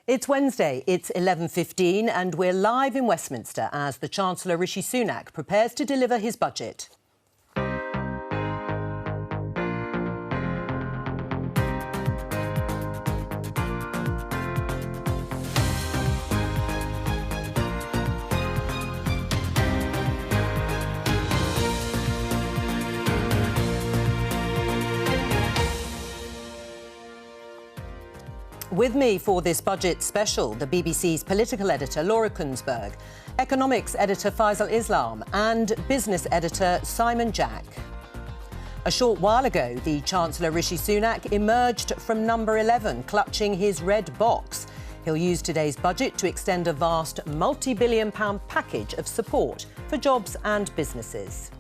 It's Wednesday, it's 11:15 and we're live in Westminster as the Chancellor Rishi Sunak prepares to deliver his budget. With me for this budget special, the BBC's political editor Laura Kuenssberg, economics editor Faisal Islam and business editor Simon Jack. A short while ago, the Chancellor Rishi Sunak emerged from number 11, clutching his red box. He'll use today's budget to extend a vast multi-billion-pound package of support for jobs and businesses.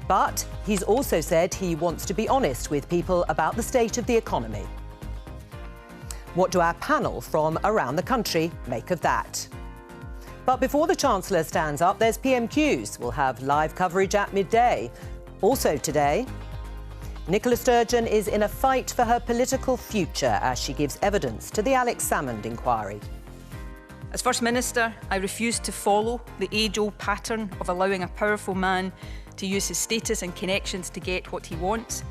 But he's also said he wants to be honest with people about the state of the economy. What do our panel from around the country make of that? But before the Chancellor stands up, there's Pmqs. We'll have live coverage at midday. Also today, Nicola Sturgeon is in a fight for her political future as she gives evidence to the Alex Salmond inquiry. As First Minister, I refuse to follow the age-old pattern of allowing a powerful man to use his status and connections to get what he wants.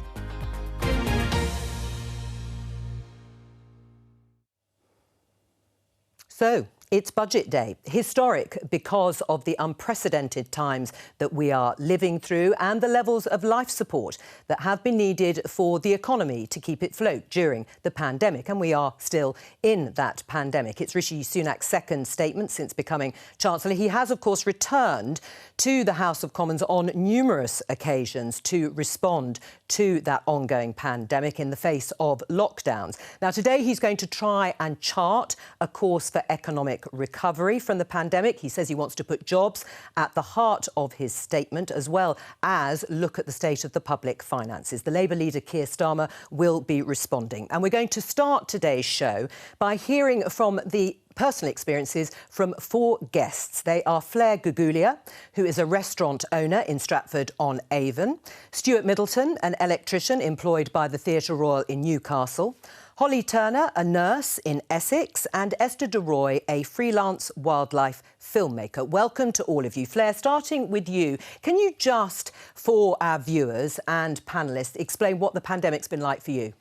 So, it's budget day, historic because of the unprecedented times that we are living through and the levels of life support that have been needed for the economy to keep it afloat during the pandemic. And we are still in that pandemic. It's Rishi Sunak's second statement since becoming Chancellor. He has, of course, returned to the House of Commons on numerous occasions to respond to that ongoing pandemic in the face of lockdowns. Now, today he's going to try and chart a course for economic recovery from the pandemic. He says he wants to put jobs at the heart of his statement, as well as look at the state of the public finances. The Labour leader, Keir Starmer, will be responding. And we're going to start today's show by hearing from the personal experiences from four guests. They are Flair Gugulia, who is a restaurant owner in Stratford-on-Avon, Stuart Middleton, an electrician employed by the Theatre Royal in Newcastle, Holly Turner, a nurse in Essex, and Esther de Roy, a freelance wildlife filmmaker. Welcome to all of you. Flair, starting with you, can you just, for our viewers and panellists, explain what the pandemic's been like for you?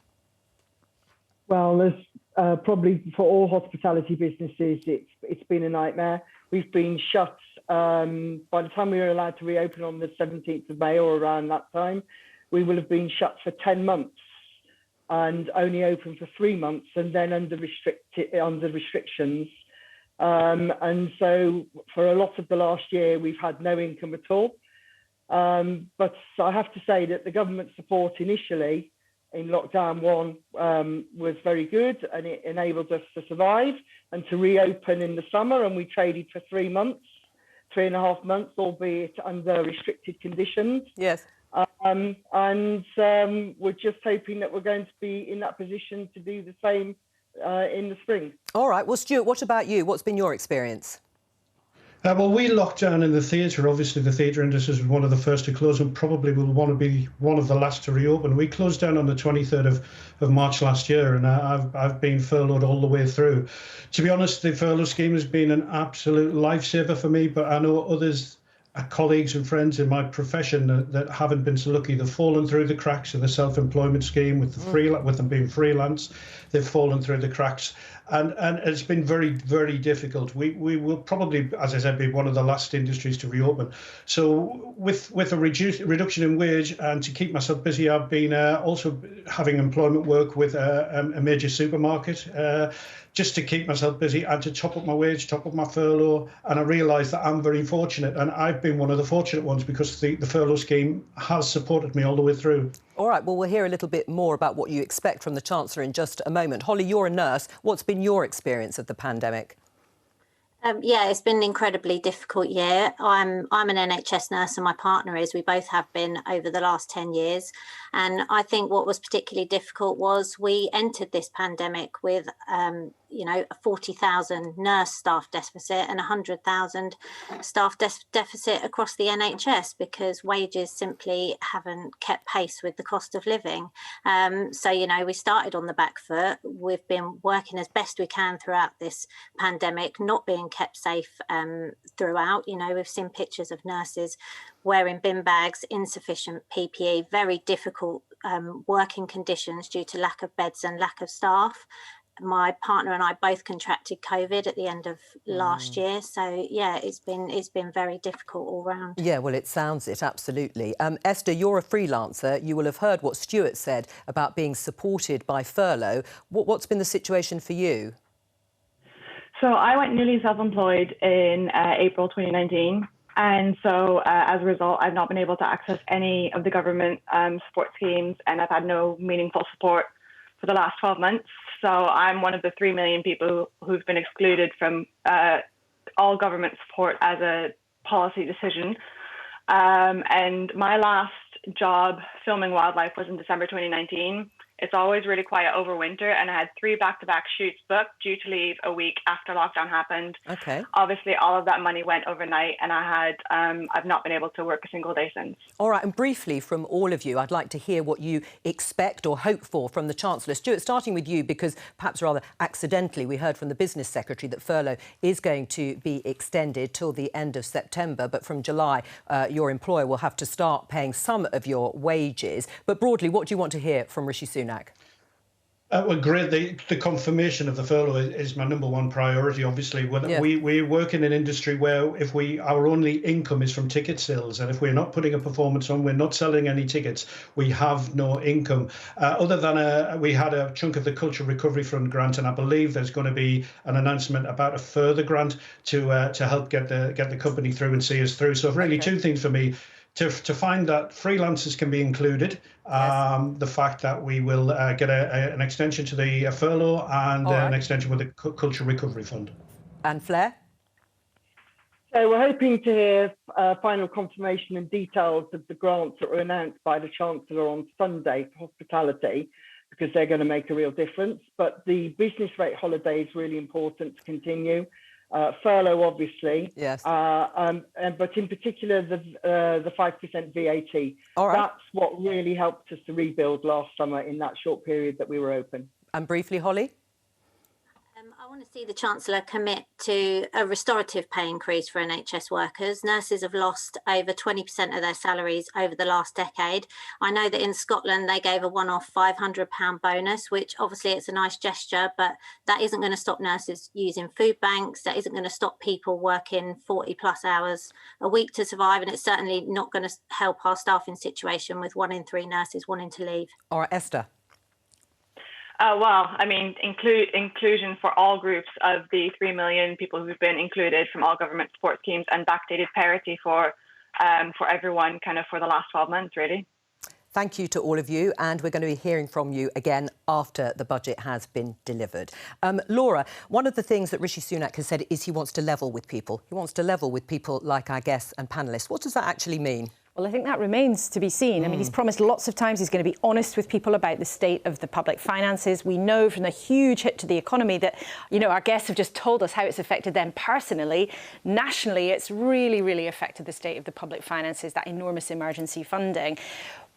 Well, there's probably for all hospitality businesses, it's been a nightmare. We've been shut by the time we were allowed to reopen on the 17th of May or around that time, we will have been shut for 10 months and only open for 3 months and then under restrictions. And so for a lot of the last year, we've had no income at all. But I have to say that the government support initially in lockdown 1 was very good, and it enabled us to survive and to reopen in the summer. And we traded for 3 months, 3.5 months, albeit under restricted conditions. Yes. We're just hoping that we're going to be in that position to do the same in the spring. All right. Well, Stuart, what about you? What's been your experience? Well, we locked down in the theatre. Obviously, the theatre industry was one of the first to close and probably will want to be one of the last to reopen. We closed down on the 23rd of March last year, and I've been furloughed all the way through. To be honest, the furlough scheme has been an absolute lifesaver for me, but I know others, colleagues and friends in my profession that haven't been so lucky. They've fallen through the cracks of the self-employment scheme with with them being freelance. They've fallen through the cracks, and it's been very, very difficult. We will probably, as I said, be one of the last industries to reopen. So with a reduction in wage and to keep myself busy, I've been also having employment work with a major supermarket. Just to keep myself busy and to top up my wage, top up my furlough. And I realise that I'm very fortunate, and I've been one of the fortunate ones because the furlough scheme has supported me all the way through. All right, well, we'll hear a little bit more about what you expect from the Chancellor in just a moment. Holly, you're a nurse. What's been your experience of the pandemic? Yeah, it's been an incredibly difficult year. I'm an NHS nurse and my partner is. We both have been over the last 10 years. And I think what was particularly difficult was we entered this pandemic with, a 40,000 nurse staff deficit and 100,000 staff deficit across the NHS because wages simply haven't kept pace with the cost of living. We started on the back foot. We've been working as best we can throughout this pandemic, not being kept safe throughout. We've seen pictures of nurses wearing bin bags, insufficient PPE, very difficult working conditions due to lack of beds and lack of staff. My partner and I both contracted COVID at the end of last year. So, yeah, it's been very difficult all round. Yeah, well, it sounds it, absolutely. Esther, you're a freelancer. You will have heard what Stuart said about being supported by furlough. What's been the situation for you? So I went newly self-employed in April 2019. And so as a result, I've not been able to access any of the government support schemes, and I've had no meaningful support for the last 12 months. So I'm one of the 3 million people who've been excluded from all government support as a policy decision. And my last job filming wildlife was in December 2019. It's always really quiet over winter, and I had 3 back-to-back shoots booked, due to leave a week after lockdown happened. Okay. Obviously, all of that money went overnight, and I've not been able to work a single day since. All right, and briefly from all of you, I'd like to hear what you expect or hope for from the Chancellor. Stuart, starting with you, because perhaps rather accidentally we heard from the Business Secretary that furlough is going to be extended till the end of September, but from July your employer will have to start paying some of your wages. But broadly, what do you want to hear from Rishi Sunak? Well, great. The confirmation of the furlough is my number one priority, obviously. We work in an industry where our only income is from ticket sales, and if we're not putting a performance on, we're not selling any tickets, we have no income. Other than we had a chunk of the Cultural Recovery Fund grant, and I believe there's going to be an announcement about a further grant to help get the company through and see us through. So really, two things for me. To find that freelancers can be included, the fact that we will get an extension to the furlough and an extension with the Cultural Recovery Fund. And Flair? So we're hoping to hear final confirmation and details of the grants that were announced by the Chancellor on Sunday for hospitality, because they're going to make a real difference. But the business rate holiday is really important to continue. Furlough, obviously, yes, but in particular the 5% VAT. All right. That's what really helped us to rebuild last summer in that short period that we were open. And briefly, Holly? I want to see the Chancellor commit to a restorative pay increase for NHS workers. Nurses have lost over 20% of their salaries over the last decade. I know that in Scotland they gave a one-off £500 bonus, which obviously it's a nice gesture, but that isn't going to stop nurses using food banks. That isn't going to stop people working 40 plus hours a week to survive. And it's certainly not going to help our staffing situation with 1 in 3 nurses wanting to leave. All right, Esther. Well, I mean, inclusion for all groups of the 3 million people who've been included from all government support schemes, and backdated parity for everyone kind of for the last 12 months, really. Thank you to all of you, and we're going to be hearing from you again after the budget has been delivered. Laura, one of the things that Rishi Sunak has said is he wants to level with people. He wants to level with people like our guests and panellists. What does that actually mean? Well, I think that remains to be seen. I mean, he's promised lots of times he's going to be honest with people about the state of the public finances. We know from the huge hit to the economy that, our guests have just told us how it's affected them personally. Nationally, it's really, really affected the state of the public finances, that enormous emergency funding.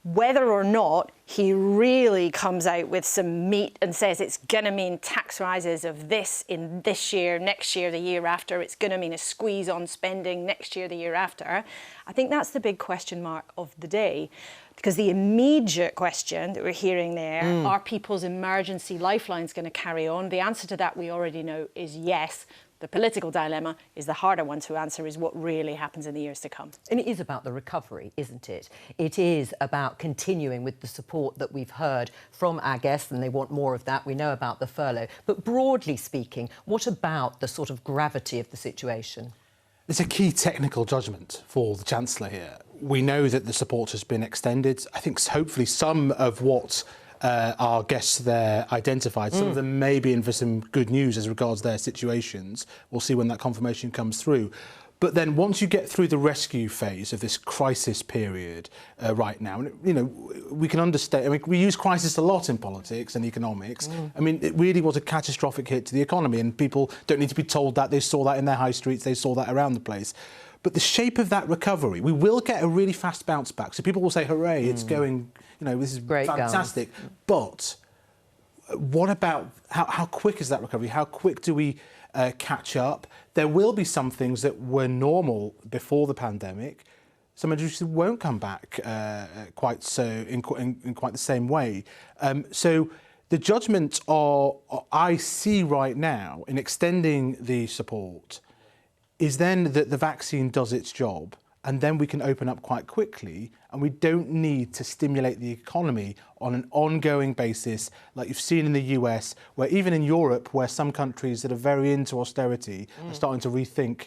Whether or not he really comes out with some meat and says it's going to mean tax rises of this in this year, next year, the year after, it's going to mean a squeeze on spending next year, the year after, I think that's the big question mark of the day. Because the immediate question that we're hearing there, are people's emergency lifelines going to carry on? The answer to that we already know is yes. The political dilemma is the harder one to answer, is what really happens in the years to come. And it is about the recovery, isn't it? It is about continuing with the support that we've heard from our guests, and they want more of that. We know about the furlough. But broadly speaking, what about the sort of gravity of the situation? It's a key technical judgment for the Chancellor here. We know that the support has been extended. I think hopefully some of what our guests there identified. Some of them may be in for some good news as regards their situations. We'll see when that confirmation comes through. But then once you get through the rescue phase of this crisis period right now, and, you know, we can understand, I mean, we use crisis a lot in politics and economics. I mean, it really was a catastrophic hit to the economy, and people don't need to be told that. They saw that in their high streets, they saw that around the place. But the shape of that recovery, we will get a really fast bounce back. So people will say, hooray, it's going, you know, this is great, fantastic. But what about, how quick is that recovery? How quick do we catch up? There will be some things that were normal before the pandemic. Some industries won't come back quite so in quite the same way. So the judgment I see right now in extending the support is then that the vaccine does its job, and then we can open up quite quickly, and we don't need to stimulate the economy on an ongoing basis like you've seen in the US, where even in Europe, where some countries that are very into austerity are starting to rethink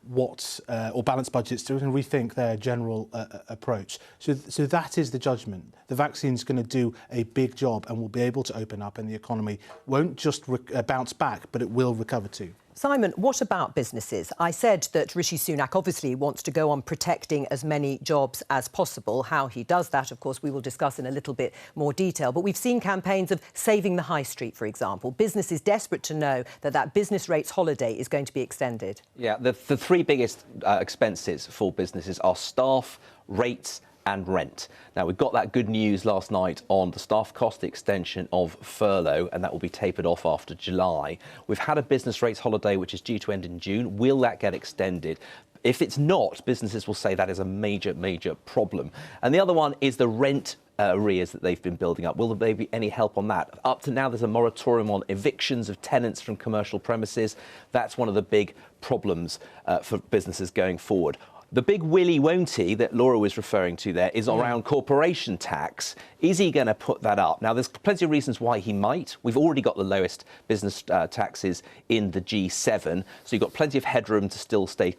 what, or balance budgets, to rethink their general approach. So that is the judgment. The vaccine's going to do a big job, and we'll be able to open up, and the economy won't just bounce back, but it will recover too. Simon, what about businesses? I said that Rishi Sunak obviously wants to go on protecting as many jobs as possible. How he does that, of course, we will discuss in a little bit more detail. But we've seen campaigns of saving the high street, for example. Businesses desperate to know that that business rates holiday is going to be extended. Yeah, the three biggest expenses for businesses are staff, rates and rent. Now, we've got that good news last night on the staff cost extension of furlough, and that will be tapered off after July. We've had a business rates holiday, which is due to end in June. Will that get extended? If it's not, businesses will say that is a major, major problem. And the other one is the rent arrears that they've been building up. Will there be any help on that? Up to now, there's a moratorium on evictions of tenants from commercial premises. That's one of the big problems for businesses going forward. The big willy won't-he that Laura was referring to there is around corporation tax. Is he going to put that up? Now, there's plenty of reasons why he might. We've already got the lowest business taxes in the G7, so you've got plenty of headroom to still stay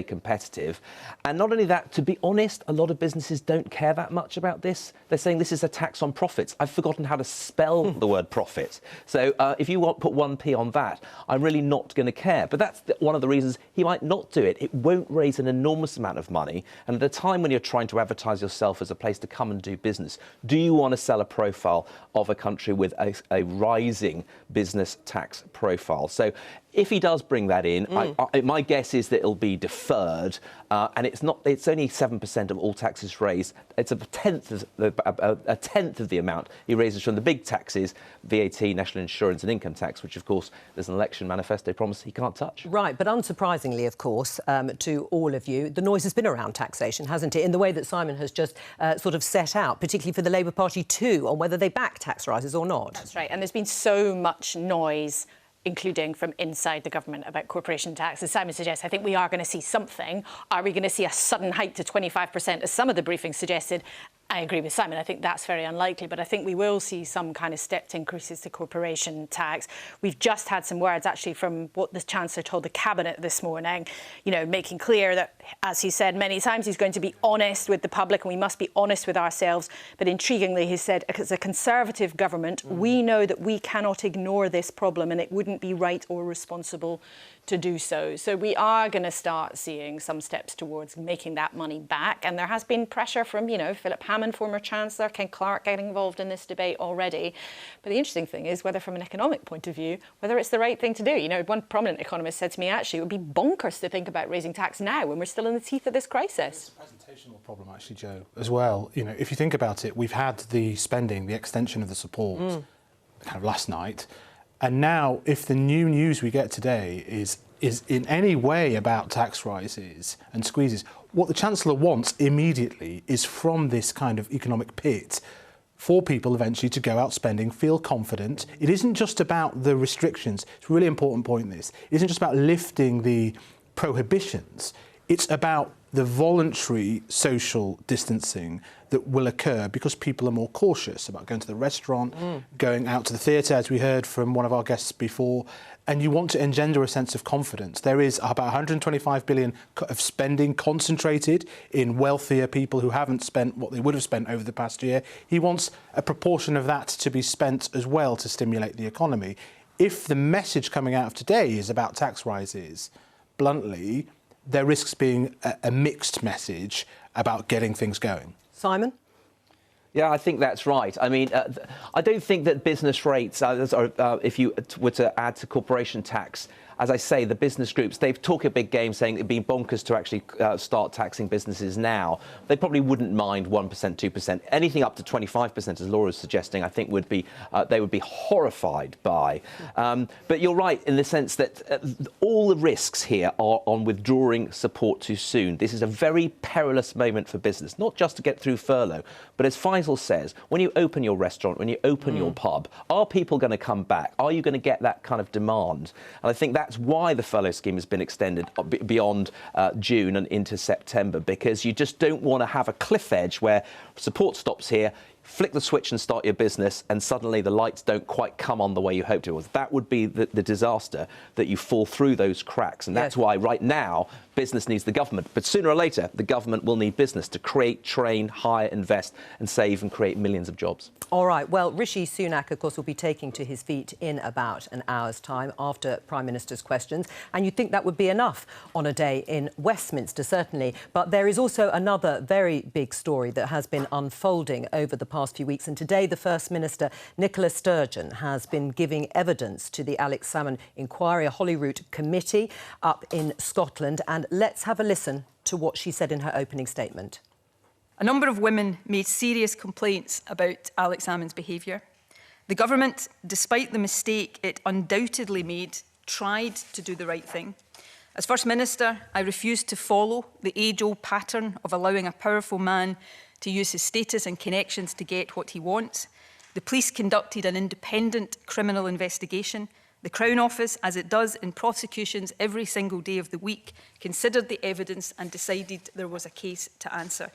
competitive. And not only that, to be honest, a lot of businesses don't care that much about this. They're saying this is a tax on profits. I've forgotten how to spell the word profit. So if you put 1p on that, I'm really not going to care. But that's one of the reasons he might not do it. It won't raise an enormous amount of money, and at a time when you're trying to advertise yourself as a place to come and do business, do you want to sell a profile of a country with a rising business tax profile? So if he does bring that in, my guess is that it'll be deferred, and it's only 7% of all taxes raised. It's a tenth of the amount he raises from the big taxes, VAT, national insurance and income tax, which of course there's an election manifesto promise he can't touch. Right, but unsurprisingly, of course, to all of you, the noise has been around taxation, hasn't it, in the way that Simon has just sort of set out, particularly for the Labour Party too, on whether they back tax rises or not. That's right, and there's been so much noise, including from inside the government, about corporation tax. As Simon suggests, I think we are going to see something. Are we going to see a sudden hike to 25%, as some of the briefings suggested? I agree with Simon. I think that's very unlikely, but I think we will see some kind of stepped increases to corporation tax. We've just had some words, actually, from what the Chancellor told the Cabinet this morning, you know, making clear that, as he said many times, he's going to be honest with the public, and we must be honest with ourselves. But intriguingly, he said, as a Conservative government, we know that we cannot ignore this problem, and it wouldn't be right or responsible to do so. So we are going to start seeing some steps towards making that money back. And there has been pressure from, you know, Philip Hammond, former Chancellor, Ken Clarke getting involved in this debate already. But the interesting thing is whether, from an economic point of view, whether it's the right thing to do. You know, one prominent economist said to me, actually, it would be bonkers to think about raising tax now when we're still in the teeth of this crisis. It's a presentational problem, actually, Jo, as well. You know, if you think about it, we've had the spending, the extension of the support kind of last night. And now, if the new news we get today is in any way about tax rises and squeezes, what the Chancellor wants immediately is, from this kind of economic pit, for people eventually to go out spending, feel confident. It isn't just about the restrictions. It's a really important point, this. It isn't just about lifting the prohibitions. It's about the voluntary social distancing, that will occur because people are more cautious about going to the restaurant, going out to the theatre, as we heard from one of our guests before, and you want to engender a sense of confidence. There is about 125 billion of spending concentrated in wealthier people who haven't spent what they would have spent over the past year. He wants a proportion of that to be spent as well to stimulate the economy. If the message coming out of today is about tax rises, bluntly, there risks being a mixed message about getting things going. Simon? Yeah, I think that's right. I mean, I don't think that business rates, if you were to add to corporation tax, as I say, the business groups, they've talked a big game saying it'd be bonkers to actually start taxing businesses now. They probably wouldn't mind 1%, 2%. Anything up to 25%, as Laura's suggesting, I think would be they would be horrified by. But you're right in the sense that all the risks here are on withdrawing support too soon. This is a very perilous moment for business, not just to get through furlough, but as Faisal says, when you open your restaurant, when you open your pub, are people going to come back? Are you going to get that kind of demand? And I think that's why the furlough scheme has been extended beyond June and into September, because you just don't want to have a cliff edge where support stops here, flick the switch and start your business, and suddenly the lights don't quite come on the way you hoped it was. That would be the disaster, that you fall through those cracks. And that's why right now business needs the government. But sooner or later, the government will need business to create, train, hire, invest and save and create millions of jobs. All right. Well, Rishi Sunak, of course, will be taking to his feet in about an hour's time after Prime Minister's questions. And you'd think that would be enough on a day in Westminster, certainly. But there is also another very big story that has been unfolding over the past few weeks. And today, the First Minister, Nicola Sturgeon, has been giving evidence to the Alex Salmond Inquiry, a Holyrood committee up in Scotland. And let's have a listen to what she said in her opening statement. A number of women made serious complaints about Alex Salmond's behaviour. The government, despite the mistake it undoubtedly made, tried to do the right thing. As First Minister, I refused to follow the age-old pattern of allowing a powerful man to use his status and connections to get what he wants. The police conducted an independent criminal investigation. The Crown Office, as it does in prosecutions every single day of the week, considered the evidence and decided there was a case to answer.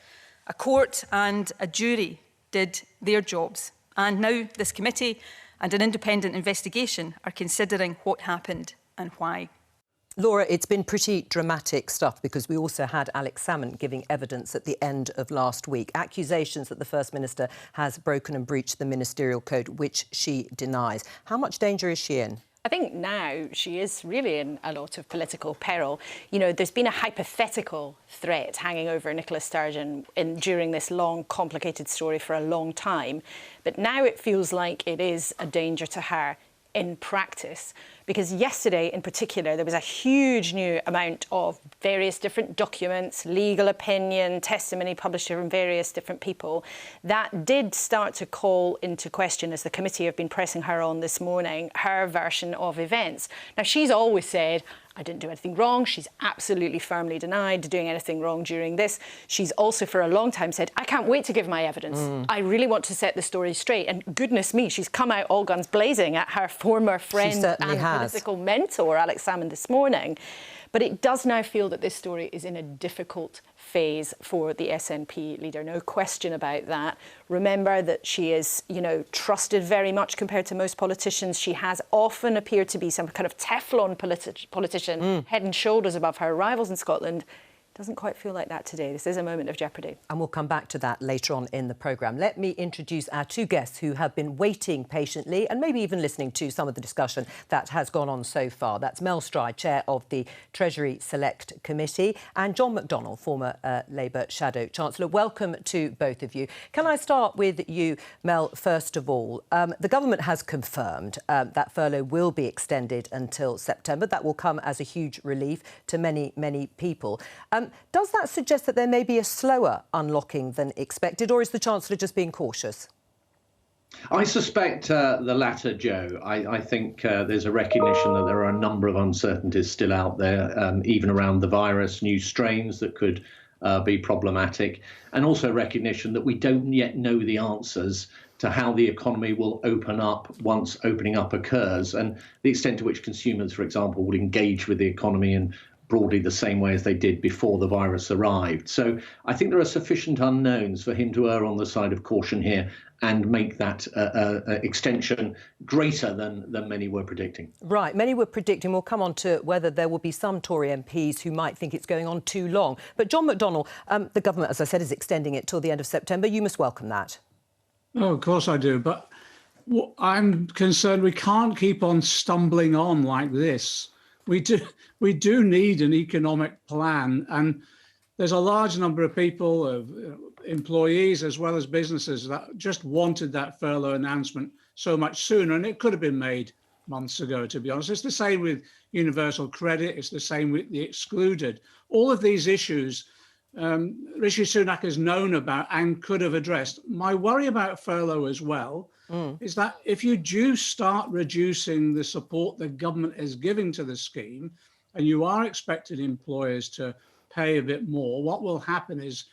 A court and a jury did their jobs. And now this committee and an independent investigation are considering what happened and why. Laura, it's been pretty dramatic stuff because we also had Alex Salmond giving evidence at the end of last week. Accusations that the First Minister has broken and breached the ministerial code, which she denies. How much danger is she in? I think now she is really in a lot of political peril. You know, there's been a hypothetical threat hanging over Nicola Sturgeon during this long, complicated story for a long time. But now it feels like it is a danger to her in practice, because yesterday in particular there was a huge new amount of various different documents, legal opinion, testimony published from various different people that did start to call into question, as the committee have been pressing her on this morning, her version of events. Now, she's always said, I didn't do anything wrong. She's absolutely firmly denied doing anything wrong during this. She's also for a long time said, I can't wait to give my evidence. I really want to set the story straight. And goodness me, she's come out all guns blazing at her former friend and political mentor, Alex Salmond, this morning. But it does now feel that this story is in a difficult phase for the SNP leader. No question about that. Remember that she is, you know, trusted very much compared to most politicians. She has often appeared to be some kind of Teflon politician, head and shoulders above her rivals in Scotland. Doesn't quite feel like that today. This is a moment of jeopardy. And we'll come back to that later on in the programme. Let me introduce our two guests who have been waiting patiently and maybe even listening to some of the discussion that has gone on so far. That's Mel Stride, Chair of the Treasury Select Committee, and John McDonnell, former Labour Shadow Chancellor. Welcome to both of you. Can I start with you, Mel, first of all? The government has confirmed that furlough will be extended until September. That will come as a huge relief to many, many people. Does that suggest that there may be a slower unlocking than expected, or is the Chancellor just being cautious? I suspect the latter, Jo. I think there's a recognition that there are a number of uncertainties still out there, even around the virus, new strains that could be problematic, and also recognition that we don't yet know the answers to how the economy will open up once opening up occurs, and the extent to which consumers, for example, will engage with the economy and broadly the same way as they did before the virus arrived. So I think there are sufficient unknowns for him to err on the side of caution here and make that extension greater than many were predicting. Right, many were predicting. We'll come on to whether there will be some Tory MPs who might think it's going on too long. But John McDonnell, the government, as I said, is extending it till the end of September. You must welcome that. Oh, of course I do. But I'm concerned we can't keep on stumbling on like this. We do need an economic plan, and there's a large number of people, of employees as well as businesses, that just wanted that furlough announcement so much sooner, and it could have been made months ago, to be honest. It's the same with universal credit. It's the same with the excluded. All of these issues Rishi Sunak has known about and could have addressed. My worry about furlough as well is that if you do start reducing the support the government is giving to the scheme, and you are expecting employers to pay a bit more, what will happen is,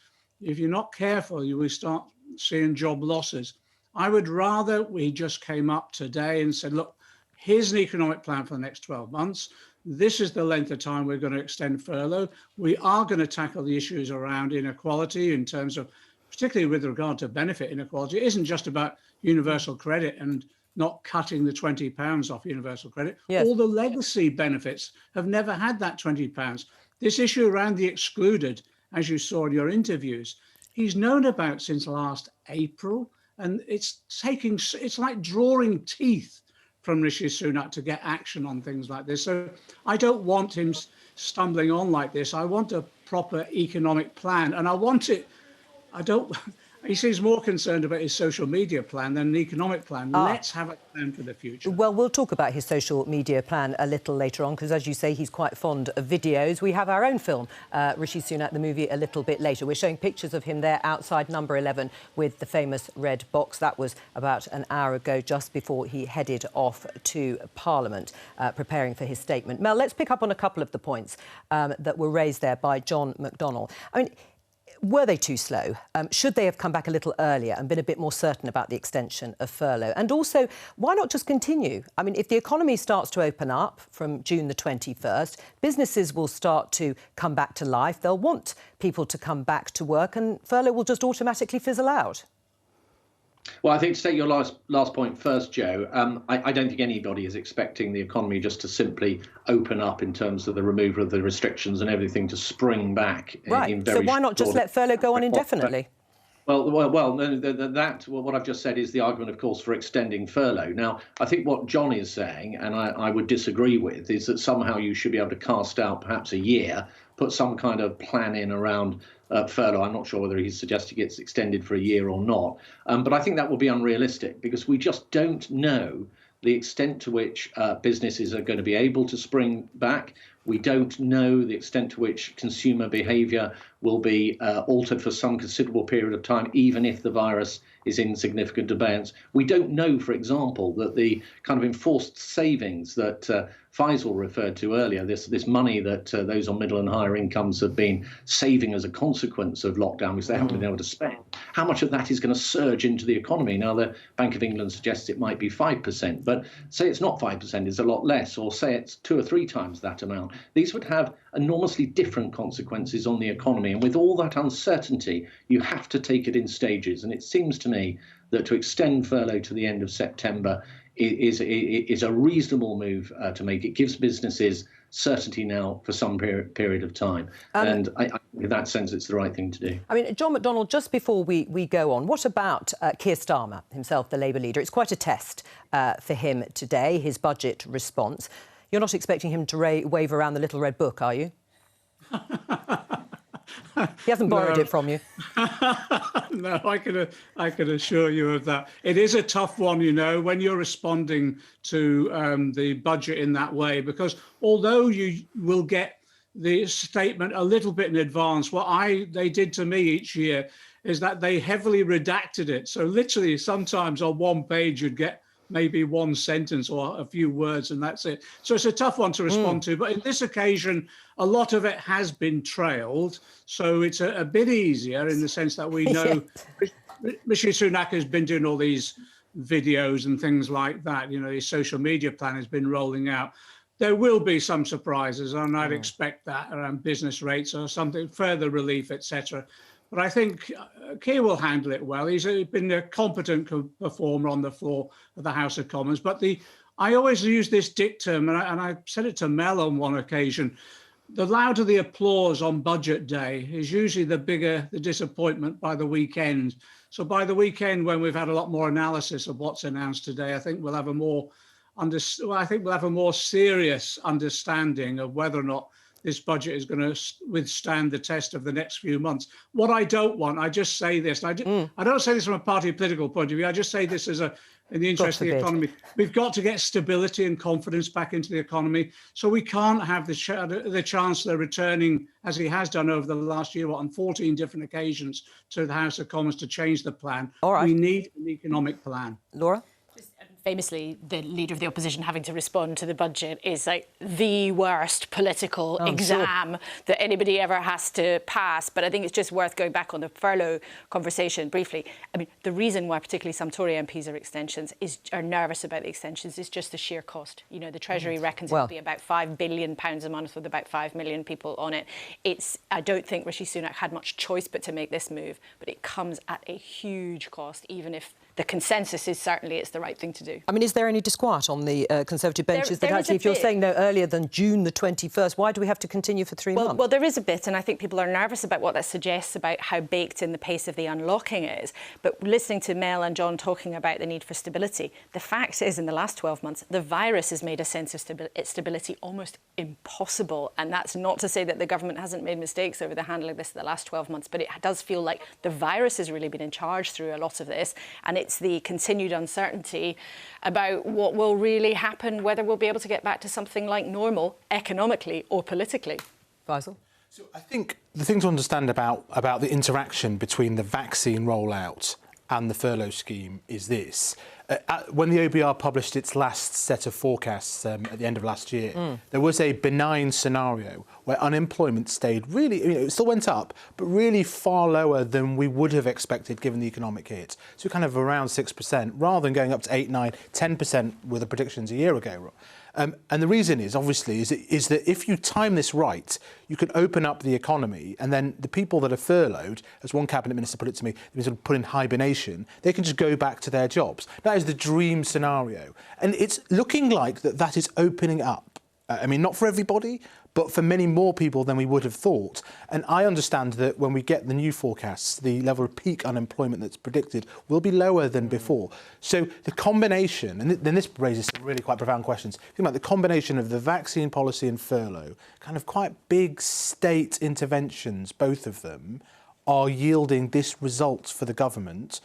if you're not careful, you will start seeing job losses. I would rather we just came up today and said, look, here's an economic plan for the next 12 months. This is the length of time we're going to extend furlough. We are going to tackle the issues around inequality in terms of, particularly with regard to benefit inequality. It isn't just about universal credit and not cutting the £20 off universal credit. Yes. All the legacy benefits have never had that £20. This issue around the excluded, as you saw in your interviews, he's known about since last April, and it's like drawing teeth from Rishi Sunak to get action on things like this. So I don't want him stumbling on like this. I want a proper economic plan, and he seems more concerned about his social media plan than an economic plan. Let's have a plan for the future. Well, we'll talk about his social media plan a little later on, because, as you say, he's quite fond of videos. We have our own film, Rishi Sunak, the movie, a little bit later. We're showing pictures of him there outside number 11 with the famous red box. That was about an hour ago, just before he headed off to Parliament, preparing for his statement. Mel, let's pick up on a couple of the points that were raised there by John McDonnell. I mean, were they too slow? Should they have come back a little earlier and been a bit more certain about the extension of furlough? And also, why not just continue? I mean, if the economy starts to open up from June the 21st, businesses will start to come back to life. They'll want people to come back to work, and furlough will just automatically fizzle out. Well, I think to take your last point first, Jo, I don't think anybody is expecting the economy just to simply open up in terms of the removal of the restrictions and everything to spring back. Right. So why not just let furlough go on indefinitely? Well, what I've just said is the argument, of course, for extending furlough. Now, I think what John is saying, and I would disagree with, is that somehow you should be able to cast out perhaps a year, put some kind of plan in around furlough. I'm not sure whether he's suggesting it's extended for a year or not. But I think that would be unrealistic, because we just don't know the extent to which businesses are going to be able to spring back. We don't know the extent to which consumer behaviour will be altered for some considerable period of time, even if the virus is in significant abeyance. We don't know, for example, that the kind of enforced savings that Faisal referred to earlier, this money that those on middle and higher incomes have been saving as a consequence of lockdown, which they haven't been able to spend, how much of that is going to surge into the economy? Now, the Bank of England suggests it might be 5%, but say it's not 5%, it's a lot less, or say it's 2 or 3 times that amount. These would have enormously different consequences on the economy. And with all that uncertainty, you have to take it in stages. And it seems to me that to extend furlough to the end of September is a reasonable move to make. It gives businesses certainty now for some period of time. And I, in that sense, it's the right thing to do. I mean, John McDonnell, just before we go on, what about Keir Starmer himself, the Labour leader? It's quite a test for him today, his budget response. You're not expecting him to wave around the little red book, are you? He hasn't borrowed it from you. No, I can assure you of that. It is a tough one, you know, when you're responding to the budget in that way, because although you will get the statement a little bit in advance, what they did to me each year is that they heavily redacted it. So literally sometimes on one page you'd get maybe one sentence or a few words, and that's it. So it's a tough one to respond to. But in this occasion, a lot of it has been trailed. So it's a bit easier in the sense that we know Rishi Sunak has been doing all these videos and things like that. You know, his social media plan has been rolling out. there will be some surprises, and I'd expect that around business rates or something, further relief, etc. But I think Keir will handle it well. He's been a competent performer on the floor of the House of Commons. But I always use this dictum, and I said it to Mel on one occasion, the louder the applause on budget day is usually the bigger the disappointment by the weekend. So by the weekend, when we've had a lot more analysis of what's announced today, I think we'll have a more serious understanding of whether or not this budget is going to withstand the test of the next few months. What I don't want, I just say this, I don't say this from a party political point of view, I just say this as in the interest of the economy. We've got to get stability and confidence back into the economy. So we can't have the Chancellor returning, as he has done over the last year, on 14 different occasions, to the House of Commons to change the plan. All right. We need an economic plan. Laura? Famously, the Leader of the Opposition having to respond to the budget is like the worst political exam that anybody ever has to pass. But I think it's just worth going back on the furlough conversation briefly. I mean, the reason why particularly some Tory MPs are nervous about the extensions is just the sheer cost. You know, the Treasury reckons it'll be about £5 billion a month with about 5 million people on it. I don't think Rishi Sunak had much choice but to make this move, but it comes at a huge cost, even if the consensus is certainly it's the right thing to do. I mean, is there any disquiet on the Conservative benches that actually, if you're saying no earlier than June the 21st, why do we have to continue for 3 months? Well, there is a bit, and I think people are nervous about what that suggests about how baked in the pace of the unlocking is. But listening to Mel and John talking about the need for stability, the fact is in the last 12 months, the virus has made a sense of stability almost impossible. And that's not to say that the government hasn't made mistakes over the handling of this in the last 12 months, but it does feel like the virus has really been in charge through a lot of this. And it's the continued uncertainty about what will really happen, whether we'll be able to get back to something like normal economically or politically. Faisal? So I think the thing to understand about the interaction between the vaccine rollout and the furlough scheme is this. When the OBR published its last set of forecasts at the end of last year, there was a benign scenario where unemployment stayed really, it still went up, but really far lower than we would have expected given the economic hit. So kind of around 6%, rather than going up to 8, 9, 10% with the predictions a year ago. And the reason is, obviously, is that if you time this right, you can open up the economy, and then the people that are furloughed, as one cabinet minister put it to me, they sort of put in hibernation, they can just go back to their jobs. That is the dream scenario. And it's looking like that is opening up. I mean, not for everybody, but for many more people than we would have thought. And I understand that when we get the new forecasts, the level of peak unemployment that's predicted will be lower than before. So the combination, and then this raises some really quite profound questions, think about the combination of the vaccine policy and furlough, kind of quite big state interventions, both of them, are yielding this result for the government.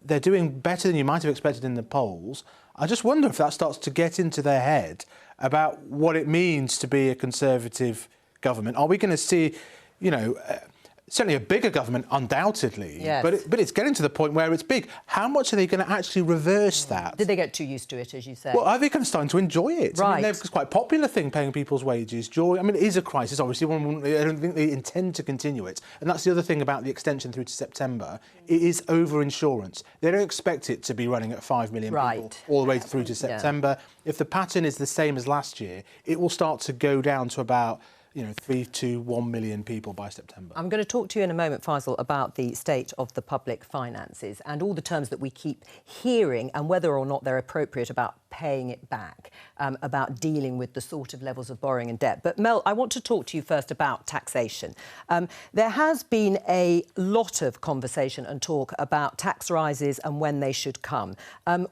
They're doing better than you might have expected in the polls. I just wonder if that starts to get into their head about what it means to be a Conservative government. Are we going to see, certainly a bigger government, undoubtedly, yes. but it's getting to the point where it's big. How much are they going to actually reverse that? Did they get too used to it, as you say? Well, are they kind of starting to enjoy it? Right. I mean, it's quite a popular thing, paying people's wages. It is a crisis, obviously. I don't think they intend to continue it. And that's the other thing about the extension through to September. It is over-insurance. They don't expect it to be running at 5 million people all the way through to September. Yeah. If the pattern is the same as last year, it will start to go down to about 3 to 1 million people by September. I'm going to talk to you in a moment, Faisal, about the state of the public finances and all the terms that we keep hearing and whether or not they're appropriate about paying it back, about dealing with the sort of levels of borrowing and debt. But, Mel, I want to talk to you first about taxation. There has been a lot of conversation and talk about tax rises and when they should come.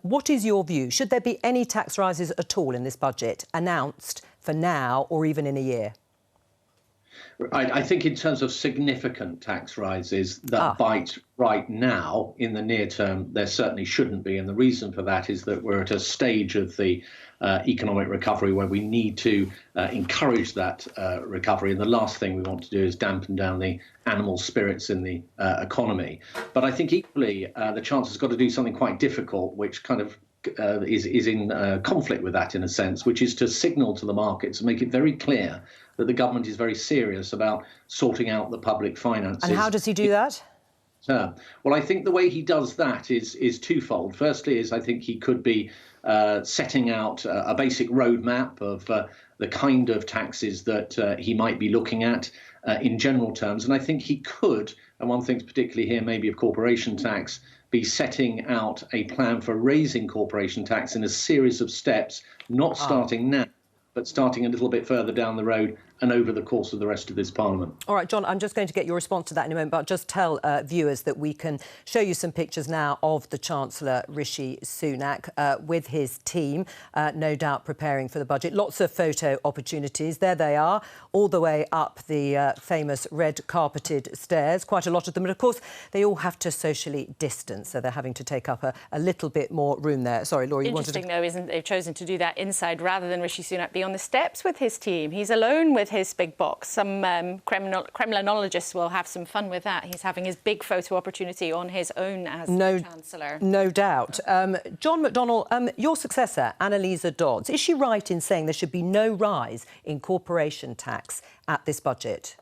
What is your view? Should there be any tax rises at all in this budget announced for now or even in a year? I think in terms of significant tax rises that bite right now in the near term, there certainly shouldn't be. And the reason for that is that we're at a stage of the economic recovery where we need to encourage that recovery. And the last thing we want to do is dampen down the animal spirits in the economy. But I think equally, the Chancellor's got to do something quite difficult, which kind of is in conflict with that in a sense, which is to signal to the markets and make it very clear that the government is very serious about sorting out the public finances. And how does he do that? Well, I think the way he does that is twofold. Firstly, is I think he could be setting out a basic roadmap of the kind of taxes that he might be looking at in general terms. And I think he could, and one thinks particularly here maybe of corporation tax, be setting out a plan for raising corporation tax in a series of steps, not starting now, but starting a little bit further down the road and over the course of the rest of this Parliament. All right, John, I'm just going to get your response to that in a moment, but just tell viewers that we can show you some pictures now of the Chancellor Rishi Sunak with his team, no doubt preparing for the budget. Lots of photo opportunities. There they are, all the way up the famous red carpeted stairs, quite a lot of them. And, of course, they all have to socially distance, so they're having to take up a little bit more room there. Sorry, Laura, you wanted to... Interesting, though, isn't they've chosen to do that inside rather than Rishi Sunak be on the steps with his team. He's alone with his big box. Some Kremlinologists will have some fun with that. He's having his big photo opportunity on his own as Chancellor. No doubt. John McDonnell, your successor, Annalisa Dodds, is she right in saying there should be no rise in corporation tax at this budget?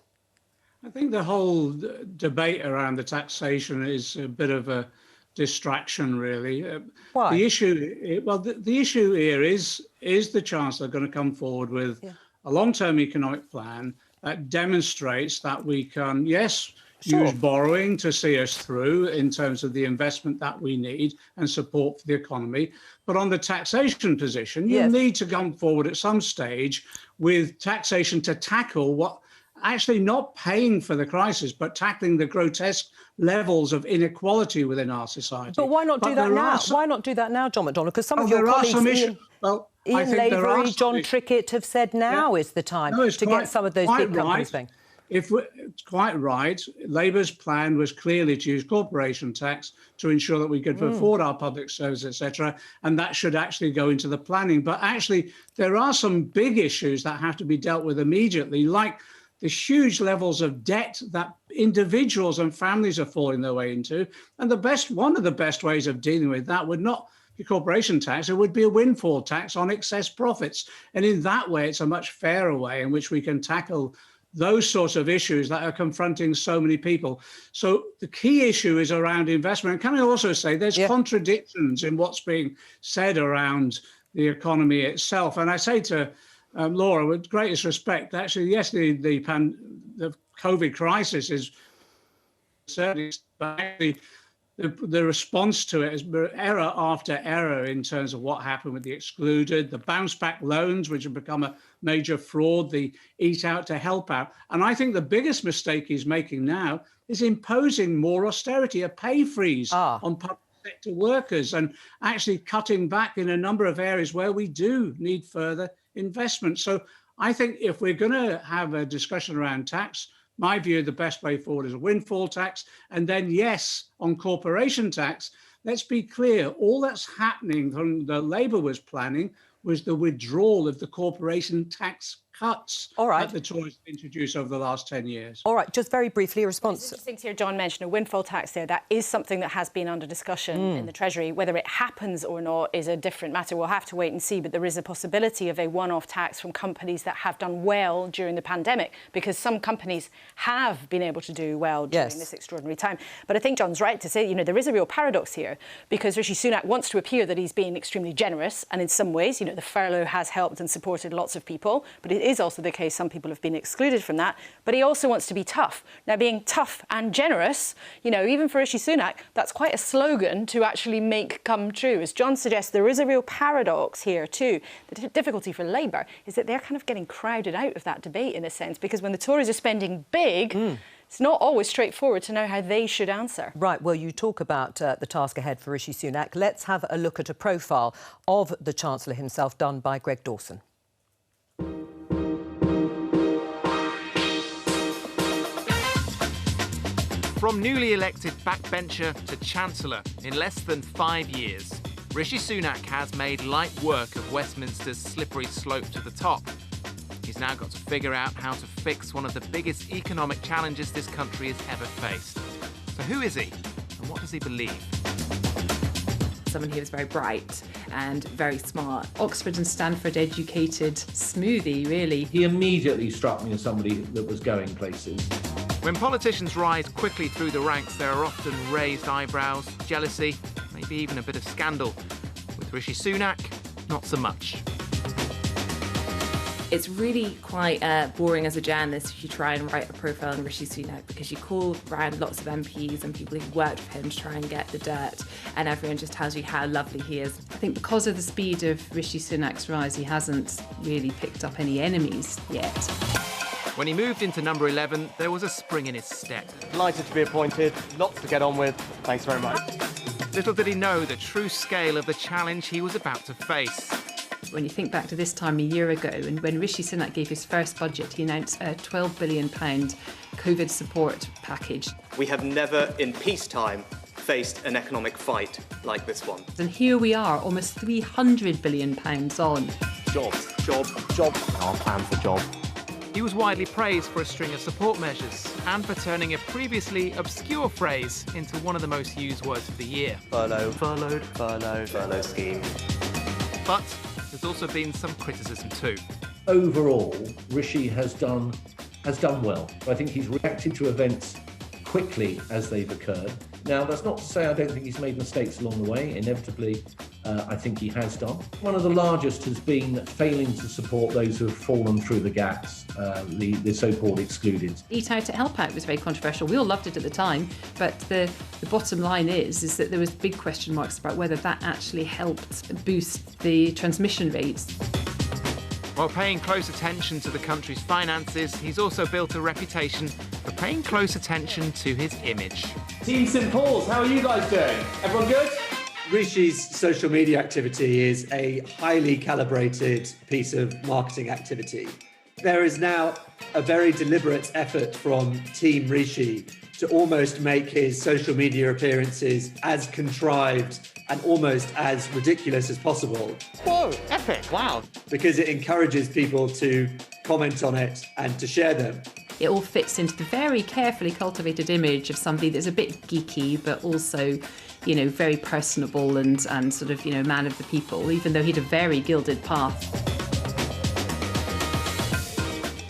I think the whole debate around the taxation is a bit of a distraction, really. Why? The issue, the issue here is the Chancellor going to come forward with a long-term economic plan that demonstrates that we can, yes, use borrowing to see us through in terms of the investment that we need and support for the economy. But on the taxation position, you need to come forward at some stage with taxation to tackle what actually not paying for the crisis, but tackling the grotesque levels of inequality within our society. But why not do that now? Why not do that now, John McDonnell? Because some of your colleagues... Ian Lavery, John Trickett have said now is the time to get some of those big companies paying. It's quite right. Labour's plan was clearly to use corporation tax to ensure that we could afford our public service, etc., and that should actually go into the planning. But actually, there are some big issues that have to be dealt with immediately, like the huge levels of debt that individuals and families are falling their way into. And one of the best ways of dealing with that would not be corporation tax, it would be a windfall tax on excess profits. And in that way, it's a much fairer way in which we can tackle those sorts of issues that are confronting so many people. So the key issue is around investment. And can I also say there's contradictions in what's being said around the economy itself. And I say to Laura, with greatest respect, actually, yes, the COVID crisis is certainly, but actually the response to it is error after error in terms of what happened with the excluded, the bounce back loans, which have become a major fraud, the eat out to help out. And I think the biggest mistake he's making now is imposing more austerity, a pay freeze on public sector workers, and actually cutting back in a number of areas where we do need further investment. So I think if we're going to have a discussion around tax, my view, the best way forward is a windfall tax. And then, yes, on corporation tax, let's be clear, all that's happening from the Labour was planning was the withdrawal of the corporation tax cuts that the Tories introduced over the last 10 years. All right, just very briefly, a response. It's interesting to hear John mention a windfall tax there. That is something that has been under discussion in the Treasury. Whether it happens or not is a different matter. We'll have to wait and see, but there is a possibility of a one-off tax from companies that have done well during the pandemic, because some companies have been able to do well during this extraordinary time. But I think John's right to say, there is a real paradox here, because Rishi Sunak wants to appear that he's being extremely generous, and in some ways, the furlough has helped and supported lots of people, but it is also the case some people have been excluded from that. But he also wants to be tough. Now, being tough and generous, even for Rishi Sunak, that's quite a slogan to actually make come true. As John suggests, there is a real paradox here too. The difficulty for Labour is that they're kind of getting crowded out of that debate in a sense, because when the Tories are spending big, it's not always straightforward to know how they should answer. Right, well, you talk about the task ahead for Rishi Sunak. Let's have a look at a profile of the Chancellor himself done by Greg Dawson. From newly elected backbencher to Chancellor in less than 5 years, Rishi Sunak has made light work of Westminster's slippery slope to the top. He's now got to figure out how to fix one of the biggest economic challenges this country has ever faced. So who is he, and what does he believe? Someone who was very bright and very smart. Oxford and Stanford educated smoothie, really. He immediately struck me as somebody that was going places. When politicians rise quickly through the ranks, there are often raised eyebrows, jealousy, maybe even a bit of scandal. With Rishi Sunak, not so much. It's really quite boring as a journalist if you try and write a profile on Rishi Sunak, because you call around lots of MPs and people who've worked with him to try and get the dirt, and everyone just tells you how lovely he is. I think because of the speed of Rishi Sunak's rise, he hasn't really picked up any enemies yet. When he moved into number 11, there was a spring in his step. Delighted to be appointed, lots to get on with. Thanks very much. Little did he know the true scale of the challenge he was about to face. When you think back to this time a year ago, and when Rishi Sunak gave his first budget, he announced a £12 billion COVID support package. We have never in peacetime faced an economic fight like this one. And here we are, almost £300 billion on. Jobs, job, job. Our plan for job. He was widely praised for a string of support measures and for turning a previously obscure phrase into one of the most used words of the year. Furlough, furloughed, furlough scheme. But there's also been some criticism too. Overall, Rishi has done well. I think he's reacted to events quickly as they've occurred. Now, that's not to say I don't think he's made mistakes along the way. Inevitably, I think he has done. One of the largest has been failing to support those who have fallen through the gaps, the so-called excluded. Eat Out to Help Out was very controversial. We all loved it at the time, but the bottom line is that there was big question marks about whether that actually helped boost the transmission rates. While paying close attention to the country's finances, he's also built a reputation for paying close attention to his image. Team St Paul's, how are you guys doing? Everyone good? Rishi's social media activity is a highly calibrated piece of marketing activity. There is now a very deliberate effort from Team Rishi to almost make his social media appearances as contrived and almost as ridiculous as possible. Whoa, epic, wow. Because it encourages people to comment on it and to share them. It all fits into the very carefully cultivated image of somebody that's a bit geeky, but also, you know, very personable and sort of, you know, man of the people, even though he had a very gilded path.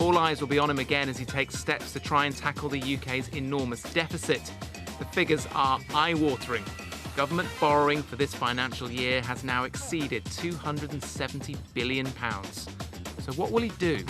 All eyes will be on him again as he takes steps to try and tackle the UK's enormous deficit. The figures are eye-watering. Government borrowing for this financial year has now exceeded £270 billion. So what will he do?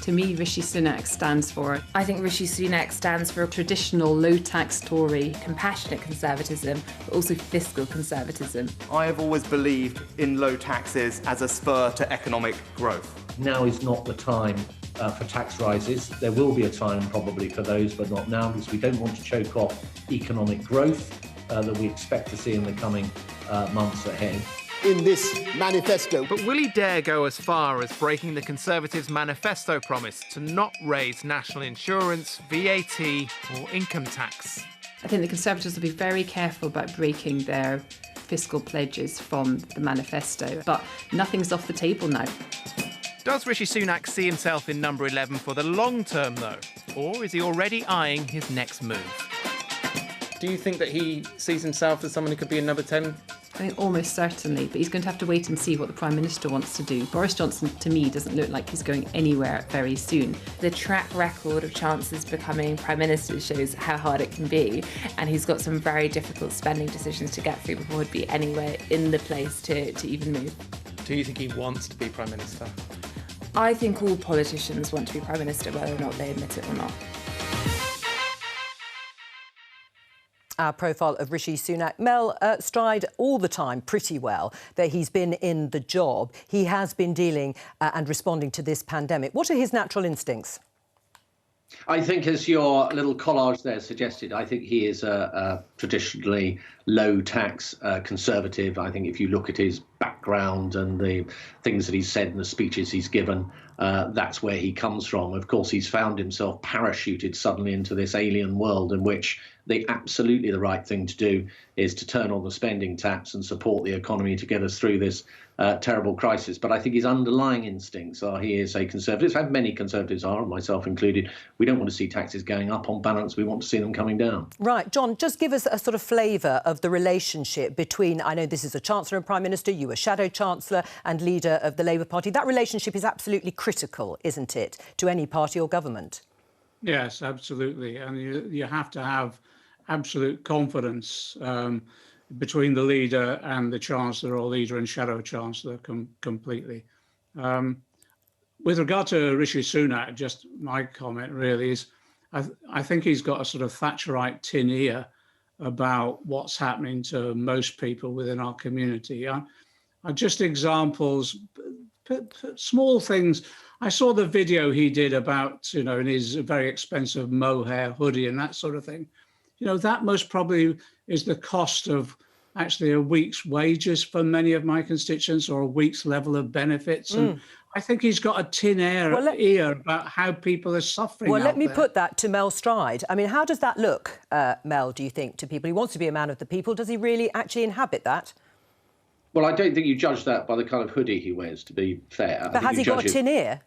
To me, Rishi Sunak stands for... I think Rishi Sunak stands for a traditional low-tax Tory, compassionate conservatism, but also fiscal conservatism. I have always believed in low taxes as a spur to economic growth. Now is not the time for tax rises. There will be a time probably for those, but not now, because we don't want to choke off economic growth that we expect to see in the coming months ahead. In this manifesto. But will he dare go as far as breaking the Conservatives' manifesto promise to not raise national insurance, VAT or income tax? I think the Conservatives will be very careful about breaking their fiscal pledges from the manifesto, but nothing's off the table now. Does Rishi Sunak see himself in number 11 for the long term, though? Or is he already eyeing his next move? Do you think that he sees himself as someone who could be in number 10? I think almost certainly, but he's going to have to wait and see what the Prime Minister wants to do. Boris Johnson, to me, doesn't look like he's going anywhere very soon. The track record of Chancellors becoming Prime Minister shows how hard it can be, and he's got some very difficult spending decisions to get through before he'd be anywhere in the place to even move. Do you think he wants to be Prime Minister? I think all politicians want to be Prime Minister, whether or not they admit it or not. Our profile of Rishi Sunak. Mel, stride all the time pretty well that he's been in the job. He has been dealing and responding to this pandemic. What are his natural instincts? I think, as your little collage there suggested, I think he is a traditionally low-tax conservative. I think if you look at his background and the things that he's said and the speeches he's given, that's where he comes from. Of course, he's found himself parachuted suddenly into this alien world in which absolutely the right thing to do is to turn on the spending taps and support the economy to get us through this terrible crisis. But I think his underlying instincts are he is a conservative, and many Conservatives are, myself included. We don't want to see taxes going up. On balance, we want to see them coming down. Right. John, just give us a sort of flavour of the relationship between, I know this is a Chancellor and Prime Minister, you a Shadow Chancellor and leader of the Labour Party. That relationship is absolutely critical, isn't it, to any party or government? Yes, absolutely. And you have to have absolute confidence between the leader and the Chancellor, or leader and shadow Chancellor completely. With regard to Rishi Sunak, just my comment really is, I think he's got a sort of Thatcherite tin ear about what's happening to most people within our community. Are just examples, small things. I saw the video he did about, in his very expensive mohair hoodie and that sort of thing. That most probably is the cost of actually a week's wages for many of my constituents, or a week's level of benefits. And I think he's got a tin ear about how people are suffering. Well, let me put that to Mel Stride. I mean, how does that look, Mel, do you think, to people? He wants to be a man of the people. Does he really actually inhabit that? Well, I don't think you judge that by the kind of hoodie he wears, to be fair. But has he got a tin ear?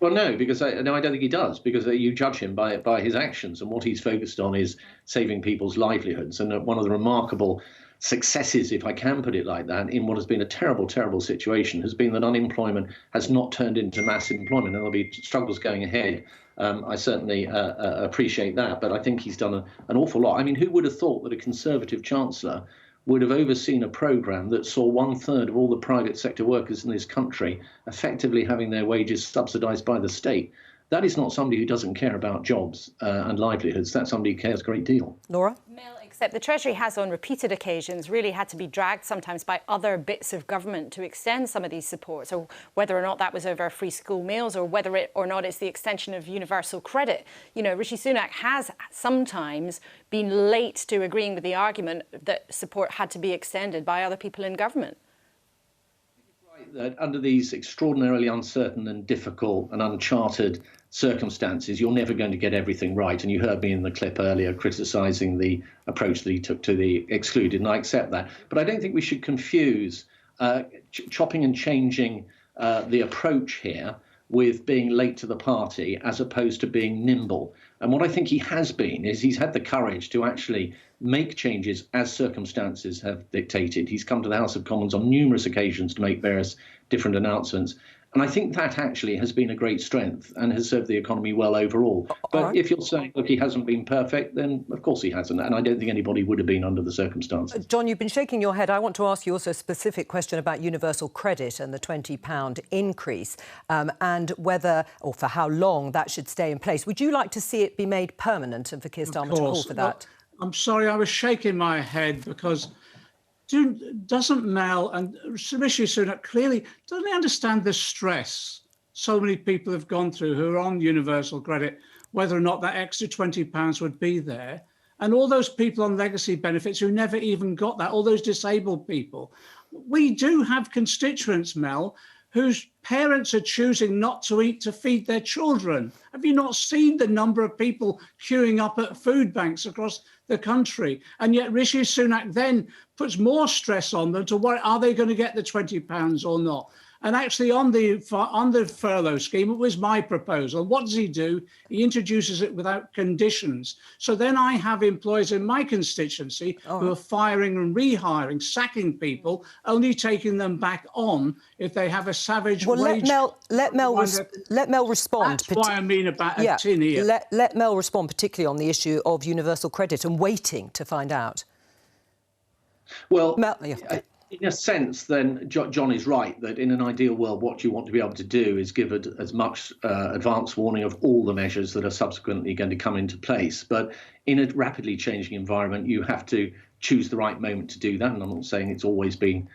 Well, no, because I don't think he does, because you judge him by his actions, and what he's focused on is saving people's livelihoods. And one of the remarkable successes, if I can put it like that, in what has been a terrible, terrible situation has been that unemployment has not turned into mass employment, and there'll be struggles going ahead. I certainly appreciate that, but I think he's done an awful lot. I mean, who would have thought that a Conservative Chancellor would have overseen a programme that saw 1/3 of all the private sector workers in this country effectively having their wages subsidised by the state? That is not somebody who doesn't care about jobs and livelihoods. That's somebody who cares a great deal. Laura? Mel, except the Treasury has on repeated occasions really had to be dragged sometimes by other bits of government to extend some of these supports, or whether or not that was over free school meals, or whether or not it's the extension of universal credit. Rishi Sunak has sometimes been late to agreeing with the argument that support had to be extended by other people in government. That under these extraordinarily uncertain and difficult and uncharted circumstances, you're never going to get everything right. And you heard me in the clip earlier criticising the approach that he took to the excluded, and I accept that. But I don't think we should confuse chopping and changing the approach here with being late to the party as opposed to being nimble. And what I think he has been is he's had the courage to actually make changes as circumstances have dictated. He's come to the House of Commons on numerous occasions to make various different announcements. And I think that actually has been a great strength and has served the economy well overall. But if you're saying, look, he hasn't been perfect, then of course he hasn't. And I don't think anybody would have been under the circumstances. John, you've been shaking your head. I want to ask you also a specific question about universal credit and the £20 increase, and whether, or for how long, that should stay in place. Would you like to see it be made permanent, and for Keir Starmer to call for that? Well, I'm sorry, I was shaking my head because doesn't Mel and Rishi Sunak clearly, don't they understand the stress so many people have gone through who are on universal credit, whether or not that extra £20 would be there? And all those people on legacy benefits who never even got that, all those disabled people. We do have constituents, Mel, whose parents are choosing not to eat to feed their children. Have you not seen the number of people queuing up at food banks across the country? And yet Rishi Sunak then puts more stress on them to worry, are they going to get the £20 or not? And actually on the furlough scheme, it was my proposal. What does he do? He introduces it without conditions. So then I have employees in my constituency who are firing and rehiring, sacking people, only taking them back on if they have a savage wage. Let Mel respond. That's why I mean about a tin ear. Let Mel respond, particularly on the issue of universal credit and waiting to find out. Well, in a sense, then, John is right that in an ideal world, what you want to be able to do is give it as much advance warning of all the measures that are subsequently going to come into place. But in a rapidly changing environment, you have to choose the right moment to do that. And I'm not saying it's always been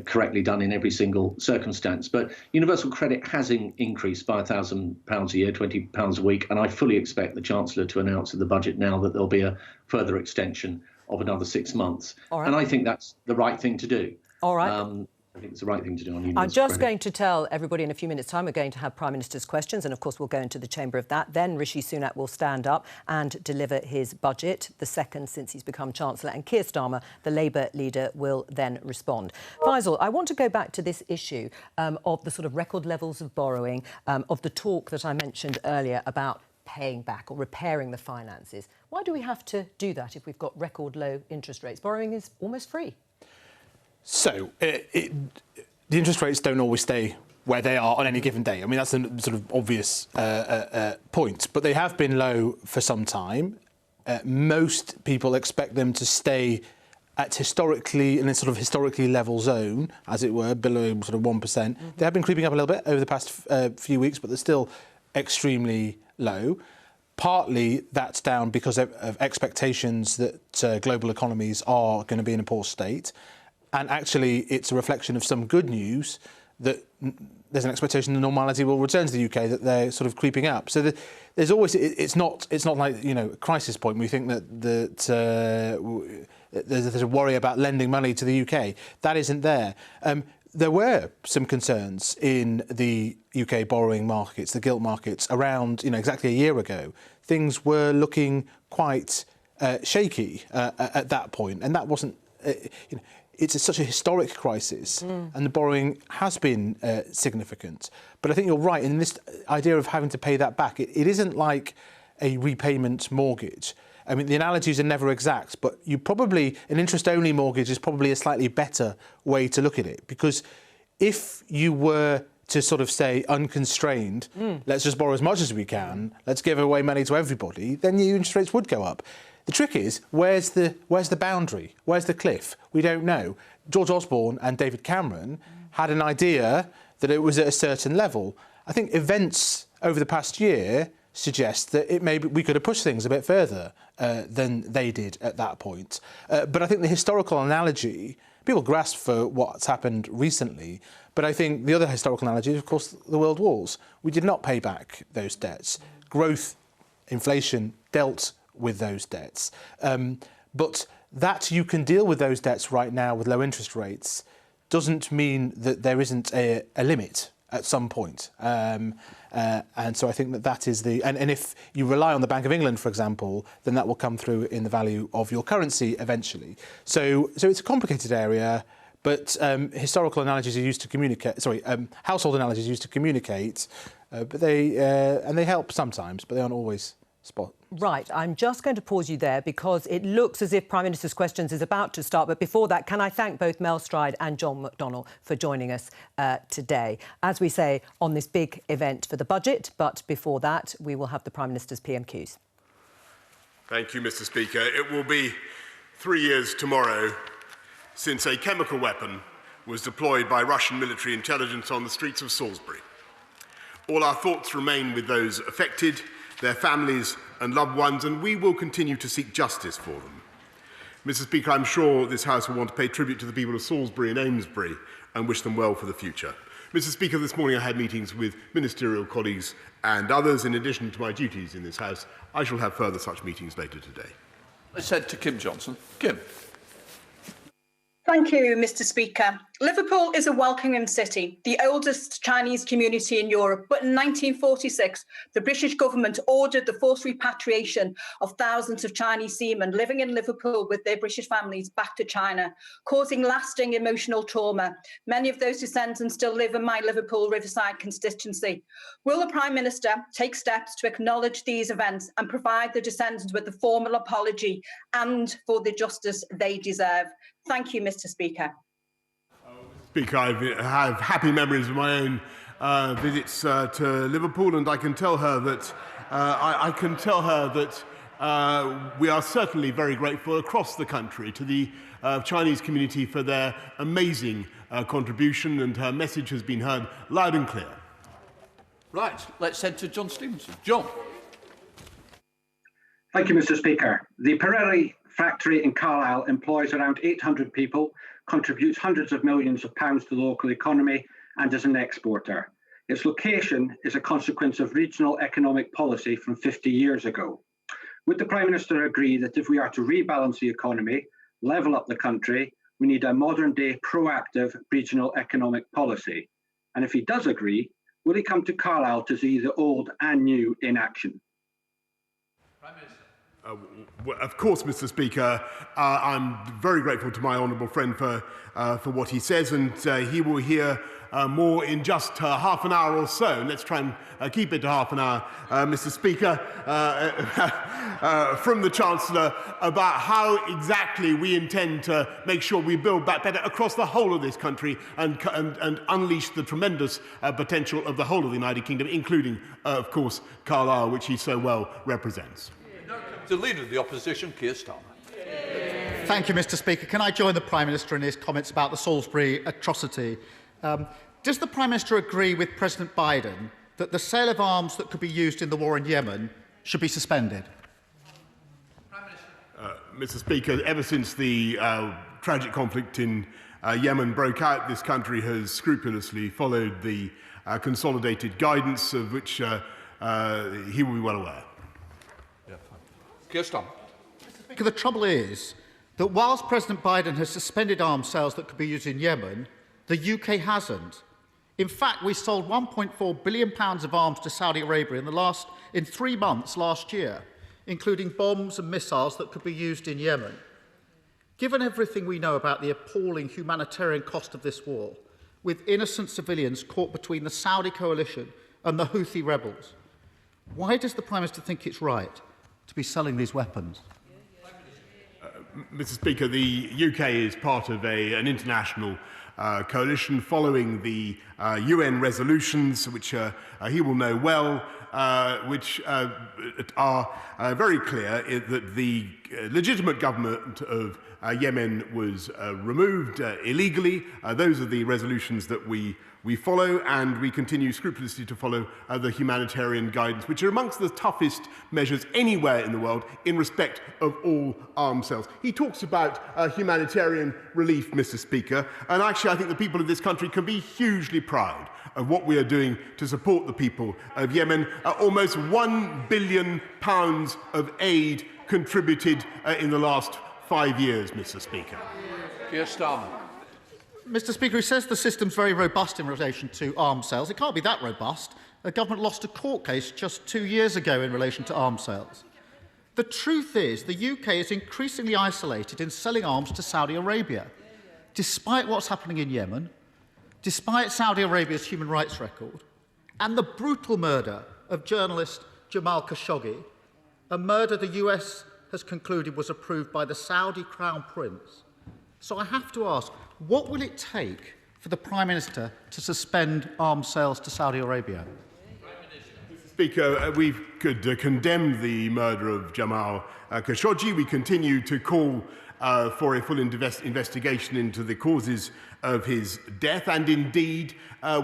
correctly done in every single circumstance. But universal credit has increased by £1,000 a year, £20 a week. And I fully expect the Chancellor to announce in the budget now that there'll be a further extension of another 6 months. And I think that's the right thing to do. All right. I think it's the right thing to do on universal I'm just credit. going to tell everybody in a few minutes' time we're going to have Prime Minister's questions, and of course we'll go into the chamber of that. Then Rishi Sunak will stand up and deliver his budget, the second since he's become Chancellor, and Keir Starmer, the Labour leader, will then respond. Faisal, I want to go back to this issue of the sort of record levels of borrowing, of the talk that I mentioned earlier about paying back or repairing the finances. Why do we have to do that if we've got record low interest rates? Borrowing is almost free. So the interest rates don't always stay where they are on any given day. I mean, that's a sort of obvious point, but they have been low for some time. Most people expect them to stay at historically, in a sort of historically level zone, as it were, below sort of 1%. They have been creeping up a little bit over the past few weeks, but they're still extremely low. Partly that's down because of expectations that global economies are going to be in a poor state. And actually, it's a reflection of some good news that there's an expectation that normality will return to the UK, that they're sort of creeping up. So there's always, it's not like, you know, a crisis point. We think that there's a worry about lending money to the UK. That isn't there. There were some concerns in the UK borrowing markets, the gilt markets, around, you know, exactly a year ago. Things were looking quite shaky at that point, and that wasn't, you know, it's such a historic crisis, and the borrowing has been significant. But I think you're right in this idea of having to pay that back. It isn't like a repayment mortgage. I mean, the analogies are never exact, but an interest-only mortgage is probably a slightly better way to look at it, because if you were to sort of say unconstrained, let's just borrow as much as we can, let's give away money to everybody, then your interest rates would go up. The trick is, where's the boundary? Where's the cliff? We don't know. George Osborne and David Cameron had an idea that it was at a certain level. I think events over the past year suggest that we could have pushed things a bit further than they did at that point. But I think the historical analogy, people grasp for what's happened recently, but I think the other historical analogy is, of course, the world wars. We did not pay back those debts. Growth, inflation dealt with those debts. But that you can deal with those debts right now with low interest rates doesn't mean that there isn't a limit at some point. And so I think that is and if you rely on the Bank of England, for example, then that will come through in the value of your currency eventually. So it's a complicated area, but historical analogies are used to communicate, household analogies are used to communicate, but they help sometimes, but they aren't always spot. Right, I'm just going to pause you there because it looks as if Prime Minister's Questions is about to start. But before that, can I thank both Mel Stride and John McDonnell for joining us today, as we say, on this big event for the budget. But before that, we will have the Prime Minister's PMQs. Thank you, Mr. Speaker. It will be 3 years tomorrow since a chemical weapon was deployed by Russian military intelligence on the streets of Salisbury. All our thoughts remain with those affected, their families and loved ones, and we will continue to seek justice for them. Mr. Speaker, I'm sure this House will want to pay tribute to the people of Salisbury and Amesbury and wish them well for the future. Mr. Speaker, this morning I had meetings with ministerial colleagues and others. In addition to my duties in this House, I shall have further such meetings later today. Let's head to Kim Johnson. Kim. Thank you, Mr. Speaker. Liverpool is a welcoming city, the oldest Chinese community in Europe. But in 1946, the British government ordered the forced repatriation of thousands of Chinese seamen living in Liverpool with their British families back to China, causing lasting emotional trauma. Many of those descendants still live in my Liverpool Riverside constituency. Will the Prime Minister take steps to acknowledge these events and provide the descendants with a formal apology and for the justice they deserve? Thank you, Mr. Speaker. Speaker, I have happy memories of my own visits to Liverpool, and I can tell her that we are certainly very grateful across the country to the Chinese community for their amazing contribution, and her message has been heard loud and clear. Right, let's head to John Stevenson. John. Thank you, Mr. Speaker. The Pirelli factory in Carlisle employs around 800 people, contributes hundreds of millions of pounds to the local economy, and is an exporter. Its location is a consequence of regional economic policy from 50 years ago. Would the Prime Minister agree that if we are to rebalance the economy, level up the country, we need a modern-day proactive regional economic policy? And if he does agree, will he come to Carlisle to see the old and new in action? Prime Minister. Of course, Mr. Speaker, I'm very grateful to my honourable friend for what he says, and he will hear more in just half an hour or so. Let's try and keep it to half an hour, Mr. Speaker, from the Chancellor about how exactly we intend to make sure we build back better across the whole of this country and unleash the tremendous potential of the whole of the United Kingdom, including, of course, Carlisle, which he so well represents. The Leader of the Opposition, Keir Starmer. Thank you, Mr. Speaker. Can I join the Prime Minister in his comments about the Salisbury atrocity? Does the Prime Minister agree with President Biden that the sale of arms that could be used in the war in Yemen should be suspended? Mr. Speaker, ever since the tragic conflict in Yemen broke out, this country has scrupulously followed the consolidated guidance of which he will be well aware. Kirsten. The trouble is that whilst President Biden has suspended arms sales that could be used in Yemen, the UK hasn't. In fact, we sold £1.4 billion of arms to Saudi Arabia in 3 months last year, including bombs and missiles that could be used in Yemen. Given everything we know about the appalling humanitarian cost of this war, with innocent civilians caught between the Saudi coalition and the Houthi rebels, why does the Prime Minister think it's right to be selling these weapons? Mr. Speaker, the UK is part of an international coalition following the UN resolutions, which he will know well, which are very clear that the legitimate government of Yemen was removed illegally. Those are the resolutions that we follow, and we continue scrupulously to follow the humanitarian guidance, which are amongst the toughest measures anywhere in the world in respect of all arms sales. He talks about humanitarian relief, Mr. Speaker, and actually I think the people of this country can be hugely proud of what we are doing to support the people of Yemen. Almost £1 billion of aid contributed in the last 5 years, Mr. Speaker. Keir Starmer. Mr. Speaker, he says the system's very robust in relation to arms sales. It can't be that robust. The government lost a court case just 2 years ago in relation to arms sales. The truth is the UK is increasingly isolated in selling arms to Saudi Arabia. Despite what's happening in Yemen, despite Saudi Arabia's human rights record, and the brutal murder of journalist Jamal Khashoggi, a murder the US has concluded was approved by the Saudi Crown Prince. So I have to ask, what will it take for the Prime Minister to suspend arms sales to Saudi Arabia? Mr. Speaker, we could condemn the murder of Jamal Khashoggi. We continue to call for a full investigation into the causes of his death, and indeed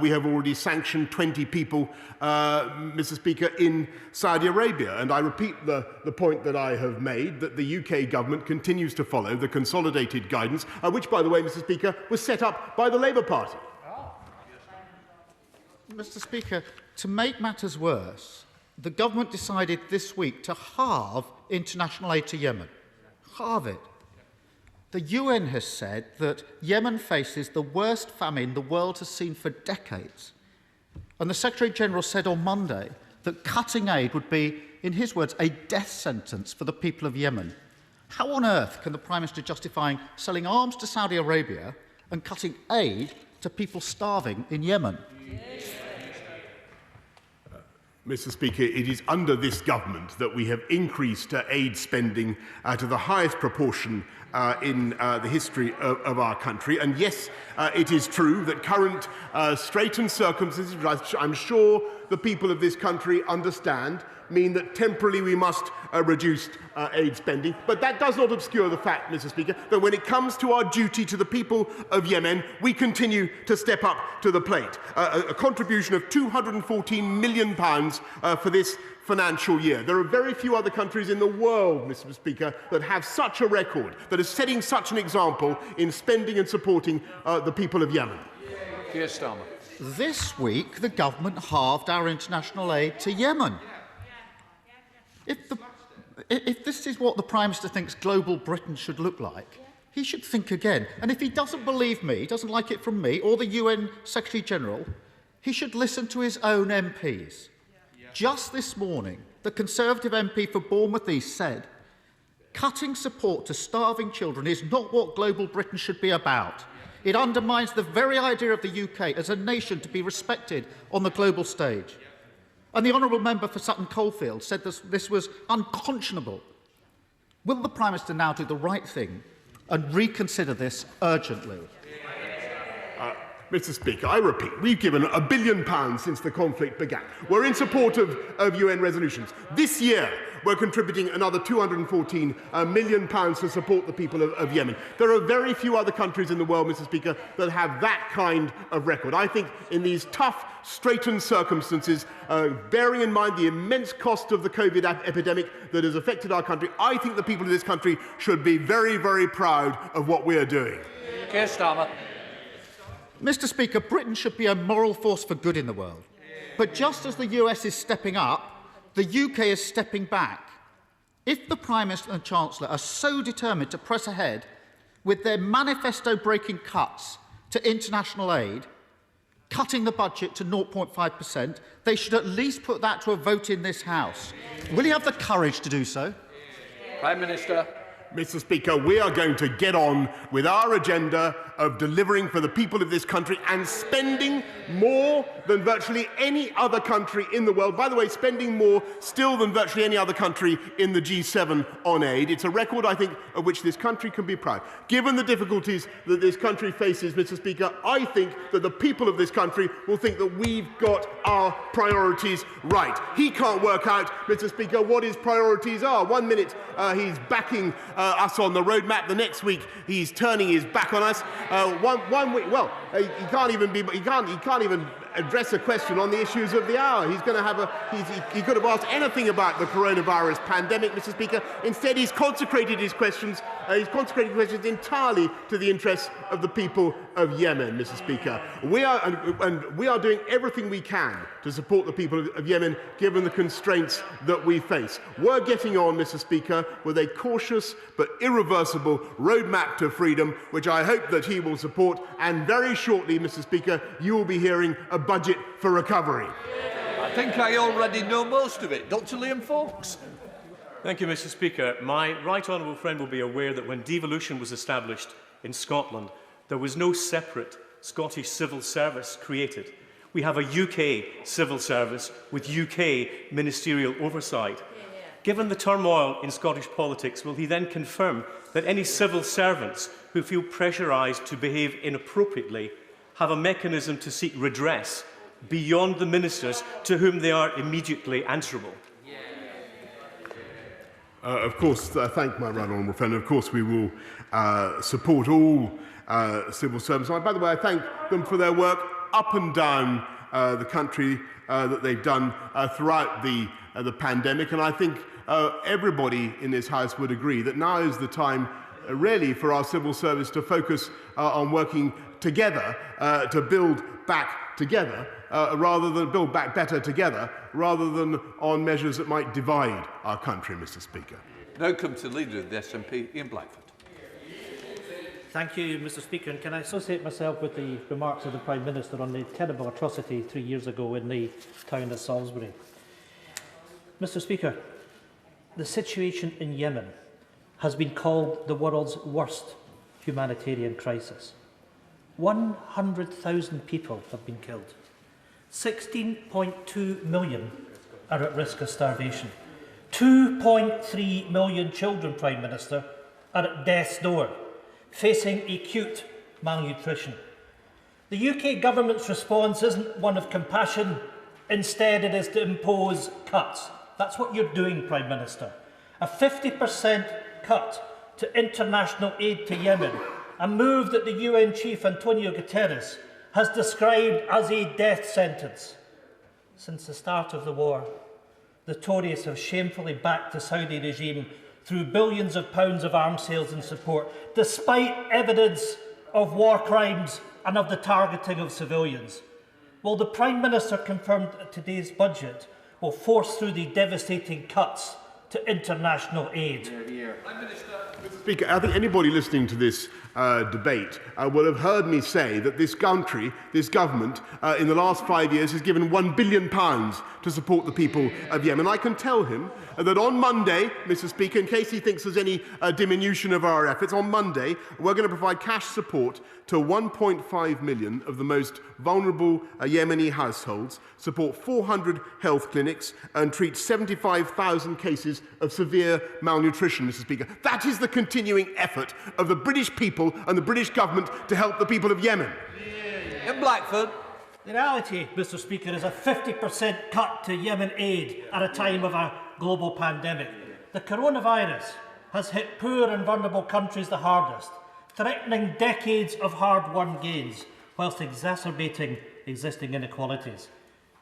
we have already sanctioned 20 people, Mr. Speaker, in Saudi Arabia. And I repeat the point that I have made, that the UK government continues to follow the consolidated guidance, which, by the way, Mr. Speaker, was set up by the Labour Party. Mr. Speaker, to make matters worse, the government decided this week to halve international aid to Yemen. Halve it. The UN has said that Yemen faces the worst famine the world has seen for decades. And the Secretary-General said on Monday that cutting aid would be, in his words, a death sentence for the people of Yemen. How on earth can the Prime Minister justify selling arms to Saudi Arabia and cutting aid to people starving in Yemen? Mr. Speaker, it is under this government that we have increased aid spending to the highest proportion in the history of our country. And yes, it is true that current straitened circumstances, which I'm sure the people of this country understand, mean that temporarily we must reduce aid spending. But that does not obscure the fact, Mr. Speaker, that when it comes to our duty to the people of Yemen, we continue to step up to the plate. A contribution of £214 million for this financial year. There are very few other countries in the world, Mr. Speaker, that have such a record, that are setting such an example in spending and supporting the people of Yemen. Keir Starmer. This week, the government halved our international aid to Yemen. If this is what the Prime Minister thinks global Britain should look like, he should think again. And if he doesn't believe me, doesn't like it from me or the UN Secretary-General, he should listen to his own MPs. Just this morning, the Conservative MP for Bournemouth East said, cutting support to starving children is not what global Britain should be about. It undermines the very idea of the UK as a nation to be respected on the global stage. And the Honourable Member for Sutton Coldfield said this was unconscionable. Will the Prime Minister now do the right thing and reconsider this urgently? Mr. Speaker, I repeat, we've given £1 billion since the conflict began. We're in support of UN resolutions. This year, we're contributing another £214 million to support the people of Yemen. There are very few other countries in the world, Mr. Speaker, that have that kind of record. I think in these tough, straitened circumstances, bearing in mind the immense cost of the COVID epidemic that has affected our country, I think the people of this country should be very, very proud of what we are doing. Keir Starmer. Mr. Speaker, Britain should be a moral force for good in the world. But just as the US is stepping up, the UK is stepping back. If the Prime Minister and Chancellor are so determined to press ahead with their manifesto-breaking cuts to international aid, cutting the budget to 0.5%, they should at least put that to a vote in this House. Will he have the courage to do so? Prime Minister. Mr. Speaker, we are going to get on with our agenda of delivering for the people of this country and spending more than virtually any other country in the world. By the way, spending more still than virtually any other country in the G7 on aid. It's a record, I think, of which this country can be proud. Given the difficulties that this country faces, Mr. Speaker, I think that the people of this country will think that we've got our priorities right. He can't work out, Mr. Speaker, what his priorities are. 1 minute he's backing us on the roadmap. The next week he's turning his back on us. One week, well, he can't even address a question on the issues of the hour. He's going to have he could have asked anything about the coronavirus pandemic, Mr. Speaker. Instead, he's consecrated his questions. Entirely to the interests of the people of Yemen, Mr. Speaker. We are doing everything we can to support the people of Yemen, given the constraints that we face. We're getting on, Mr. Speaker, with a cautious but irreversible roadmap to freedom, which I hope that he will support. And very shortly, Mr. Speaker, you will be hearing a budget for recovery. I think I already know most of it. Dr. Liam Fox. Thank you, Mr. Speaker. My right honourable friend will be aware that when devolution was established in Scotland, there was no separate Scottish civil service created. We have a UK civil service with UK ministerial oversight. Given the turmoil in Scottish politics, will he then confirm that any civil servants who feel pressurised to behave inappropriately have a mechanism to seek redress beyond the ministers to whom they are immediately answerable? Of course, thank my right honourable friend. Of course, we will support all civil servants. By the way, I thank them for their work up and down the country that they've done throughout the pandemic. And I think everybody in this House would agree that now is the time, really, for our civil service to focus on working together to build back together, rather than build back better together, rather than on measures that might divide our country, Mr. Speaker. Now come to the Leader of the SNP, Ian Blackford. Thank you, Mr. Speaker. And can I associate myself with the remarks of the Prime Minister on the terrible atrocity 3 years ago in the town of Salisbury? Mr. Speaker, the situation in Yemen has been called the world's worst humanitarian crisis. 100,000 people have been killed. 16.2 million are at risk of starvation. 2.3 million children, Prime Minister, are at death's door, facing acute malnutrition. The UK government's response isn't one of compassion. Instead, it is to impose cuts. That's what you're doing, Prime Minister. A 50% cut to international aid to Yemen, a move that the UN chief Antonio Guterres has described as a death sentence. Since the start of the war, the Tories have shamefully backed the Saudi regime through billions of pounds of arms sales and support, despite evidence of war crimes and of the targeting of civilians. Will the Prime Minister confirm that today's budget will force through the devastating cuts to international aid? Mr. Speaker, I think anybody listening to this debate will have heard me say that this country, this government, in the last 5 years has given £1 billion to support the people of Yemen. I can tell him that on Monday, Mr. Speaker, in case he thinks there's any diminution of our efforts, on Monday we're going to provide cash support to 1.5 million of the most vulnerable Yemeni households, support 400 health clinics and treat 75,000 cases of severe malnutrition, Mr. Speaker. That is the continuing effort of the British people and the British government to help the people of Yemen. In Blackford. The reality, Mr Speaker, is a 50% cut to Yemen aid at a time of a global pandemic. The coronavirus has hit poor and vulnerable countries the hardest, threatening decades of hard-won gains whilst exacerbating existing inequalities.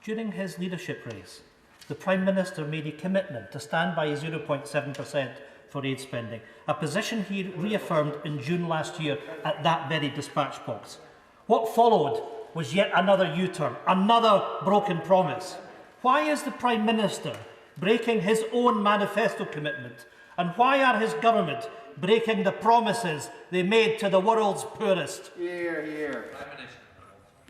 During his leadership race, the Prime Minister made a commitment to stand by 0.7% for aid spending, a position he reaffirmed in June last year at that very dispatch box. What followed was yet another U-turn, another broken promise. Why is the Prime Minister breaking his own manifesto commitment? And why are his government breaking the promises they made to the world's poorest? Hear, hear.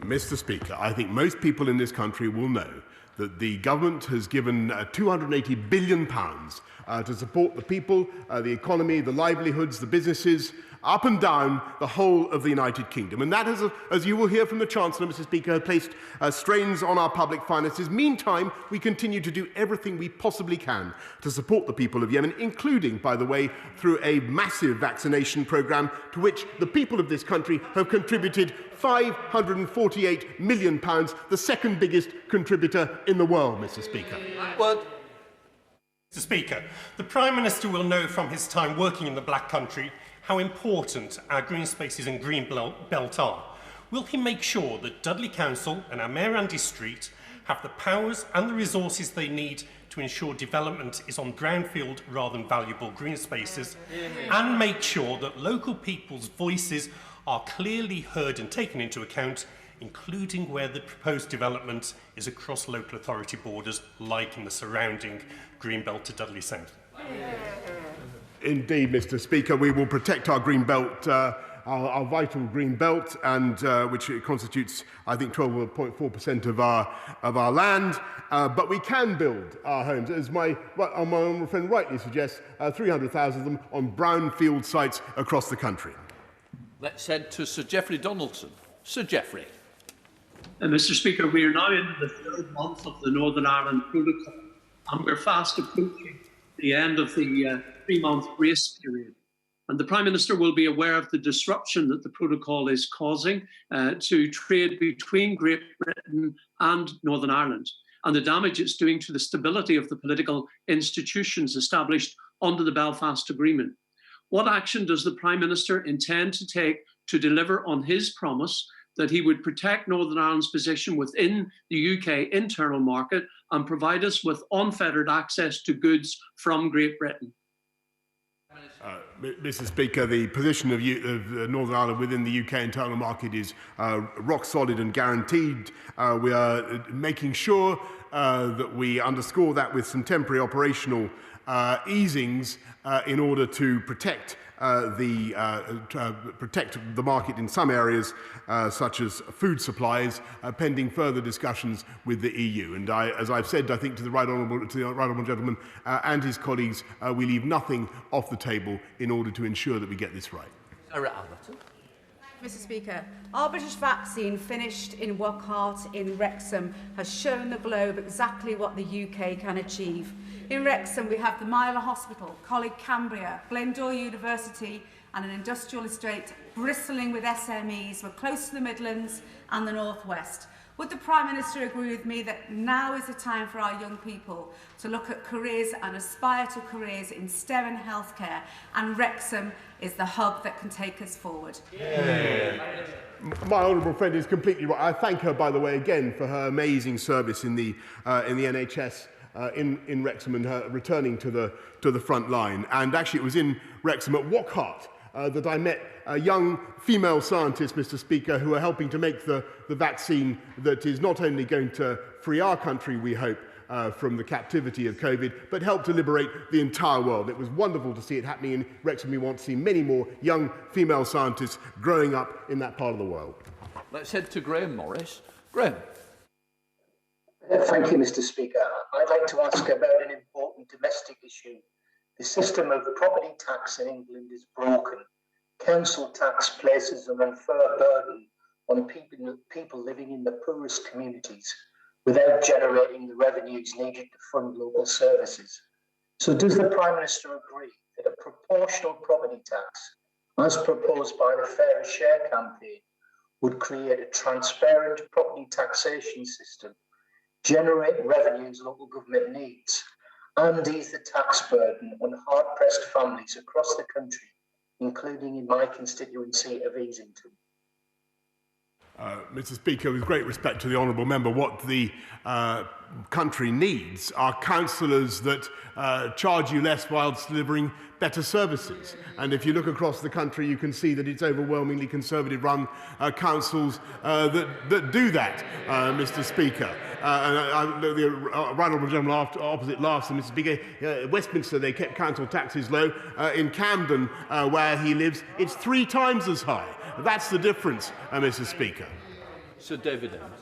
Mr. Speaker, I think most people in this country will know that the government has given £280 billion to support the people, the economy, the livelihoods, the businesses, up and down the whole of the United Kingdom. And that has, as you will hear from the Chancellor, Mr. Speaker, has placed strains on our public finances. Meantime, we continue to do everything we possibly can to support the people of Yemen, including, by the way, through a massive vaccination programme to which the people of this country have contributed £548 million, the second biggest contributor in the world, Mr. Speaker. Well, Mr. Speaker, the Prime Minister will know from his time working in the Black Country how important our green spaces and green belt are. Will he make sure that Dudley Council and our Mayor Andy Street have the powers and the resources they need to ensure development is on brownfield rather than valuable green spaces, and make sure that local people's voices are clearly heard and taken into account, including where the proposed development is across local authority borders, like in the surrounding Greenbelt to Dudley South? Indeed, Mr. Speaker, we will protect our green belt, our vital green belt, and which constitutes, I think, 12.4% of our land. But we can build our homes, as my honourable friend rightly suggests, 300,000 of them on brownfield sites across the country. Let's head to Sir Geoffrey Donaldson. Sir Geoffrey. Mr. Speaker, we are now in the third month of the Northern Ireland Protocol, and we're fast approaching the end of the three-month grace period. And the Prime Minister will be aware of the disruption that the protocol is causing to trade between Great Britain and Northern Ireland, and the damage it's doing to the stability of the political institutions established under the Belfast Agreement. What action does the Prime Minister intend to take to deliver on his promise that he would protect Northern Ireland's position within the UK internal market and provide us with unfettered access to goods from Great Britain? Mr. Speaker, the position of Northern Ireland within the UK internal market is rock solid and guaranteed. We are making sure that we underscore that with some temporary operational easings in order to protect the market in some areas, such as food supplies, pending further discussions with the EU. And as I've said, I think to the right honourable gentleman and his colleagues, we leave nothing off the table in order to ensure that we get this right. Mr. Speaker, our British vaccine finished in Wockhardt in Wrexham has shown the globe exactly what the UK can achieve. In Wrexham, we have the Myler Hospital, Coleg Cambria, Glendower University and an industrial estate bristling with SMEs. We're close to the Midlands and the North West. Would the Prime Minister agree with me that now is the time for our young people to look at careers and aspire to careers in STEM and healthcare, and Wrexham is the hub that can take us forward? My honourable friend is completely right. I thank her, by the way, again for her amazing service in the NHS in Wrexham and her returning to the front line. And actually, it was in Wrexham at Wockhardt that I met young female scientists, Mr. Speaker, who are helping to make the vaccine that is not only going to free our country, we hope, from the captivity of COVID, but help to liberate the entire world. It was wonderful to see it happening in Wrexham. We want to see many more young female scientists growing up in that part of the world. Let's head to Graham Morris. Graham. Thank you, Mr. Speaker. I'd like to ask about an important domestic issue. The system of the property tax in England is broken. Council tax places an unfair burden on people living in the poorest communities without generating the revenues needed to fund local services. So does the Prime Minister agree that a proportional property tax, as proposed by the Fairer Share campaign, would create a transparent property taxation system, generate revenues local government needs, and ease the tax burden on hard-pressed families across the country, including in my constituency of Easington. Mr. Speaker, with great respect to the honourable member, what the country needs are councillors that charge you less whilst delivering better services. And if you look across the country, you can see that it's overwhelmingly Conservative-run councils that do that, Mr. Speaker. The right honourable gentleman opposite laughs, and Mr. Speaker, Westminster, they kept council taxes low. In Camden, where he lives, it's 3 times as high. That's the difference, Mr. Speaker. Sir David Evans.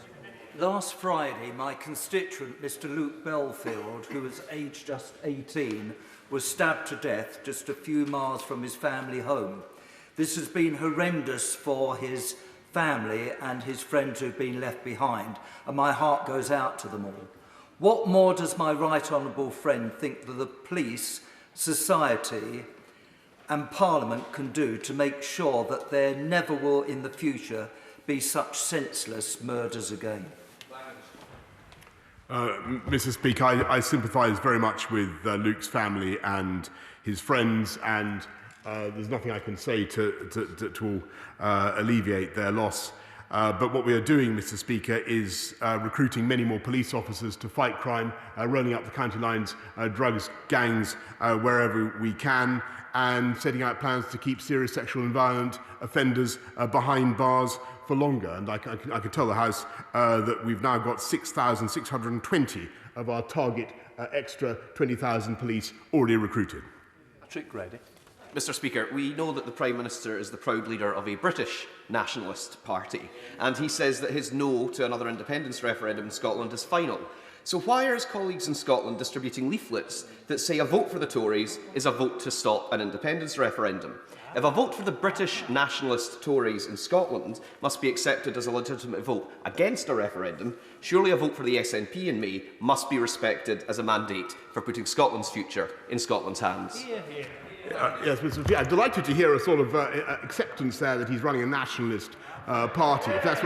Last Friday, my constituent, Mr. Luke Belfield, who was aged just 18, was stabbed to death just a few miles from his family home. This has been horrendous for his family and his friends who've been left behind, and my heart goes out to them all. What more does my right honourable friend think that the police, society and Parliament can do to make sure that there never will in the future be such senseless murders again? Mr. Speaker, I sympathise very much with Luke's family and his friends, and there's nothing I can say to alleviate their loss. But what we are doing, Mr. Speaker, is recruiting many more police officers to fight crime, rolling up the county lines, drugs, gangs, wherever we can, and setting out plans to keep serious sexual and violent offenders behind bars for longer. And I can tell the House that we've now got 6,620 of our target extra 20,000 police already recruited. Patrick Grady. Mr. Speaker, we know that the Prime Minister is the proud leader of a British nationalist party, and he says that his no to another independence referendum in Scotland is final. So why are his colleagues in Scotland distributing leaflets that say a vote for the Tories is a vote to stop an independence referendum? If a vote for the British nationalist Tories in Scotland must be accepted as a legitimate vote against a referendum, surely a vote for the SNP in May must be respected as a mandate for putting Scotland's future in Scotland's hands. Yes, Mr. Speaker, I'm delighted to hear a sort of acceptance there that he's running a nationalist party. If that's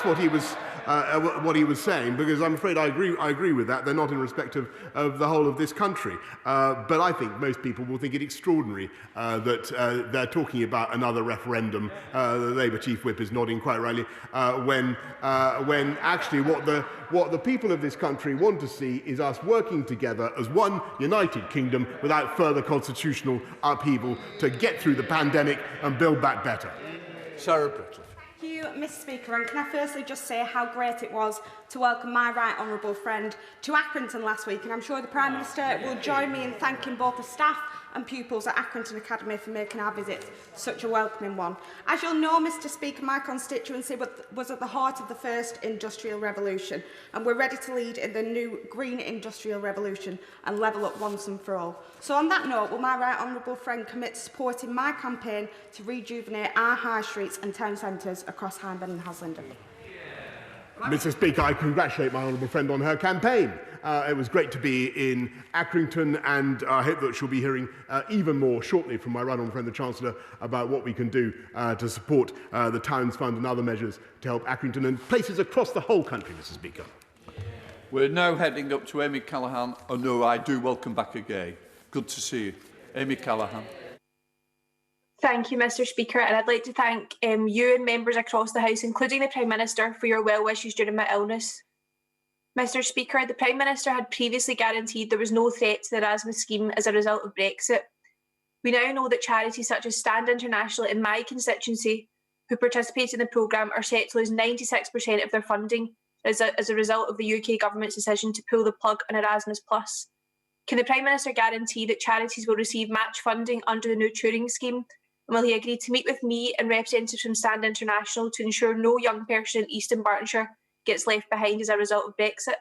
what he was saying, because I'm afraid I agree with that. They're not in respect of the whole of this country. But I think most people will think it extraordinary that they're talking about another referendum. The Labour Chief Whip is nodding quite rightly when actually what the people of this country want to see is us working together as one united kingdom without further constitutional upheaval to get through the pandemic and build back better. Sarah Brittle. Thank you, Mr. Speaker, and can I firstly just say how great it was to welcome my right honourable friend to Accrington last week, and I'm sure the Prime Minister will join me in thanking both the staff and pupils at Accrington Academy for making our visit such a welcoming one. As you'll know, Mr. Speaker, my constituency was at the heart of the first industrial revolution, and we're ready to lead in the new green industrial revolution and level up once and for all. So on that note, will my right honourable friend commit to supporting my campaign to rejuvenate our high streets and town centres across Hyndburn and Haslingden? Mr. Speaker, I congratulate my honourable friend on her campaign. It was great to be in Accrington, and I hope that she'll be hearing even more shortly from my right honourable friend, the Chancellor, about what we can do to support the Towns Fund and other measures to help Accrington and places across the whole country, Mr. Speaker. We're now heading up to Amy Callaghan. Oh no, I do welcome back again. Good to see you. Amy Callaghan. Thank you, Mr. Speaker, and I'd like to thank you and members across the House, including the Prime Minister, for your well wishes during my illness. Mr. Speaker, the Prime Minister had previously guaranteed there was no threat to the Erasmus scheme as a result of Brexit. We now know that charities such as Stand International in my constituency, who participate in the programme, are set to lose 96% of their funding as a result of the UK Government's decision to pull the plug on Erasmus+. Can the Prime Minister guarantee that charities will receive match funding under the new Turing scheme? And will he agree to meet with me and representatives from Stand International to ensure no young person in East Bartonshire gets left behind as a result of Brexit?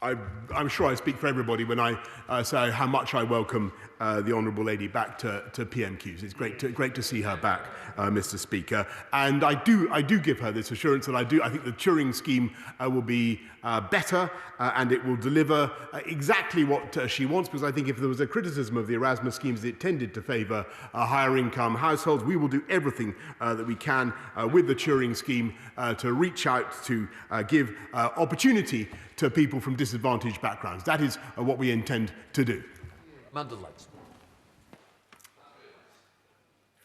I'm sure I speak for everybody when I say how much I welcome the Honourable Lady back to Pmqs. It's great to see her back, Mr. Speaker. And I do give her this assurance that I think the Turing scheme will be better and it will deliver exactly what she wants, because I think if there was a criticism of the Erasmus schemes, it tended to favour higher income households. We will do everything that we can with the Turing scheme to reach out to give opportunity to people from disadvantaged backgrounds. That is what we intend to do.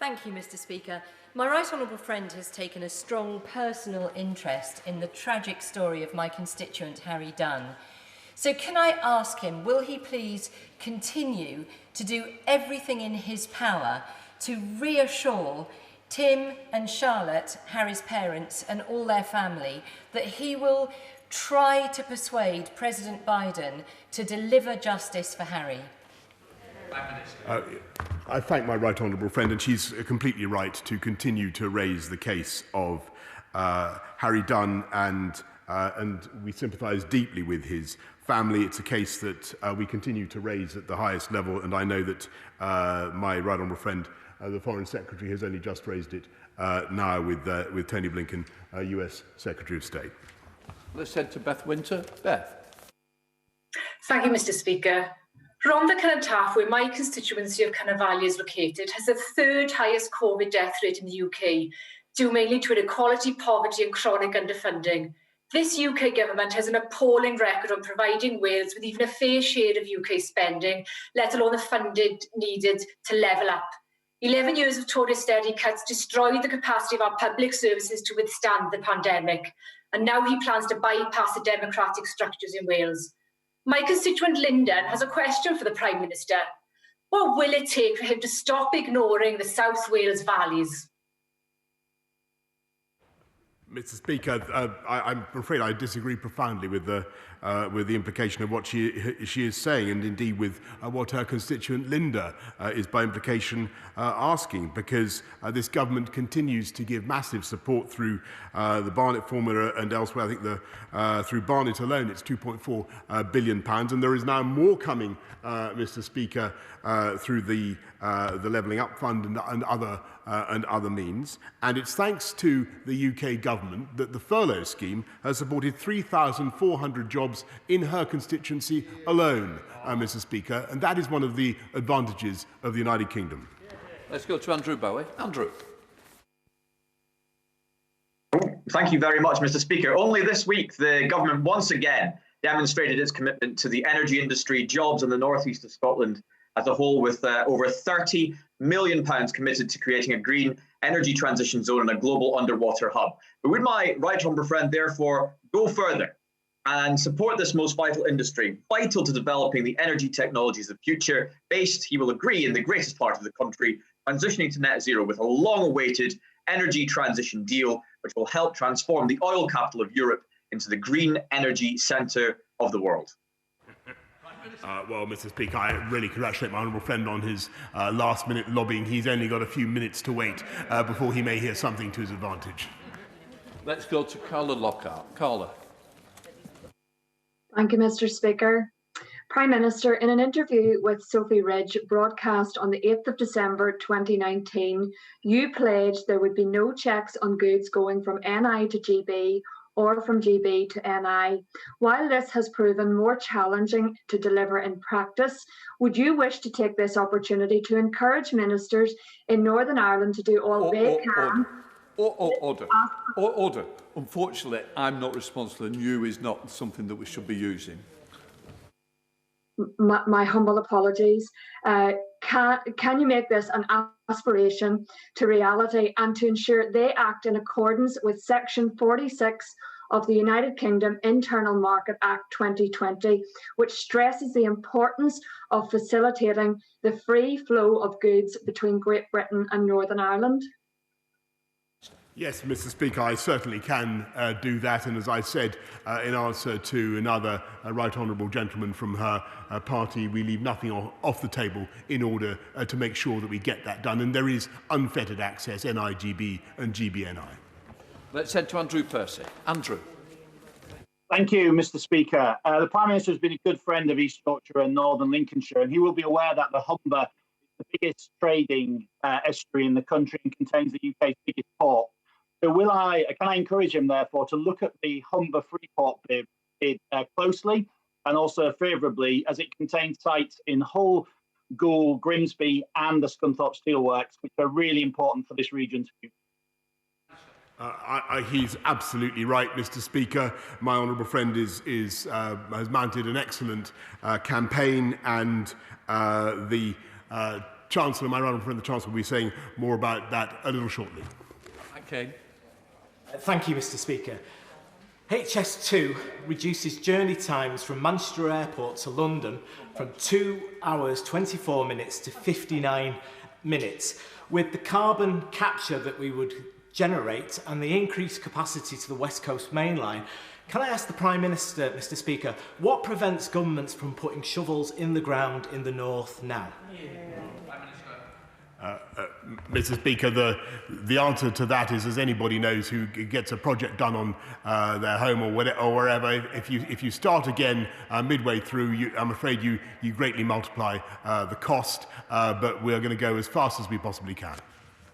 Thank you, Mr. Speaker. My right honourable friend has taken a strong personal interest in the tragic story of my constituent Harry Dunn. So can I ask him, will he please continue to do everything in his power to reassure Tim and Charlotte, Harry's parents, and all their family, that he will try to persuade President Biden to deliver justice for Harry? I thank my right honourable friend, and she's completely right to continue to raise the case of Harry Dunn, and we sympathise deeply with his family. It's a case that we continue to raise at the highest level, and I know that my right honourable friend, the Foreign Secretary, has only just raised it now with Tony Blinken, US Secretary of State. Let's head to Beth Winter. Beth. Thank you, Mr. Speaker. Rhondda Cynon-Taf, where my constituency of Cynarfalli is located, has the third highest COVID death rate in the UK, due mainly to inequality, poverty and chronic underfunding. This UK government has an appalling record on providing Wales with even a fair share of UK spending, let alone the funding needed to level up. 11 years of Tory steady cuts destroyed the capacity of our public services to withstand the pandemic, and now he plans to bypass the democratic structures in Wales. My constituent Lyndon has a question for the Prime Minister. What will it take for him to stop ignoring the South Wales valleys? Mr. Speaker, I'm afraid I disagree profoundly with the implication of what she is saying, and indeed with what her constituent Linda is by implication asking, because this government continues to give massive support through the Barnett formula and elsewhere. I think through Barnett alone it's £2.4 billion, and there is now more coming, Mr. Speaker, through the Levelling Up Fund and other means. And it's thanks to the UK government that the furlough scheme has supported 3,400 jobs in her constituency alone, Mr. Speaker, and that is one of the advantages of the United Kingdom. Let's go to Andrew Bowie. Andrew. Thank you very much, Mr. Speaker. Only this week, the government once again demonstrated its commitment to the energy industry, jobs in the northeast of Scotland as a whole, with over £30 million committed to creating a green energy transition zone and a global underwater hub. But would my right honourable friend therefore go further and support this most vital industry, vital to developing the energy technologies of the future, based, he will agree, in the greatest part of the country, transitioning to net zero with a long-awaited energy transition deal, which will help transform the oil capital of Europe into the green energy centre of the world? Well, Mr. Speaker, I really congratulate my honourable friend on his last-minute lobbying. He's only got a few minutes to wait before he may hear something to his advantage. Let's go to Carla Lockhart. Carla. Thank you, Mr. Speaker. Prime Minister, in an interview with Sophie Ridge broadcast on the 8th of December 2019, you pledged there would be no checks on goods going from NI to GB or from GB to NI. While this has proven more challenging to deliver in practice, would you wish to take this opportunity to encourage ministers in Northern Ireland to do all they can? Order. Unfortunately, I'm not responsible, and you is not something that we should be using. My humble apologies. Can you make this an aspiration to reality and to ensure they act in accordance with Section 46 of the United Kingdom Internal Market Act 2020, which stresses the importance of facilitating the free flow of goods between Great Britain and Northern Ireland? Yes, Mr. Speaker, I certainly can do that. And as I said in answer to another right honourable gentleman from her party, we leave nothing off the table in order to make sure that we get that done. And there is unfettered access, NIGB and GBNI. Let's head to Andrew Percy. Andrew. Thank you, Mr. Speaker. The Prime Minister has been a good friend of East Yorkshire and Northern Lincolnshire, and he will be aware that the Humber is the biggest trading estuary in the country and contains the UK's biggest port. So can I encourage him, therefore, to look at the Humber Freeport bid closely and also favourably, as it contains sites in Hull, Goole, Grimsby and the Scunthorpe Steelworks, which are really important for this region's future. He's absolutely right, Mr. Speaker. My honourable friend has mounted an excellent campaign, and the Chancellor, my honourable friend, the Chancellor, will be saying more about that a little shortly. Okay. Thank you, Mr. Speaker. HS2 reduces journey times from Manchester Airport to London from 2 hours 24 minutes to 59 minutes. With the carbon capture that we would generate and the increased capacity to the West Coast Main Line, can I ask the Prime Minister, Mr. Speaker, what prevents governments from putting shovels in the ground in the north now? Mr. Speaker, the answer to that is, as anybody knows who gets a project done on their home or wherever, if you start again midway through, I'm afraid you greatly multiply the cost, but we're going to go as fast as we possibly can.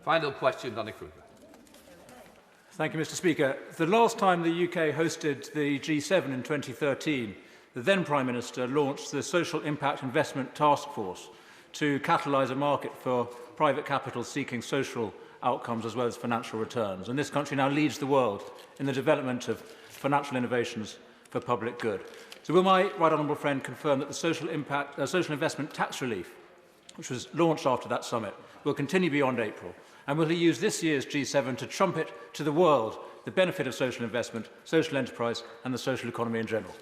Final question, Danny Kruger. Thank you, Mr. Speaker. The last time the UK hosted the G7 in 2013, the then Prime Minister launched the Social Impact Investment Task Force to catalyse a market for private capital seeking social outcomes as well as financial returns. And this country now leads the world in the development of financial innovations for public good. So will my right honourable friend confirm that the social investment tax relief, which was launched after that summit, will continue beyond April? And will he use this year's G7 to trumpet to the world the benefit of social investment, social enterprise and the social economy in general?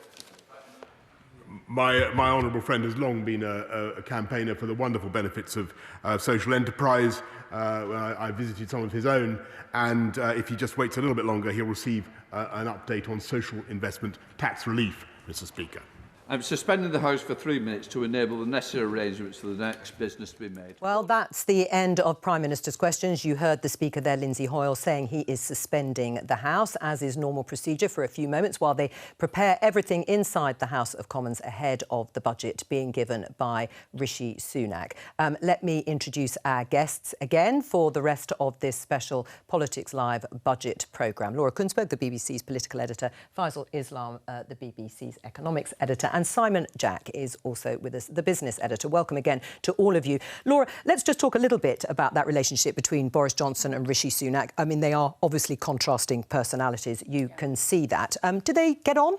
My honourable friend has long been a campaigner for the wonderful benefits of social enterprise. I visited some of his own, and if he just waits a little bit longer, he'll receive an update on social investment tax relief, Mr. Speaker. I'm suspending the House for 3 minutes to enable the necessary arrangements for the next business to be made. Well, that's the end of Prime Minister's questions. You heard the Speaker there, Lindsay Hoyle, saying he is suspending the House, as is normal procedure, for a few moments while they prepare everything inside the House of Commons ahead of the budget being given by Rishi Sunak. Let me introduce our guests again for the rest of this special Politics Live budget programme. Laura Kuenssberg, the BBC's political editor, Faisal Islam, the BBC's economics editor, and Simon Jack is also with us, the business editor. Welcome again to all of you. Laura, let's just talk a little bit about that relationship between Boris Johnson and Rishi Sunak. I mean, they are obviously contrasting personalities. You can see that. Do they get on?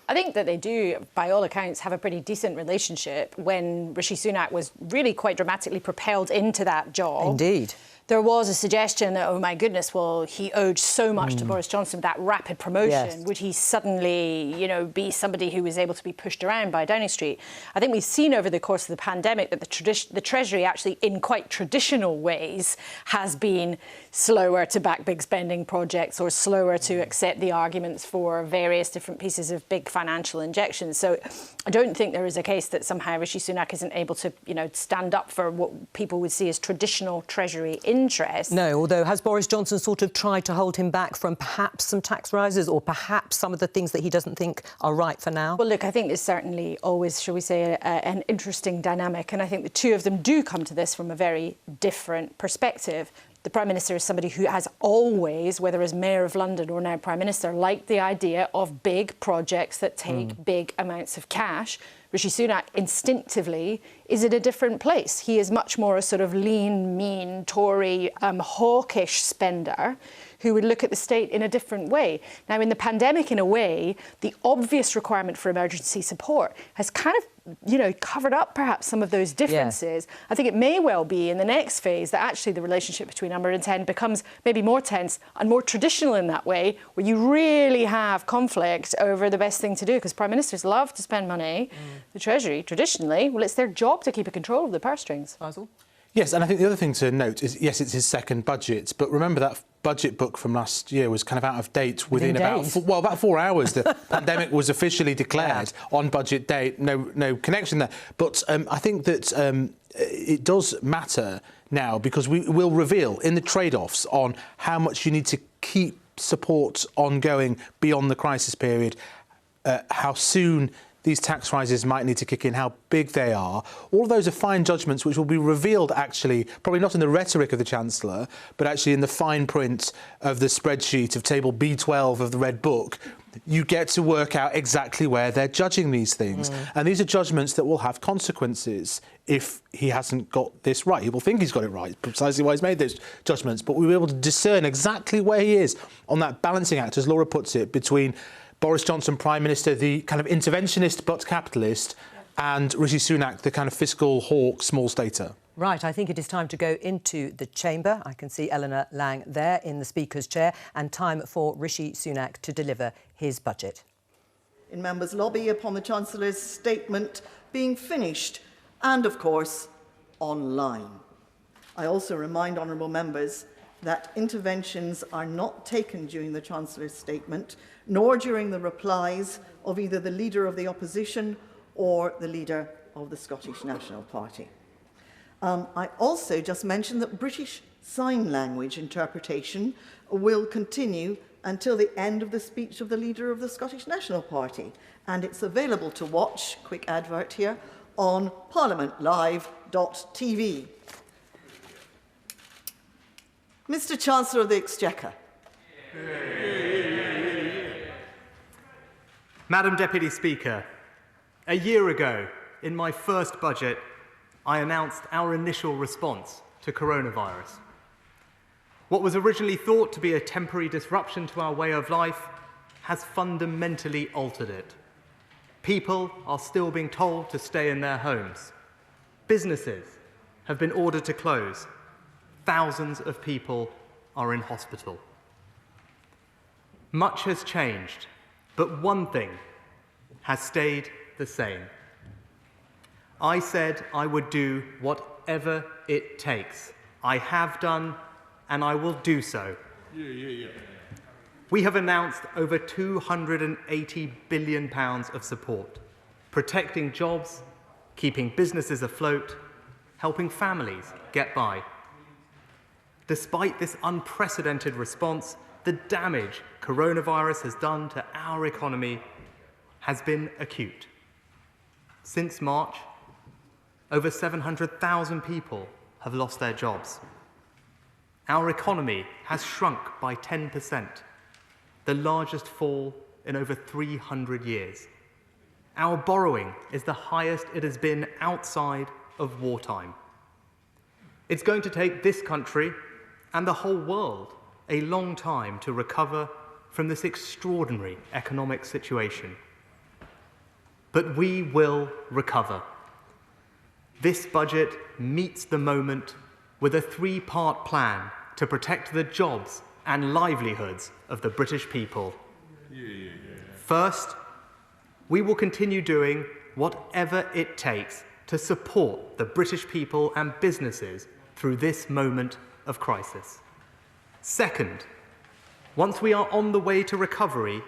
I think that they do, by all accounts, have a pretty decent relationship. When Rishi Sunak was really quite dramatically propelled into that job. Indeed. There was a suggestion that, oh my goodness, well, he owed so much to Boris Johnson with that rapid promotion. Yes. Would he suddenly, be somebody who was able to be pushed around by Downing Street? I think we've seen over the course of the pandemic that the Treasury actually, in quite traditional ways, has been slower to back big spending projects or slower to accept the arguments for various different pieces of big financial injections. So I don't think there is a case that somehow Rishi Sunak isn't able to, stand up for what people would see as traditional Treasury interest. No, although has Boris Johnson sort of tried to hold him back from perhaps some tax rises or perhaps some of the things that he doesn't think are right for now? Well, look, I think there's certainly always, shall we say, an interesting dynamic, and I think the two of them do come to this from a very different perspective. The Prime Minister is somebody who has always, whether as Mayor of London or now Prime Minister, liked the idea of big projects that take big amounts of cash. Rishi Sunak instinctively is in a different place. He is much more a sort of lean, mean, Tory, hawkish spender who would look at the state in a different way. Now, in the pandemic, in a way, the obvious requirement for emergency support has kind of, covered up perhaps some of those differences. Yeah. I think it may well be in the next phase that actually the relationship between Umber and 10 becomes maybe more tense and more traditional in that way, where you really have conflict over the best thing to do, because Prime Ministers love to spend money. The Treasury, traditionally, well, it's their job to keep a control of the purse strings. Faisal? Yes, and I think the other thing to note is, yes, it's his second budget, but remember that budget book from last year was kind of out of date within about 4 hours. The pandemic was officially declared on budget day. No connection there. But I think that it does matter now, because we will reveal in the trade-offs on how much you need to keep support ongoing beyond the crisis period, how soon these tax rises might need to kick in, how big they are. All of those are fine judgments which will be revealed, actually, probably not in the rhetoric of the Chancellor, but actually in the fine print of the spreadsheet of table B12 of the Red Book. You get to work out exactly where they're judging these things. And these are judgments that will have consequences if he hasn't got this right. He will think he's got it right, precisely why he's made those judgments, but we'll be able to discern exactly where he is on that balancing act, as Laura puts it, between Boris Johnson, Prime Minister, the kind of interventionist but capitalist, and Rishi Sunak, the kind of fiscal hawk, small stater. Right, I think it is time to go into the chamber. I can see Eleanor Lang there in the Speaker's chair, and time for Rishi Sunak to deliver his budget. In members' lobby upon the Chancellor's statement being finished and, of course, online. I also remind honourable members that interventions are not taken during the Chancellor's statement, nor during the replies of either the Leader of the Opposition or the Leader of the Scottish National Party. I also just mentioned that British Sign Language interpretation will continue until the end of the speech of the Leader of the Scottish National Party, and it's available to watch, quick advert here, on parliamentlive.tv. Mr. Chancellor of the Exchequer. Madam Deputy Speaker, a year ago, in my first budget, I announced our initial response to coronavirus. What was originally thought to be a temporary disruption to our way of life has fundamentally altered it. People are still being told to stay in their homes. Businesses have been ordered to close. Thousands of people are in hospital. Much has changed, but one thing has stayed the same. I said I would do whatever it takes. I have done, and I will do so. We have announced over £280 billion of support, protecting jobs, keeping businesses afloat, helping families get by. Despite this unprecedented response, the damage coronavirus has done to our economy has been acute. Since March, over 700,000 people have lost their jobs. Our economy has shrunk by 10%, the largest fall in over 300 years. Our borrowing is the highest it has been outside of wartime. It's going to take this country and the whole world a long time to recover from this extraordinary economic situation. But we will recover. This budget meets the moment with a three-part plan to protect the jobs and livelihoods of the British people. First, we will continue doing whatever it takes to support the British people and businesses through this moment of crisis. Second, once we are on the way to recovery,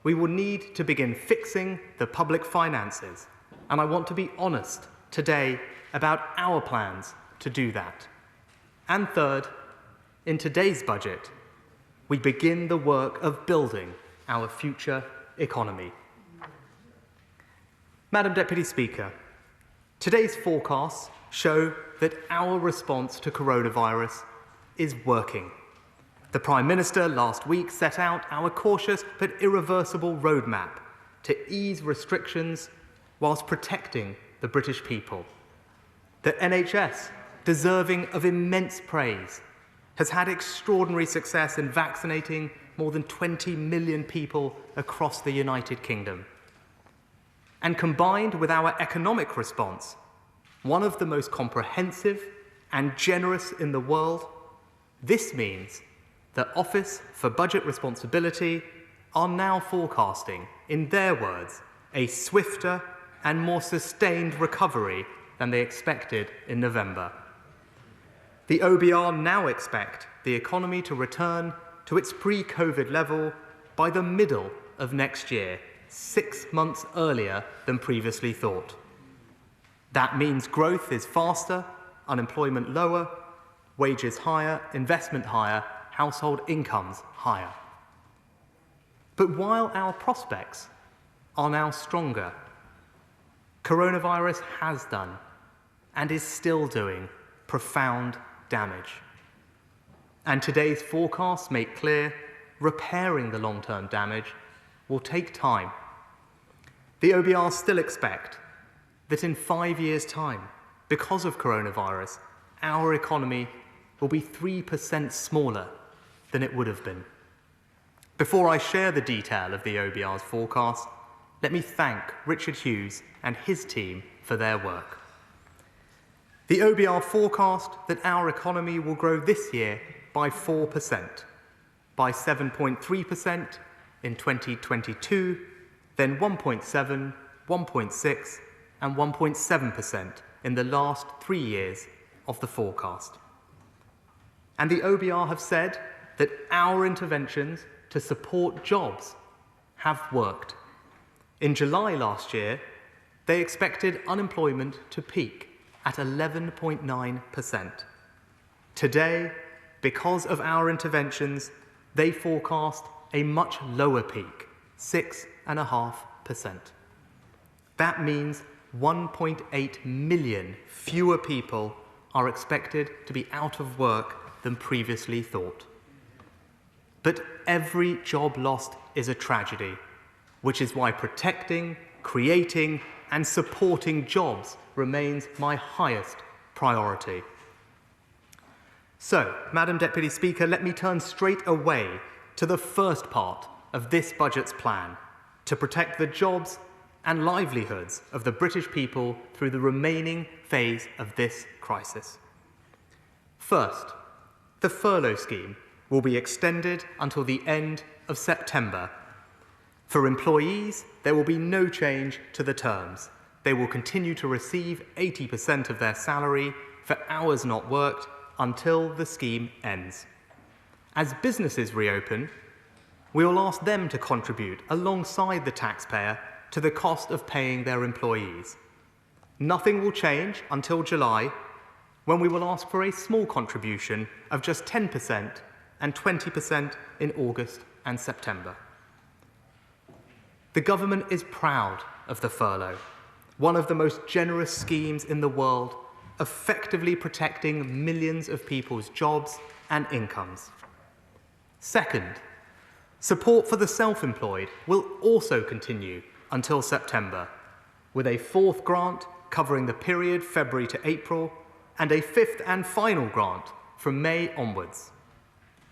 we will need to begin fixing the public finances, and I want to be honest today about our plans to do that. And third, in today's budget, we begin the work of building our future economy. Madam Deputy Speaker, today's forecasts show that our response to coronavirus is working. The Prime Minister last week set out our cautious but irreversible roadmap to ease restrictions whilst protecting the British people. The NHS, deserving of immense praise, has had extraordinary success in vaccinating more than 20 million people across the United Kingdom. And combined with our economic response, one of the most comprehensive and generous in the world, this means the Office for Budget Responsibility are now forecasting, in their words, a swifter and more sustained recovery than they expected in November. The OBR now expect the economy to return to its pre-COVID level by the middle of next year, 6 months earlier than previously thought. That means growth is faster, unemployment lower, wages higher, investment higher, household incomes higher. But while our prospects are now stronger. Coronavirus has done, and is still doing, profound damage. And today's forecasts make clear repairing the long-term damage will take time. The OBRs still expect that in 5 years' time, because of coronavirus, our economy will be 3% smaller than it would have been. Before I share the detail of the OBR's forecast, let me thank Richard Hughes and his team for their work. The OBR forecast that our economy will grow this year by 4%, by 7.3% in 2022, then 1.7%, 1.6% and 1.7% in the last 3 years of the forecast. And the OBR have said that our interventions to support jobs have worked. In July last year, they expected unemployment to peak at 11.9%. Today, because of our interventions, they forecast a much lower peak, 6.5%. That means 1.8 million fewer people are expected to be out of work than previously thought. But every job lost is a tragedy, which is why protecting, creating, and supporting jobs remains my highest priority. So, Madam Deputy Speaker, let me turn straight away to the first part of this budget's plan, to protect the jobs and livelihoods of the British people through the remaining phase of this crisis. First, the furlough scheme will be extended until the end of September. For employees, there will be no change to the terms. They will continue to receive 80% of their salary for hours not worked until the scheme ends. As businesses reopen, we will ask them to contribute alongside the taxpayer to the cost of paying their employees. Nothing will change until July, when we will ask for a small contribution of just 10% and 20% in August and September. The government is proud of the furlough, one of the most generous schemes in the world, effectively protecting millions of people's jobs and incomes. Second, support for the self-employed will also continue until September, with a fourth grant covering the period February to April and a fifth and final grant from May onwards.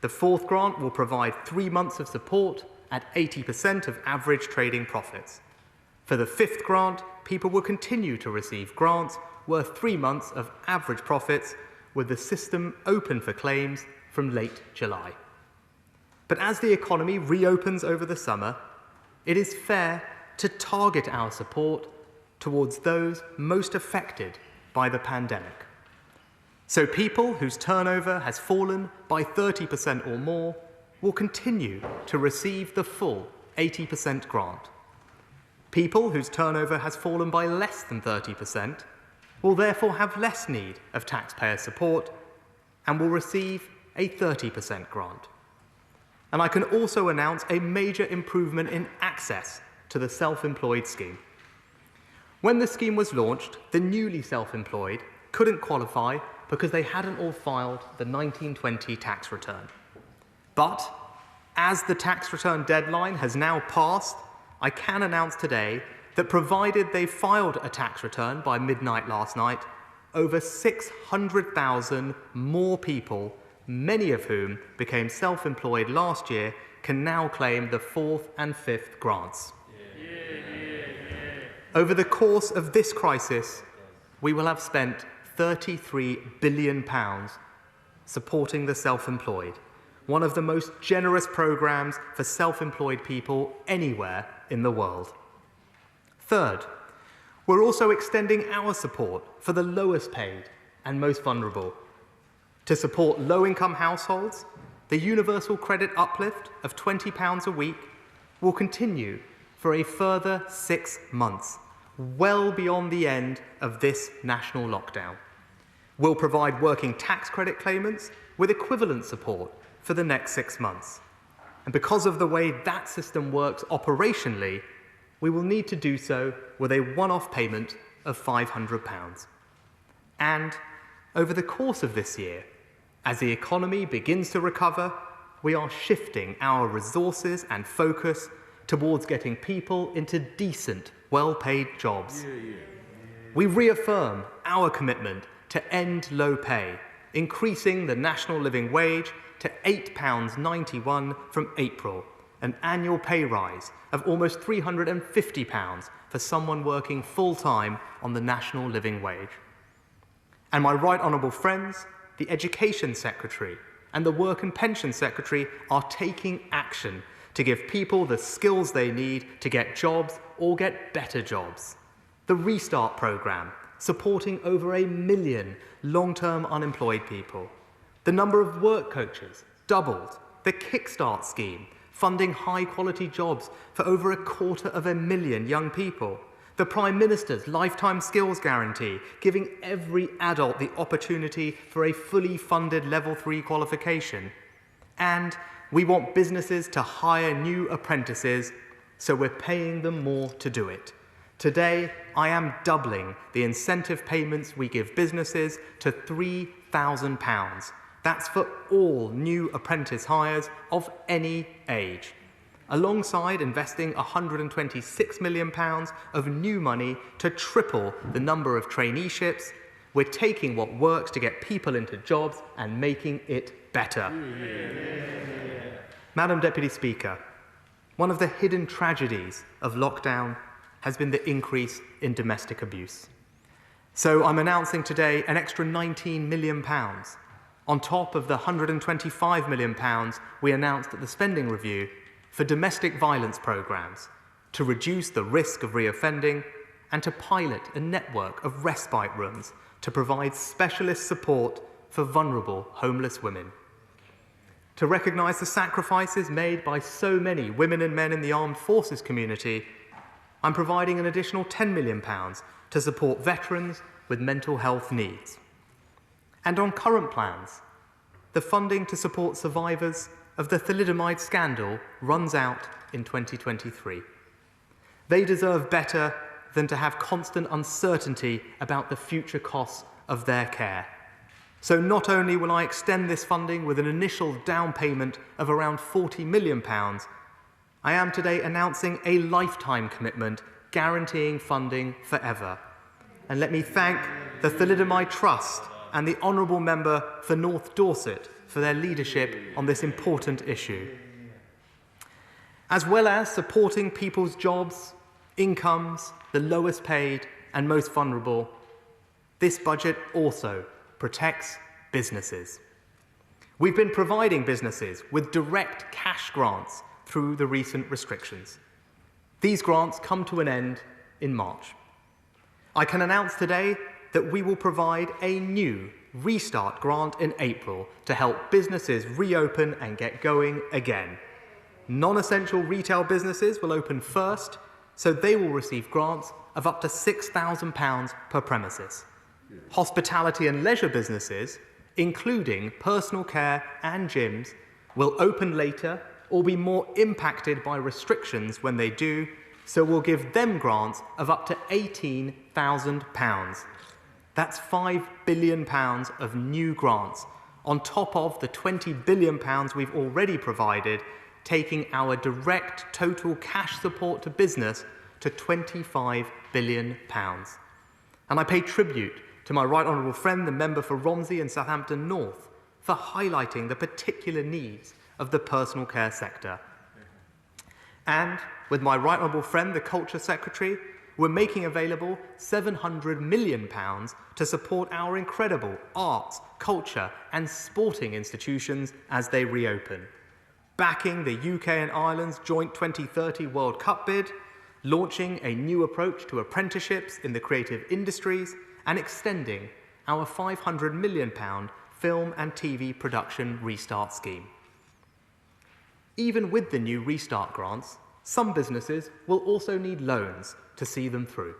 The fourth grant will provide 3 months of support at 80% of average trading profits. For the fifth grant, people will continue to receive grants worth 3 months of average profits, with the system open for claims from late July. But as the economy reopens over the summer, it is fair to target our support towards those most affected by the pandemic. So people whose turnover has fallen by 30% or more will continue to receive the full 80% grant. People whose turnover has fallen by less than 30% will therefore have less need of taxpayer support and will receive a 30% grant. And I can also announce a major improvement in access to the self-employed scheme. When the scheme was launched, the newly self-employed couldn't qualify because they hadn't all filed the 1920 tax return. But as the tax return deadline has now passed, I can announce today that provided they filed a tax return by midnight last night, over 600,000 more people, many of whom became self-employed last year, can now claim the fourth and fifth grants. Over the course of this crisis, we will have spent £33 billion supporting the self-employed, one of the most generous programmes for self-employed people anywhere in the world. Third, we're also extending our support for the lowest paid and most vulnerable. To support low-income households, the universal credit uplift of £20 a week will continue for a further 6 months, well beyond the end of this national lockdown. We'll provide working tax credit claimants with equivalent support for the next 6 months. And because of the way that system works operationally, we will need to do so with a one-off payment of £500. And over the course of this year, as the economy begins to recover, we are shifting our resources and focus towards getting people into decent, well-paid jobs. We reaffirm our commitment to end low pay, increasing the national living wage to £8.91 from April, an annual pay rise of almost £350 for someone working full-time on the national living wage. And my right honourable friends, the Education Secretary and the Work and Pension Secretary are taking action to give people the skills they need to get jobs or get better jobs. The Restart programme, supporting over 1 million long-term unemployed people. The number of work coaches doubled. The Kickstart scheme, funding high-quality jobs for over 250,000 young people. The Prime Minister's Lifetime Skills Guarantee, giving every adult the opportunity for a fully funded Level 3 qualification. And we want businesses to hire new apprentices, so we're paying them more to do it. Today, I am doubling the incentive payments we give businesses to £3,000. That's for all new apprentice hires of any age. Alongside investing £126 million of new money to triple the number of traineeships, we're taking what works to get people into jobs and making it better. Madam Deputy Speaker, one of the hidden tragedies of lockdown has been the increase in domestic abuse. So I'm announcing today an extra £19 million on top of the £125 million we announced at the spending review for domestic violence programmes to reduce the risk of reoffending and to pilot a network of respite rooms to provide specialist support for vulnerable homeless women. To recognise the sacrifices made by so many women and men in the armed forces community, I'm providing an additional £10 million to support veterans with mental health needs. And on current plans, the funding to support survivors of the thalidomide scandal runs out in 2023. They deserve better than to have constant uncertainty about the future costs of their care. So not only will I extend this funding with an initial down payment of around £40 million, I am today announcing a lifetime commitment guaranteeing funding forever. And let me thank the Thalidomide Trust and the Honourable Member for North Dorset for their leadership on this important issue. As well as supporting people's jobs, incomes, the lowest paid and most vulnerable, this budget also protects businesses. We've been providing businesses with direct cash grants through the recent restrictions. These grants come to an end in March. I can announce today that we will provide a new Restart grant in April to help businesses reopen and get going again. Non-essential retail businesses will open first, so they will receive grants of up to £6,000 per premises. Hospitality and leisure businesses, including personal care and gyms, will open later or be more impacted by restrictions when they do, so we'll give them grants of up to £18,000. That's £5 billion of new grants, on top of the £20 billion we've already provided, taking our direct total cash support to business to £25 billion. And I pay tribute to my right honourable friend, the member for Romsey and Southampton North, for highlighting the particular needs of the personal care sector. And with my right honourable friend, the Culture Secretary, we're making available £700 million to support our incredible arts, culture and sporting institutions as they reopen. Backing the UK and Ireland's joint 2030 World Cup bid, launching a new approach to apprenticeships in the creative industries, and extending our £500 million film and TV production restart scheme. Even with the new Restart grants, some businesses will also need loans to see them through.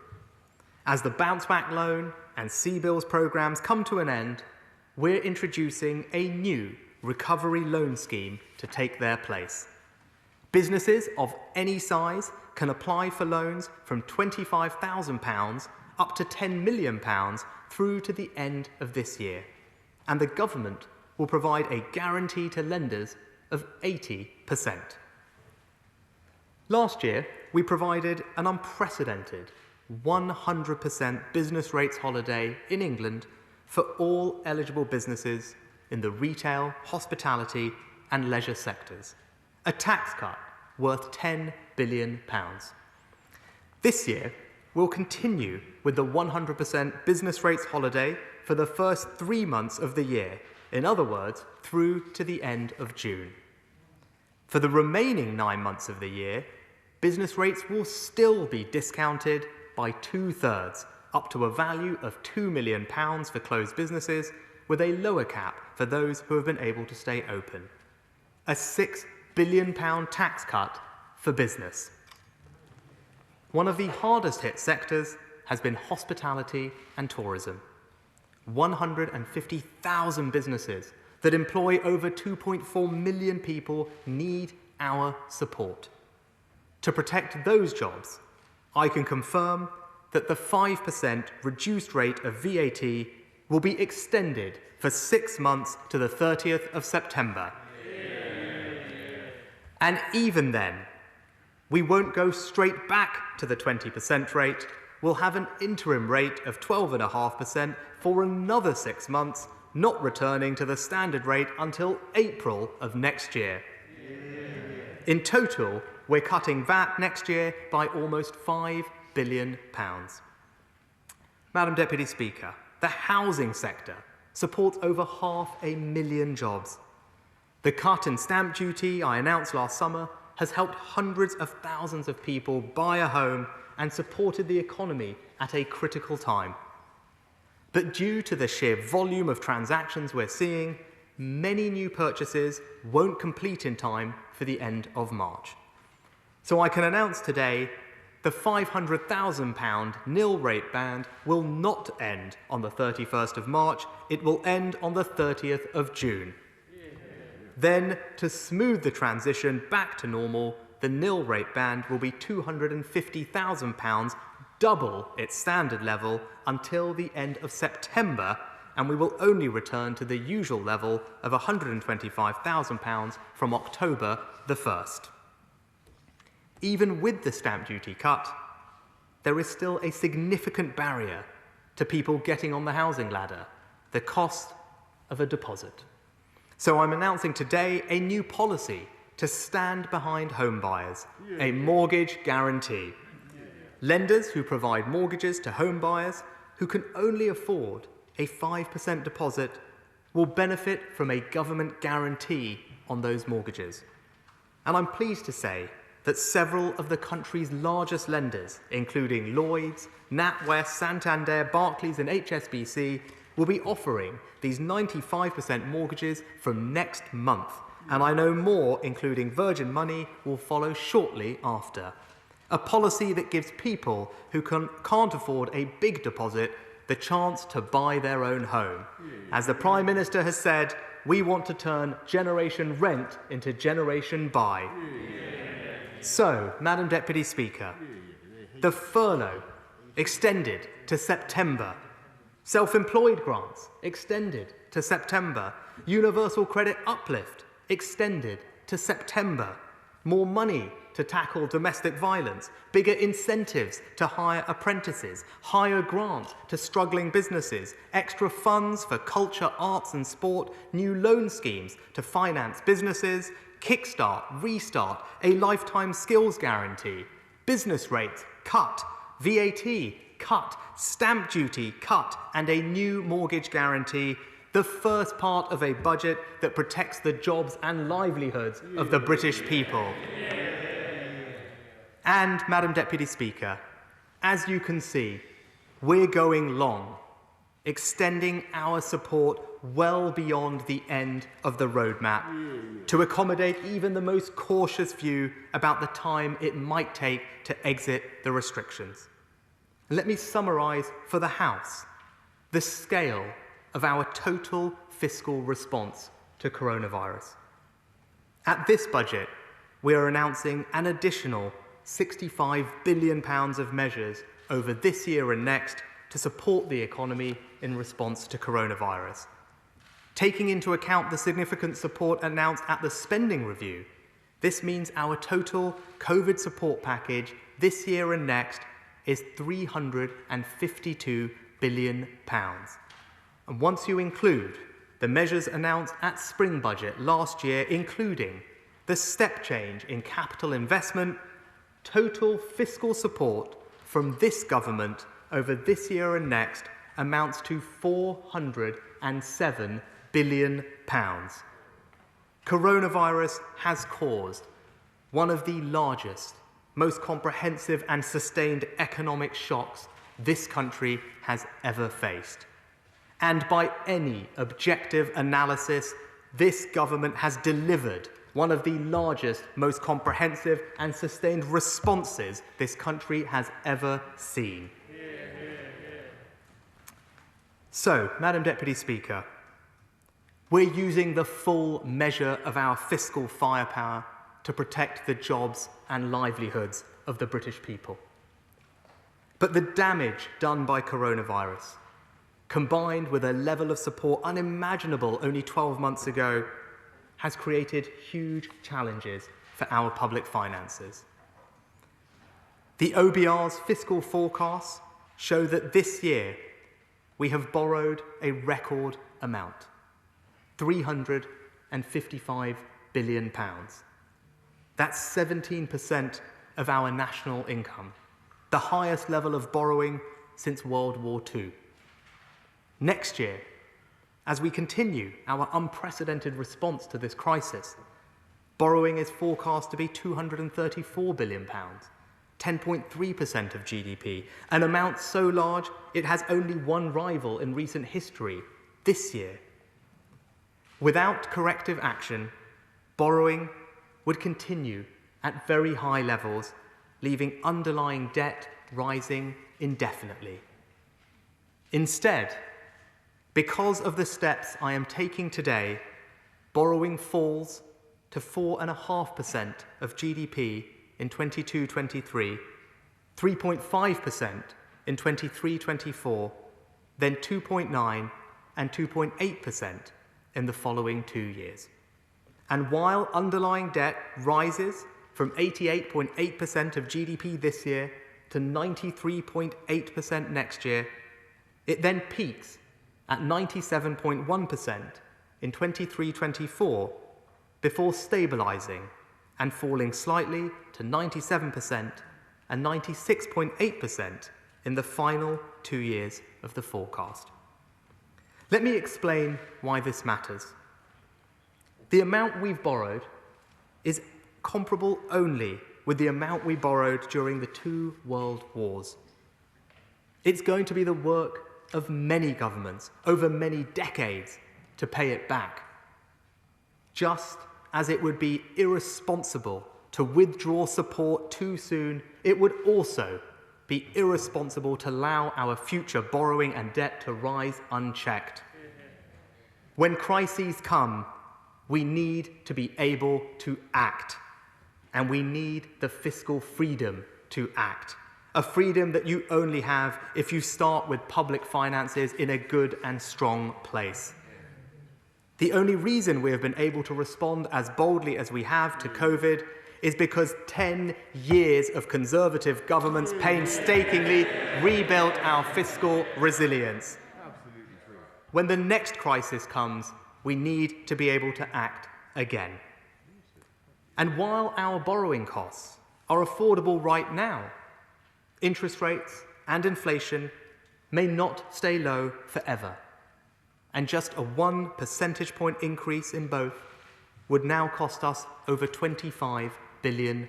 As the Bounce Back Loan and CBILS programmes come to an end, we're introducing a new recovery loan scheme to take their place. Businesses of any size can apply for loans from £25,000 up to £10 million through to the end of this year. And the government will provide a guarantee to lenders of 80%. Last year, we provided an unprecedented 100% business rates holiday in England for all eligible businesses in the retail, hospitality and leisure sectors. A tax cut worth £10 billion. This year, we'll continue with the 100% business rates holiday for the first 3 months of the year, in other words, through to the end of June. For the remaining 9 months of the year, business rates will still be discounted by 2/3, up to a value of £2 million for closed businesses, with a lower cap for those who have been able to stay open. A £6 billion tax cut for business. One of the hardest hit sectors has been hospitality and tourism. 150,000 businesses that employ over 2.4 million people need our support. To protect those jobs, I can confirm that the 5% reduced rate of VAT will be extended for 6 months to the 30th of September. And even then, we won't go straight back to the 20% rate. We'll have an interim rate of 12.5% for another 6 months, not returning to the standard rate until April of next year. In total, we're cutting VAT next year by almost £5 billion. Madam Deputy Speaker, the housing sector supports over 500,000 jobs. The cut in stamp duty I announced last summer has helped hundreds of thousands of people buy a home and supported the economy at a critical time. But due to the sheer volume of transactions we're seeing, many new purchases won't complete in time for the end of March. So I can announce today the £500,000 nil rate band will not end on the 31st of March, it will end on the 30th of June. Then, to smooth the transition back to normal, the nil rate band will be £250,000, double its standard level, until the end of September, and we will only return to the usual level of £125,000 from October the 1st. Even with the stamp duty cut, there is still a significant barrier to people getting on the housing ladder, the cost of a deposit. So I'm announcing today a new policy to stand behind home buyers, a mortgage guarantee. Lenders who provide mortgages to home buyers who can only afford a 5% deposit will benefit from a government guarantee on those mortgages. And I'm pleased to say that several of the country's largest lenders, including Lloyds, NatWest, Santander, Barclays and HSBC, will be offering these 95% mortgages from next month. And I know more, including Virgin Money, will follow shortly after. A policy that gives people who can't afford a big deposit the chance to buy their own home. As the Prime Minister has said, we want to turn Generation Rent into Generation Buy. So, Madam Deputy Speaker, the furlough extended to September. Self-employed grants extended to September. Universal credit uplift extended to September. More money to tackle domestic violence, bigger incentives to hire apprentices, higher grants to struggling businesses, extra funds for culture, arts and sport, new loan schemes to finance businesses, kickstart, restart, a lifetime skills guarantee, business rates cut, VAT cut, stamp duty cut, and a new mortgage guarantee, the first part of a budget that protects the jobs and livelihoods of the British people. And, Madam Deputy Speaker, as you can see, we're going long, extending our support well beyond the end of the roadmap to accommodate even the most cautious view about the time it might take to exit the restrictions. Let me summarise for the House the scale of our total fiscal response to coronavirus. At this budget, we are announcing an additional £65 billion of measures over this year and next to support the economy in response to coronavirus. Taking into account the significant support announced at the spending review, this means our total COVID support package this year and next is £352 billion. And once you include the measures announced at spring budget last year, including the step change in capital investment, total fiscal support from this government over this year and next amounts to £407 billion. Coronavirus has caused one of the largest, most comprehensive and sustained economic shocks this country has ever faced. And by any objective analysis, this government has delivered one of the largest, most comprehensive and sustained responses this country has ever seen. So, Madam Deputy Speaker, we're using the full measure of our fiscal firepower to protect the jobs and livelihoods of the British people. But the damage done by coronavirus, combined with a level of support unimaginable only 12 months ago, has created huge challenges for our public finances. The OBR's fiscal forecasts show that this year we have borrowed a record amount, £355 billion. That's 17% of our national income, the highest level of borrowing since World War II. Next year, as we continue our unprecedented response to this crisis, borrowing is forecast to be £234 billion, 10.3% of GDP, an amount so large it has only one rival in recent history, this year. Without corrective action, borrowing would continue at very high levels, leaving underlying debt rising indefinitely. Instead, because of the steps I am taking today, borrowing falls to 4.5% of GDP in 22-23, 3.5% in 23-24, then 2.9% and 2.8% in the following 2 years. And while underlying debt rises from 88.8% of GDP this year to 93.8% next year, it then peaks at 97.1% in 23-24 before stabilising and falling slightly to 97% and 96.8% in the final 2 years of the forecast. Let me explain why this matters. The amount we've borrowed is comparable only with the amount we borrowed during the 2 world wars. It's going to be the work of many governments over many decades to pay it back. Just as it would be irresponsible to withdraw support too soon, it would also be irresponsible to allow our future borrowing and debt to rise unchecked. When crises come, we need to be able to act, and we need the fiscal freedom to act. A freedom that you only have if you start with public finances in a good and strong place. The only reason we have been able to respond as boldly as we have to COVID is because 10 years of Conservative governments painstakingly rebuilt our fiscal resilience. When the next crisis comes, we need to be able to act again. And while our borrowing costs are affordable right now, interest rates and inflation may not stay low forever, and just a 1 percentage point increase in both would now cost us over £25 billion.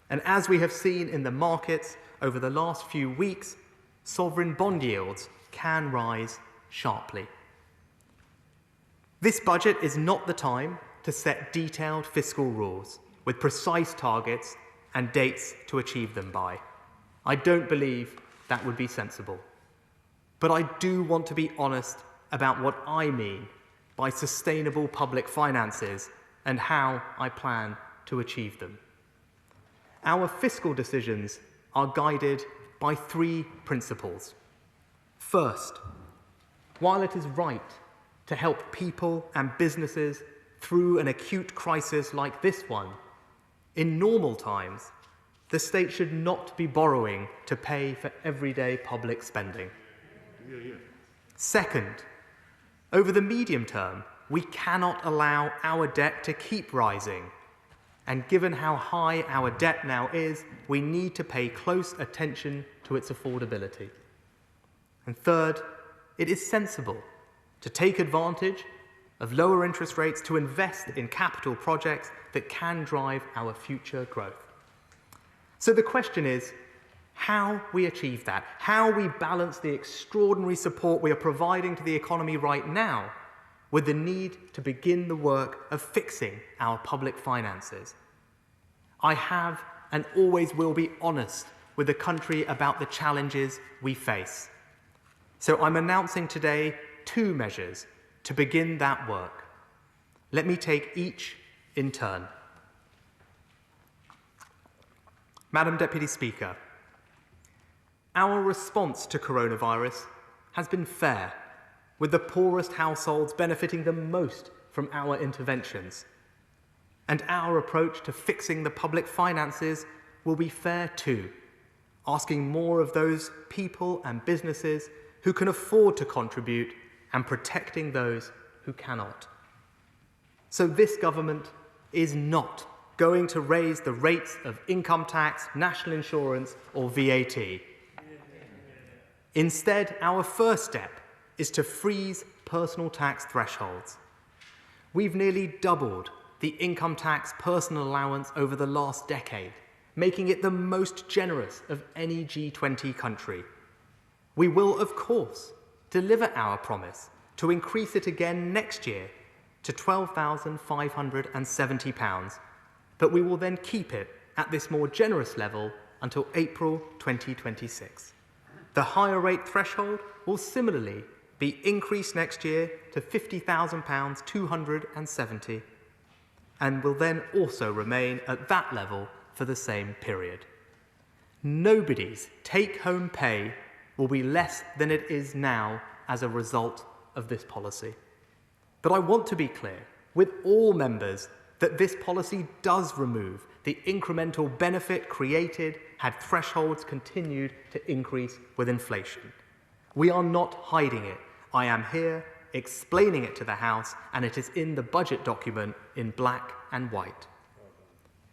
And as we have seen in the markets over the last few weeks, sovereign bond yields can rise sharply. This budget is not the time to set detailed fiscal rules with precise targets and dates to achieve them by. I don't believe that would be sensible. But I do want to be honest about what I mean by sustainable public finances and how I plan to achieve them. Our fiscal decisions are guided by 3 principles. First, while it is right to help people and businesses through an acute crisis like this one, in normal times, the state should not be borrowing to pay for everyday public spending. Second, over the medium term, we cannot allow our debt to keep rising. And given how high our debt now is, we need to pay close attention to its affordability. And third, it is sensible to take advantage of lower interest rates to invest in capital projects that can drive our future growth. So the question is, how we achieve that, how we balance the extraordinary support we are providing to the economy right now with the need to begin the work of fixing our public finances. I have and always will be honest with the country about the challenges we face. So I'm announcing today 2 measures to begin that work. Let me take each in turn. Madam Deputy Speaker, our response to coronavirus has been fair, with the poorest households benefiting the most from our interventions. And our approach to fixing the public finances will be fair too, asking more of those people and businesses who can afford to contribute and protecting those who cannot. So this government is not going to raise the rates of income tax, national insurance or VAT. Instead, our first step is to freeze personal tax thresholds. We've nearly doubled the income tax personal allowance over the last decade, making it the most generous of any G20 country. We will, of course, deliver our promise to increase it again next year to £12,570, but we will then keep it at this more generous level until April 2026. The higher rate threshold will similarly be increased next year to £50,000 270, and will then also remain at that level for the same period. Nobody's take-home pay will be less than it is now as a result of this policy. But I want to be clear with all members that this policy does remove the incremental benefit created had thresholds continued to increase with inflation. We are not hiding it. I am here explaining it to the House, and it is in the budget document in black and white.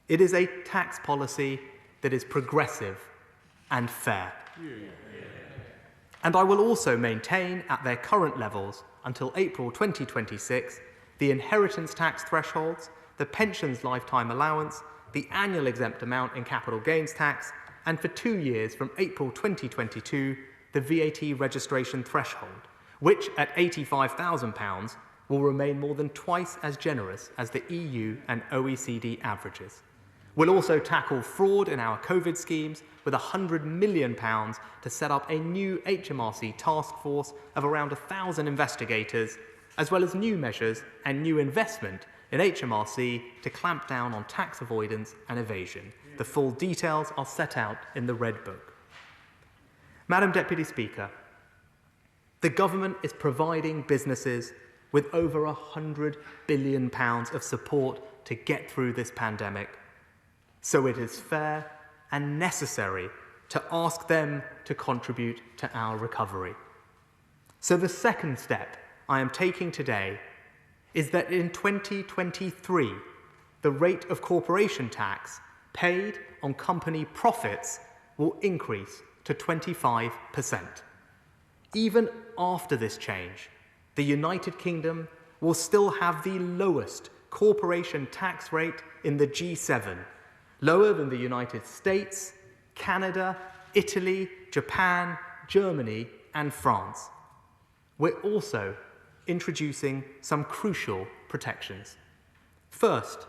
It is a tax policy that is progressive and fair. And I will also maintain at their current levels until April 2026 the inheritance tax thresholds, the pensions lifetime allowance, the annual exempt amount in capital gains tax, and for 2 years from April 2022, the VAT registration threshold, which at £85,000 will remain more than twice as generous as the EU and OECD averages. We'll also tackle fraud in our COVID schemes with £100 million to set up a new HMRC task force of around 1,000 investigators, as well as new measures and new investment in HMRC to clamp down on tax avoidance and evasion. The full details are set out in the Red Book. Madam Deputy Speaker, the government is providing businesses with over £100 billion of support to get through this pandemic. So it is fair and necessary to ask them to contribute to our recovery. So the second step I am taking today is that in 2023, the rate of corporation tax paid on company profits will increase to 25%. Even after this change, the United Kingdom will still have the lowest corporation tax rate in the G7, lower than the United States, Canada, Italy, Japan, Germany, and France. We're also introducing some crucial protections. First,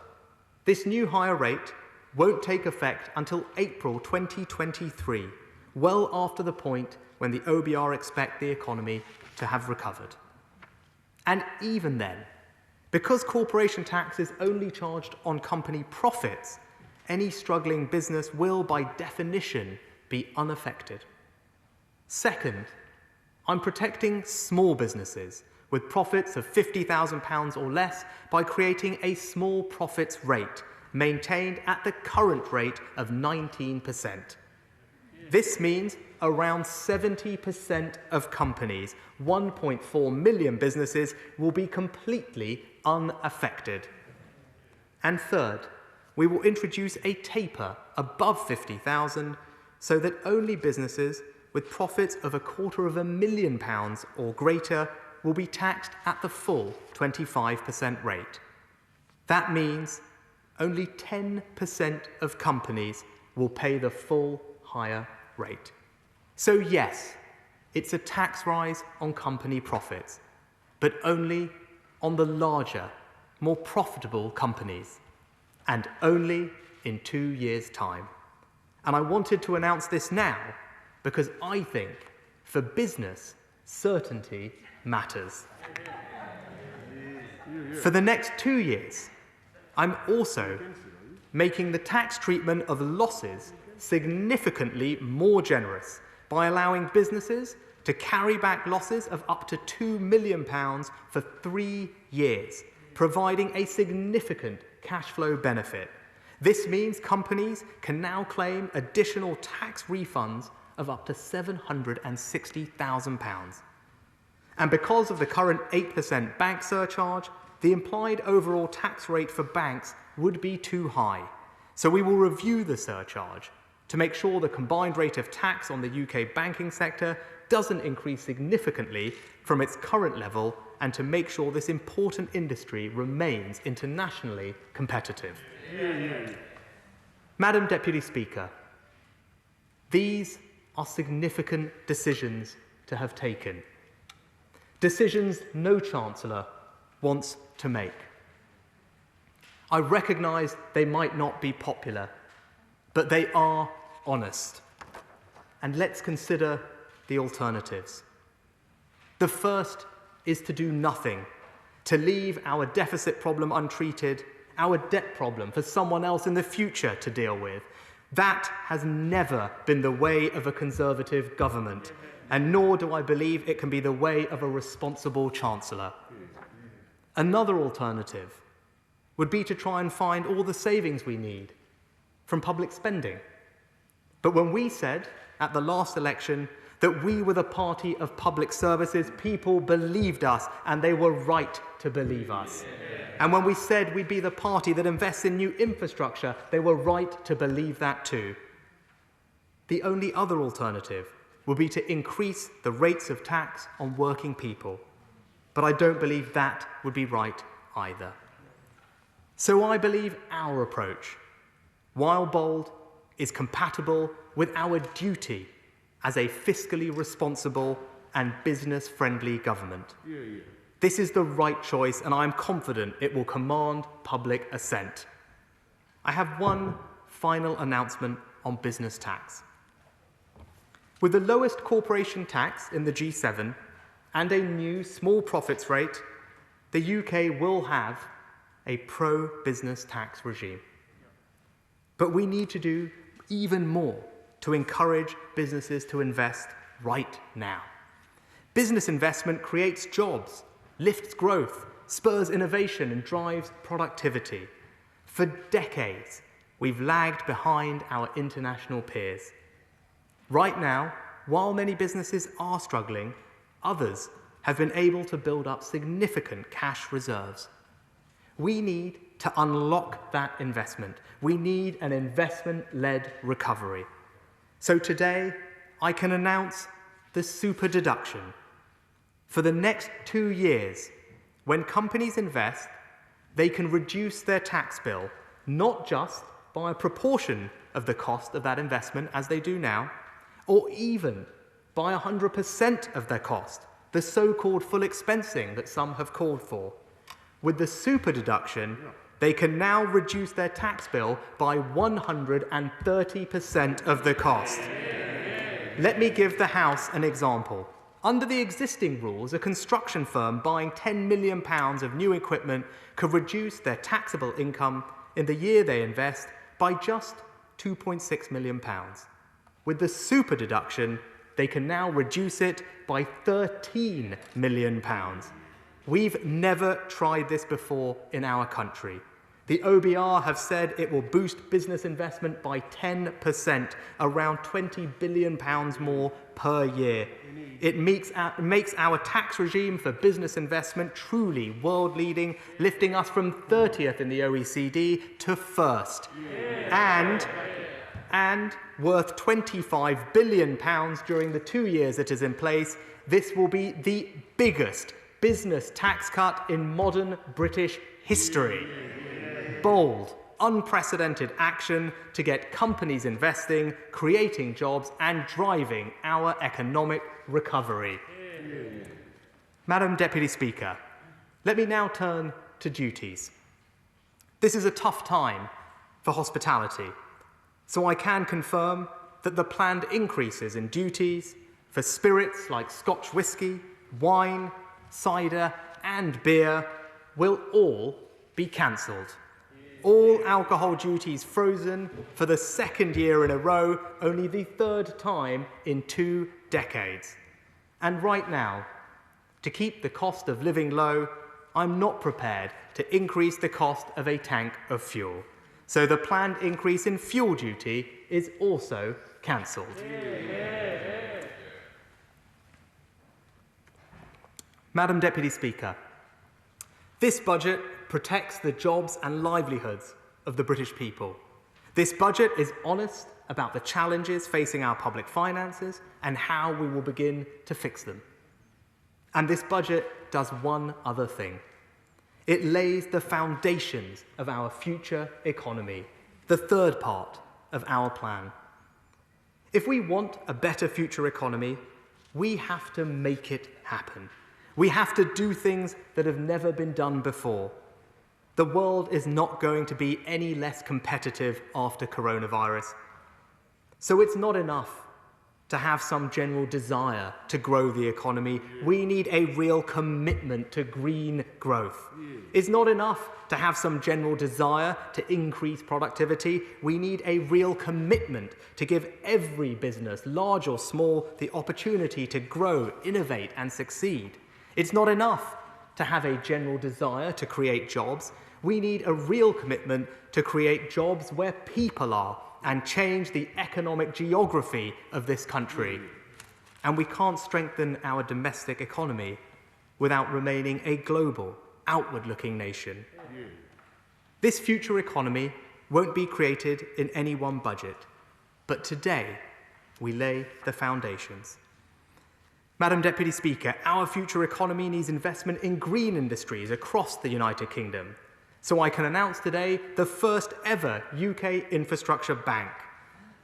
this new higher rate won't take effect until April 2023, well after the point when the OBR expect the economy to have recovered. And even then, Because corporation tax is only charged on company profits, any struggling business will, by definition, be unaffected. Second, I'm protecting small businesses with profits of £50,000 or less by creating a small profits rate, maintained at the current rate of 19%. This means around 70% of companies, 1.4 million businesses, will be completely unaffected. And third, we will introduce a taper above 50,000 so that only businesses with profits of £250,000 or greater will be taxed at the full 25% rate. That means only 10% of companies will pay the full higher rate. So yes, it's a tax rise on company profits, but only on the larger, more profitable companies, and only in 2 years' time. And I wanted to announce this now because I think, for business, certainty matters. For the next 2 years, I'm also making the tax treatment of losses significantly more generous by allowing businesses to carry back losses of up to £2 million for 3 years, providing a significant cash flow benefit. This means companies can now claim additional tax refunds of up to £760,000. And because of the current 8% bank surcharge, the implied overall tax rate for banks would be too high. So we will review the surcharge to make sure the combined rate of tax on the UK banking sector doesn't increase significantly from its current level, and to make sure this important industry remains internationally competitive. Madam Deputy Speaker, these are significant decisions to have taken. Decisions no Chancellor wants to make. I recognise they might not be popular, but they are honest. And let's consider the alternatives. The first is to do nothing, to leave our deficit problem untreated, our debt problem for someone else in the future to deal with. That has never been the way of a Conservative government, and nor do I believe it can be the way of a responsible Chancellor. Another alternative would be to try and find all the savings we need from public spending. But when we said at the last election that we were the party of public services, people believed us, and they were right to believe us. And when we said we'd be the party that invests in new infrastructure, they were right to believe that too. The only other alternative would be to increase the rates of tax on working people. But I don't believe that would be right either. So I believe our approach, while bold, is compatible with our duty as a fiscally responsible and business-friendly government. This is the right choice, and I am confident it will command public assent. I have one final announcement on business tax. With the lowest corporation tax in the G7 and a new small profits rate, the UK will have a pro-business tax regime. But we need to do even more to encourage businesses to invest right now. Business investment creates jobs, lifts growth, spurs innovation, and drives productivity. For decades, we've lagged behind our international peers. Right now, while many businesses are struggling, others have been able to build up significant cash reserves. We need to unlock that investment. We need an investment-led recovery. So today, I can announce the super deduction. For the next 2 years, when companies invest, they can reduce their tax bill, not just by a proportion of the cost of that investment, as they do now, or even by 100% of their cost, the so-called full expensing that some have called for. With the super deduction, they can now reduce their tax bill by 130% of the cost. Let me give the House an example. Under the existing rules, a construction firm buying £10 million of new equipment could reduce their taxable income in the year they invest by just £2.6 million. With the super deduction, they can now reduce it by £13 million. We've never tried this before in our country. The OBR have said it will boost business investment by 10%, around £20 billion more per year. It makes our tax regime for business investment truly world-leading, lifting us from 30th in the OECD to 1st. And worth £25 billion during the 2 years it is in place, this will be the biggest business tax cut in modern British history. Bold, unprecedented action to get companies investing, creating jobs and driving our economic recovery. Madam Deputy Speaker, let me now turn to duties. This is a tough time for hospitality, so I can confirm that the planned increases in duties for spirits like Scotch whisky, wine, cider and beer will all be cancelled. All alcohol duties frozen for the second year in a row, only the third time in 2 decades. And right now, to keep the cost of living low, I'm not prepared to increase the cost of a tank of fuel. So the planned increase in fuel duty is also cancelled. Madam Deputy Speaker, this budget protects the jobs and livelihoods of the British people. This budget is honest about the challenges facing our public finances and how we will begin to fix them. And this budget does one other thing. It lays the foundations of our future economy, the third part of our plan. If we want a better future economy, we have to make it happen. We have to do things that have never been done before. The world is not going to be any less competitive after coronavirus. So it's not enough to have some general desire to grow the economy. We need a real commitment to green growth. It's not enough to have some general desire to increase productivity. We need a real commitment to give every business, large or small, the opportunity to grow, innovate and succeed. It's not enough to have a general desire to create jobs. We need a real commitment to create jobs where people are and change the economic geography of this country. And we can't strengthen our domestic economy without remaining a global, outward-looking nation. This future economy won't be created in any one budget, but today we lay the foundations. Madam Deputy Speaker, our future economy needs investment in green industries across the United Kingdom. So I can announce today the first ever UK infrastructure bank.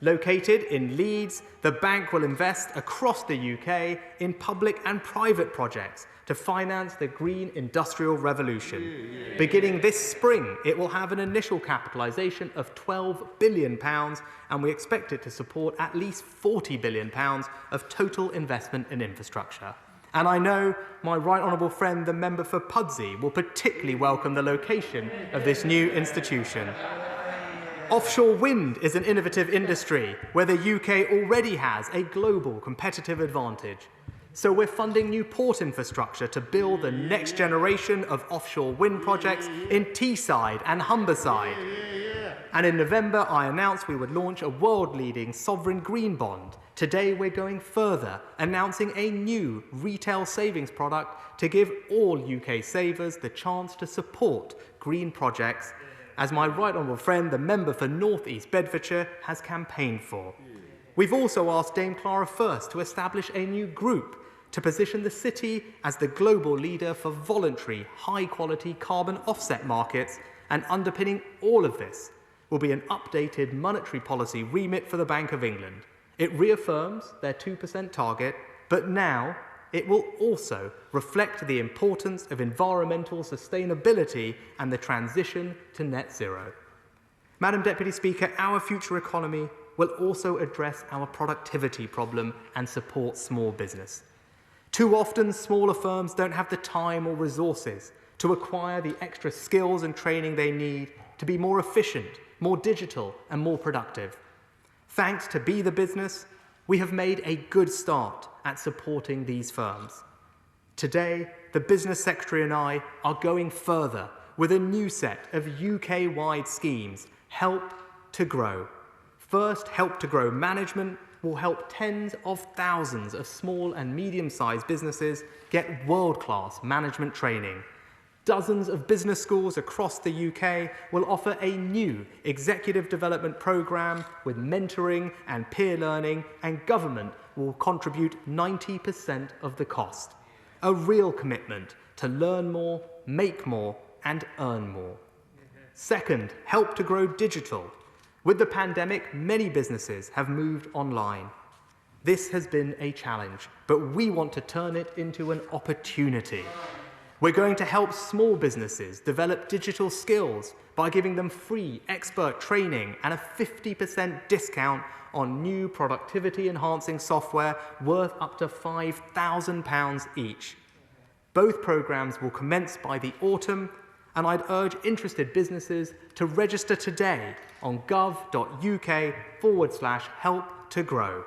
Located in Leeds, the bank will invest across the UK in public and private projects to finance the green industrial revolution. Beginning this spring, it will have an initial capitalisation of £12 billion, and we expect it to support at least £40 billion of total investment in infrastructure. And I know my right honourable friend, the member for Pudsey, will particularly welcome the location of this new institution. Offshore wind is an innovative industry where the UK already has a global competitive advantage. So we're funding new port infrastructure to build the next generation of offshore wind projects in Teesside and Humberside. And in November, I announced we would launch a world-leading sovereign green bond. Today, we're going further, announcing a new retail savings product to give all UK savers the chance to support green projects, as my right honourable friend, the member for North East Bedfordshire, has campaigned for. We've also asked Dame Clara First to establish a new group to position the city as the global leader for voluntary, high-quality carbon offset markets, and underpinning all of this will be an updated monetary policy remit for the Bank of England. It reaffirms their 2% target, but now it will also reflect the importance of environmental sustainability and the transition to net zero. Madam Deputy Speaker, our future economy will also address our productivity problem and support small business. Too often, smaller firms don't have the time or resources to acquire the extra skills and training they need to be more efficient, more digital, and more productive. Thanks to Be the Business, we have made a good start at supporting these firms. Today, the Business Secretary and I are going further with a new set of UK-wide schemes, Help to Grow. First, Help to Grow management will help tens of thousands of small and medium-sized businesses get world-class management training. Dozens of business schools across the UK will offer a new executive development programme with mentoring and peer learning, and government will contribute 90% of the cost. A real commitment to learn more, make more, and earn more. Second, Help to Grow digital. With the pandemic, many businesses have moved online. This has been a challenge, but we want to turn it into an opportunity. We're going to help small businesses develop digital skills by giving them free expert training and a 50% discount on new productivity-enhancing software worth up to £5,000 each. Both programmes will commence by the autumn, and I'd urge interested businesses to register today on gov.uk/help to grow.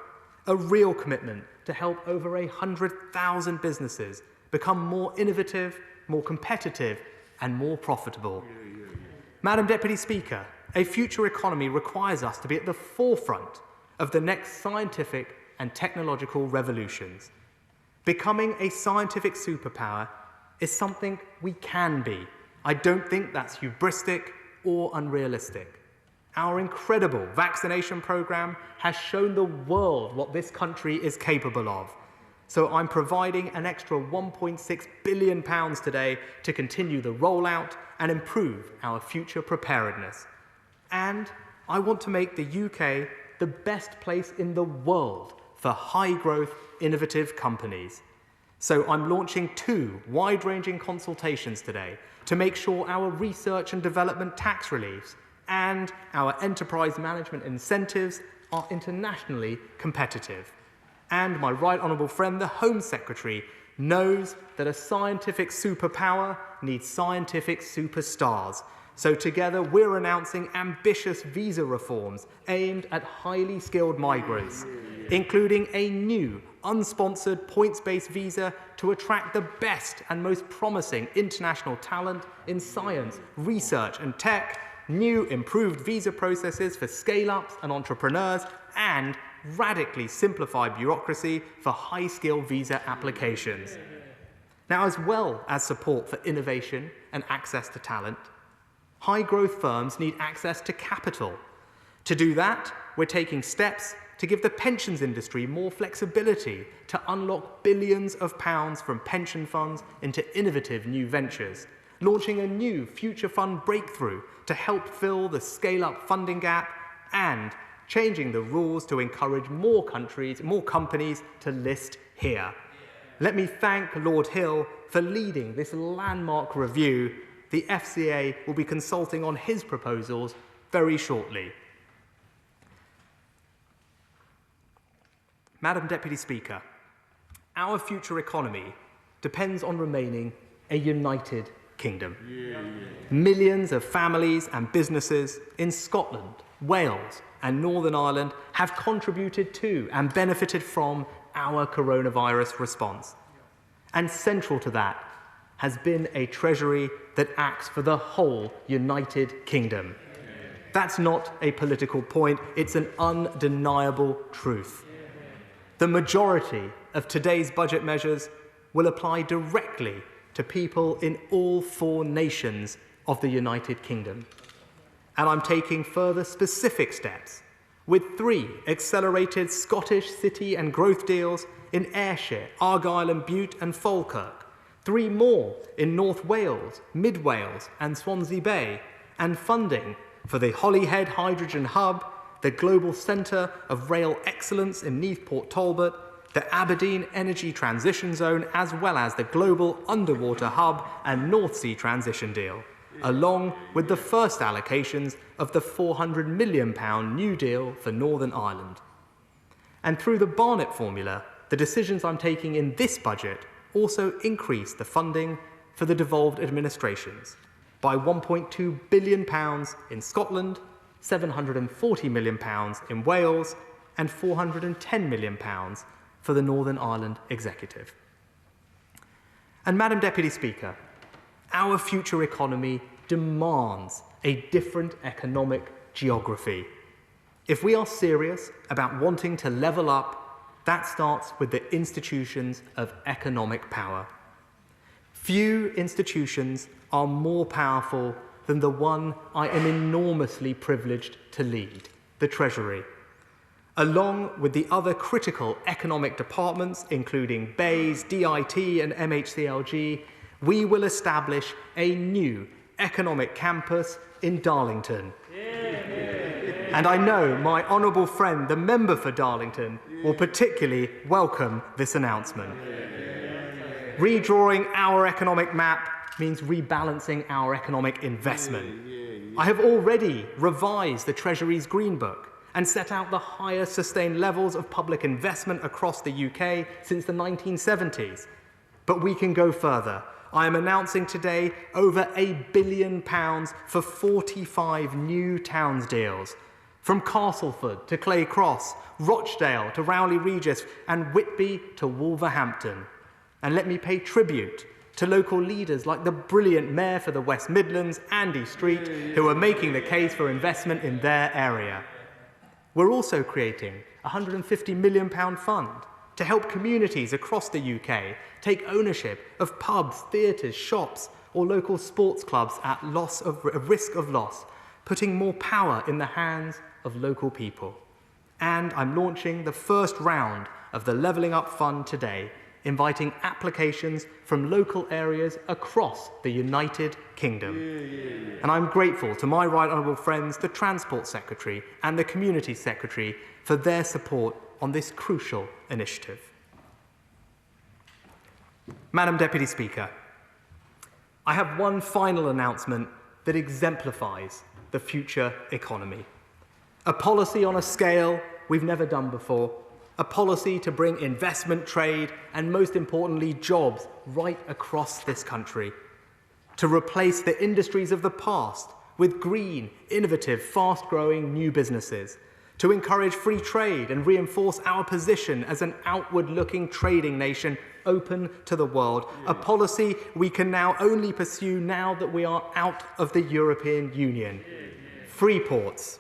A real commitment to help over 100,000 businesses become more innovative, more competitive, and more profitable. Madam Deputy Speaker, a future economy requires us to be at the forefront of the next scientific and technological revolutions. Becoming a scientific superpower is something we can be. I don't think that's hubristic or unrealistic. Our incredible vaccination programme has shown the world what this country is capable of. So I'm providing an extra £1.6 billion today to continue the rollout and improve our future preparedness. And I want to make the UK the best place in the world for high-growth, innovative companies. So I'm launching 2 wide-ranging consultations today to make sure our research and development tax reliefs and our enterprise management incentives are internationally competitive. And my right honourable friend, the Home Secretary, knows that a scientific superpower needs scientific superstars. So together we're announcing ambitious visa reforms aimed at highly skilled migrants, including a new unsponsored points-based visa to attract the best and most promising international talent in science, research and tech, new improved visa processes for scale-ups and entrepreneurs, and radically simplified bureaucracy for high-skill visa applications. Now, as well as support for innovation and access to talent, high-growth firms need access to capital. To do that, we're taking steps to give the pensions industry more flexibility to unlock billions of pounds from pension funds into innovative new ventures, launching a new future fund breakthrough to help fill the scale-up funding gap, and changing the rules to encourage more companies to list here. Let me thank Lord Hill for leading this landmark review. The FCA will be consulting on his proposals very shortly. Madam Deputy Speaker, our future economy depends on remaining a united kingdom. Millions of families and businesses in Scotland, Wales, and Northern Ireland have contributed to and benefited from our coronavirus response. And central to that has been a Treasury that acts for the whole United Kingdom. That's not a political point, it's an undeniable truth. The majority of today's budget measures will apply directly to people in all 4 nations of the United Kingdom. And I'm taking further specific steps with 3 accelerated Scottish city and growth deals in Ayrshire, Argyll and Bute and Falkirk, 3 more in North Wales, Mid Wales and Swansea Bay, and funding for the Holyhead Hydrogen Hub, the Global Centre of Rail Excellence in Neath-Port Talbot, the Aberdeen Energy Transition Zone, as well as the Global Underwater Hub and North Sea Transition Deal, along with the first allocations of the £400 million New Deal for Northern Ireland. And through the Barnett formula, the decisions I'm taking in this budget also increase the funding for the devolved administrations by £1.2 billion in Scotland, £740 million in Wales, and £410 million for the Northern Ireland Executive. And Madam Deputy Speaker, our future economy demands a different economic geography. If we are serious about wanting to level up, that starts with the institutions of economic power. Few institutions are more powerful than the one I am enormously privileged to lead, the Treasury. Along with the other critical economic departments, including BEIS, DIT and MHCLG, we will establish a new economic campus in Darlington. And I know my honourable friend, the member for Darlington, will particularly welcome this announcement. Redrawing our economic map means rebalancing our economic investment. I have already revised the Treasury's Green Book and set out the highest sustained levels of public investment across the UK since the 1970s. But we can go further. I am announcing today over £1 billion for 45 new towns deals, from Castleford to Clay Cross, Rochdale to Rowley Regis, and Whitby to Wolverhampton. And let me pay tribute to local leaders like the brilliant Mayor for the West Midlands, Andy Street, who are making the case for investment in their area. We're also creating a £150 million fund to help communities across the UK take ownership of pubs, theatres, shops, or local sports clubs at risk of loss, putting more power in the hands of local people. And I'm launching the first round of the Levelling Up Fund today, inviting applications from local areas across the United Kingdom. And I'm grateful to my right honourable friends, the Transport Secretary and the Community Secretary, for their support on this crucial initiative. Madam Deputy Speaker, I have one final announcement that exemplifies the future economy. A policy on a scale we've never done before, a policy to bring investment, trade, and most importantly, jobs right across this country, to replace the industries of the past with green, innovative, fast-growing new businesses, to encourage free trade and reinforce our position as an outward-looking trading nation open to the world, a policy we can now only pursue now that we are out of the European Union. Free ports.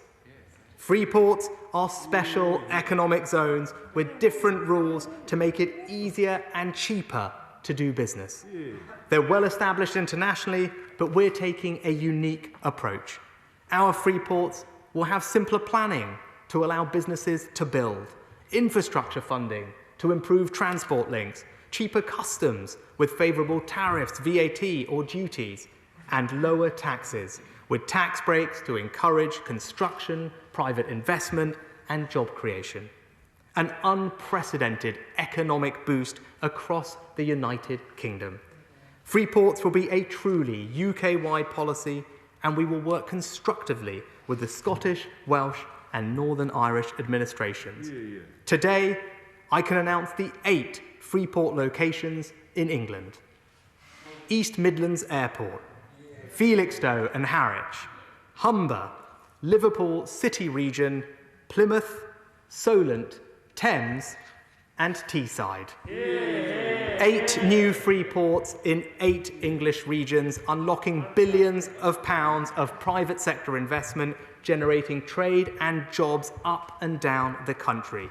Free ports are special economic zones with different rules to make it easier and cheaper to do business. They're well established internationally, but we're taking a unique approach. Our free ports will have simpler planning to allow businesses to build, infrastructure funding to improve transport links, cheaper customs with favourable tariffs, VAT or duties, and lower taxes with tax breaks to encourage construction, private investment and job creation. An unprecedented economic boost across the United Kingdom. Free ports will be a truly UK-wide policy, and we will work constructively with the Scottish, Welsh and Northern Irish administrations. Today, I can announce the 8 free port locations in England. East Midlands Airport, Felixstowe and Harwich, Humber, Liverpool City Region, Plymouth, Solent, Thames and Teesside. 8 new free ports in 8 English regions, unlocking billions of pounds of private sector investment, generating trade and jobs up and down the country.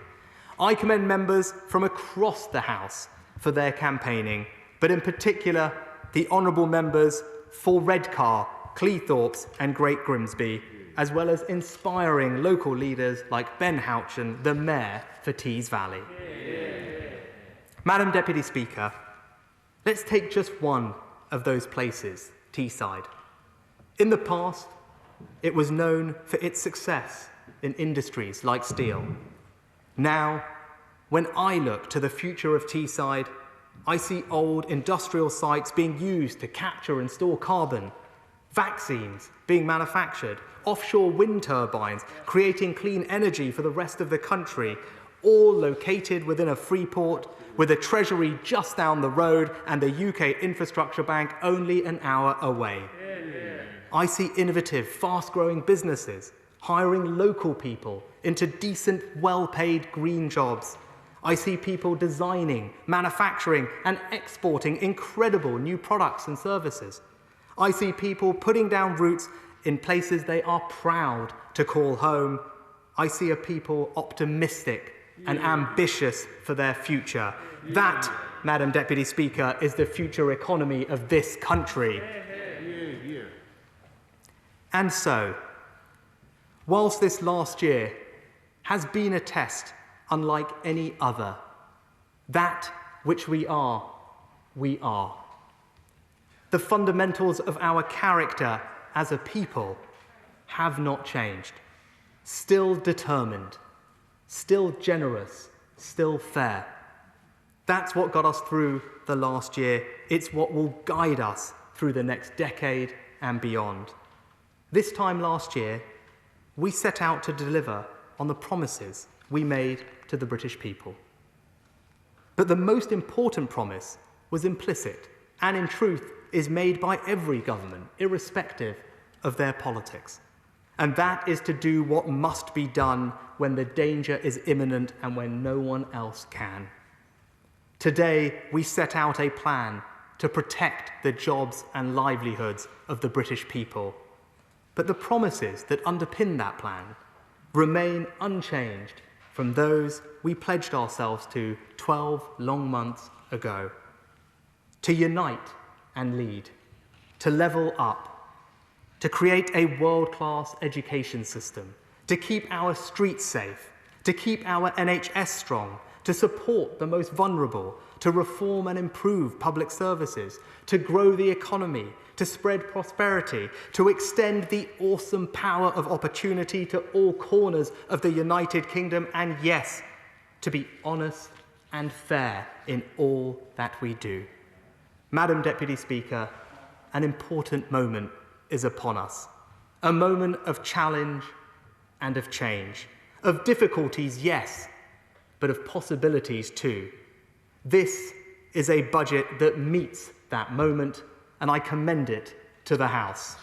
I commend members from across the House for their campaigning, but in particular the honourable members for Redcar, Cleethorpes and Great Grimsby, as well as inspiring local leaders like Ben Houchin, the Mayor for Tees Valley. Madam Deputy Speaker, let's take just one of those places, Teesside. In the past, it was known for its success in industries like steel. Now, when I look to the future of Teesside, I see old industrial sites being used to capture and store carbon, vaccines being manufactured, offshore wind turbines creating clean energy for the rest of the country, all located within a free port, with a treasury just down the road and the UK Infrastructure Bank only an hour away. I see innovative, fast-growing businesses hiring local people into decent, well-paid green jobs. I see people designing, manufacturing and exporting incredible new products and services. I see people putting down roots in places they are proud to call home. I see a people optimistic and ambitious for their future. That, Madam Deputy Speaker, is the future economy of this country. And so, whilst this last year has been a test unlike any other, that which we are, we are. The fundamentals of our character as a people have not changed. Still determined, still generous, still fair. That's what got us through the last year. It's what will guide us through the next decade and beyond. This time last year, we set out to deliver on the promises we made to the British people. But the most important promise was implicit and, in truth, is made by every government, irrespective of their politics. And that is to do what must be done when the danger is imminent and when no one else can. Today, we set out a plan to protect the jobs and livelihoods of the British people. But the promises that underpin that plan remain unchanged from those we pledged ourselves to 12 long months ago. To unite and lead, to level up, to create a world-class education system, to keep our streets safe, to keep our NHS strong, to support the most vulnerable, to reform and improve public services, to grow the economy, to spread prosperity, to extend the awesome power of opportunity to all corners of the United Kingdom, and yes, to be honest and fair in all that we do. Madam Deputy Speaker, an important moment is upon us. A moment of challenge and of change. Of difficulties, yes, but of possibilities too. This is a budget that meets that moment, and I commend it to the House.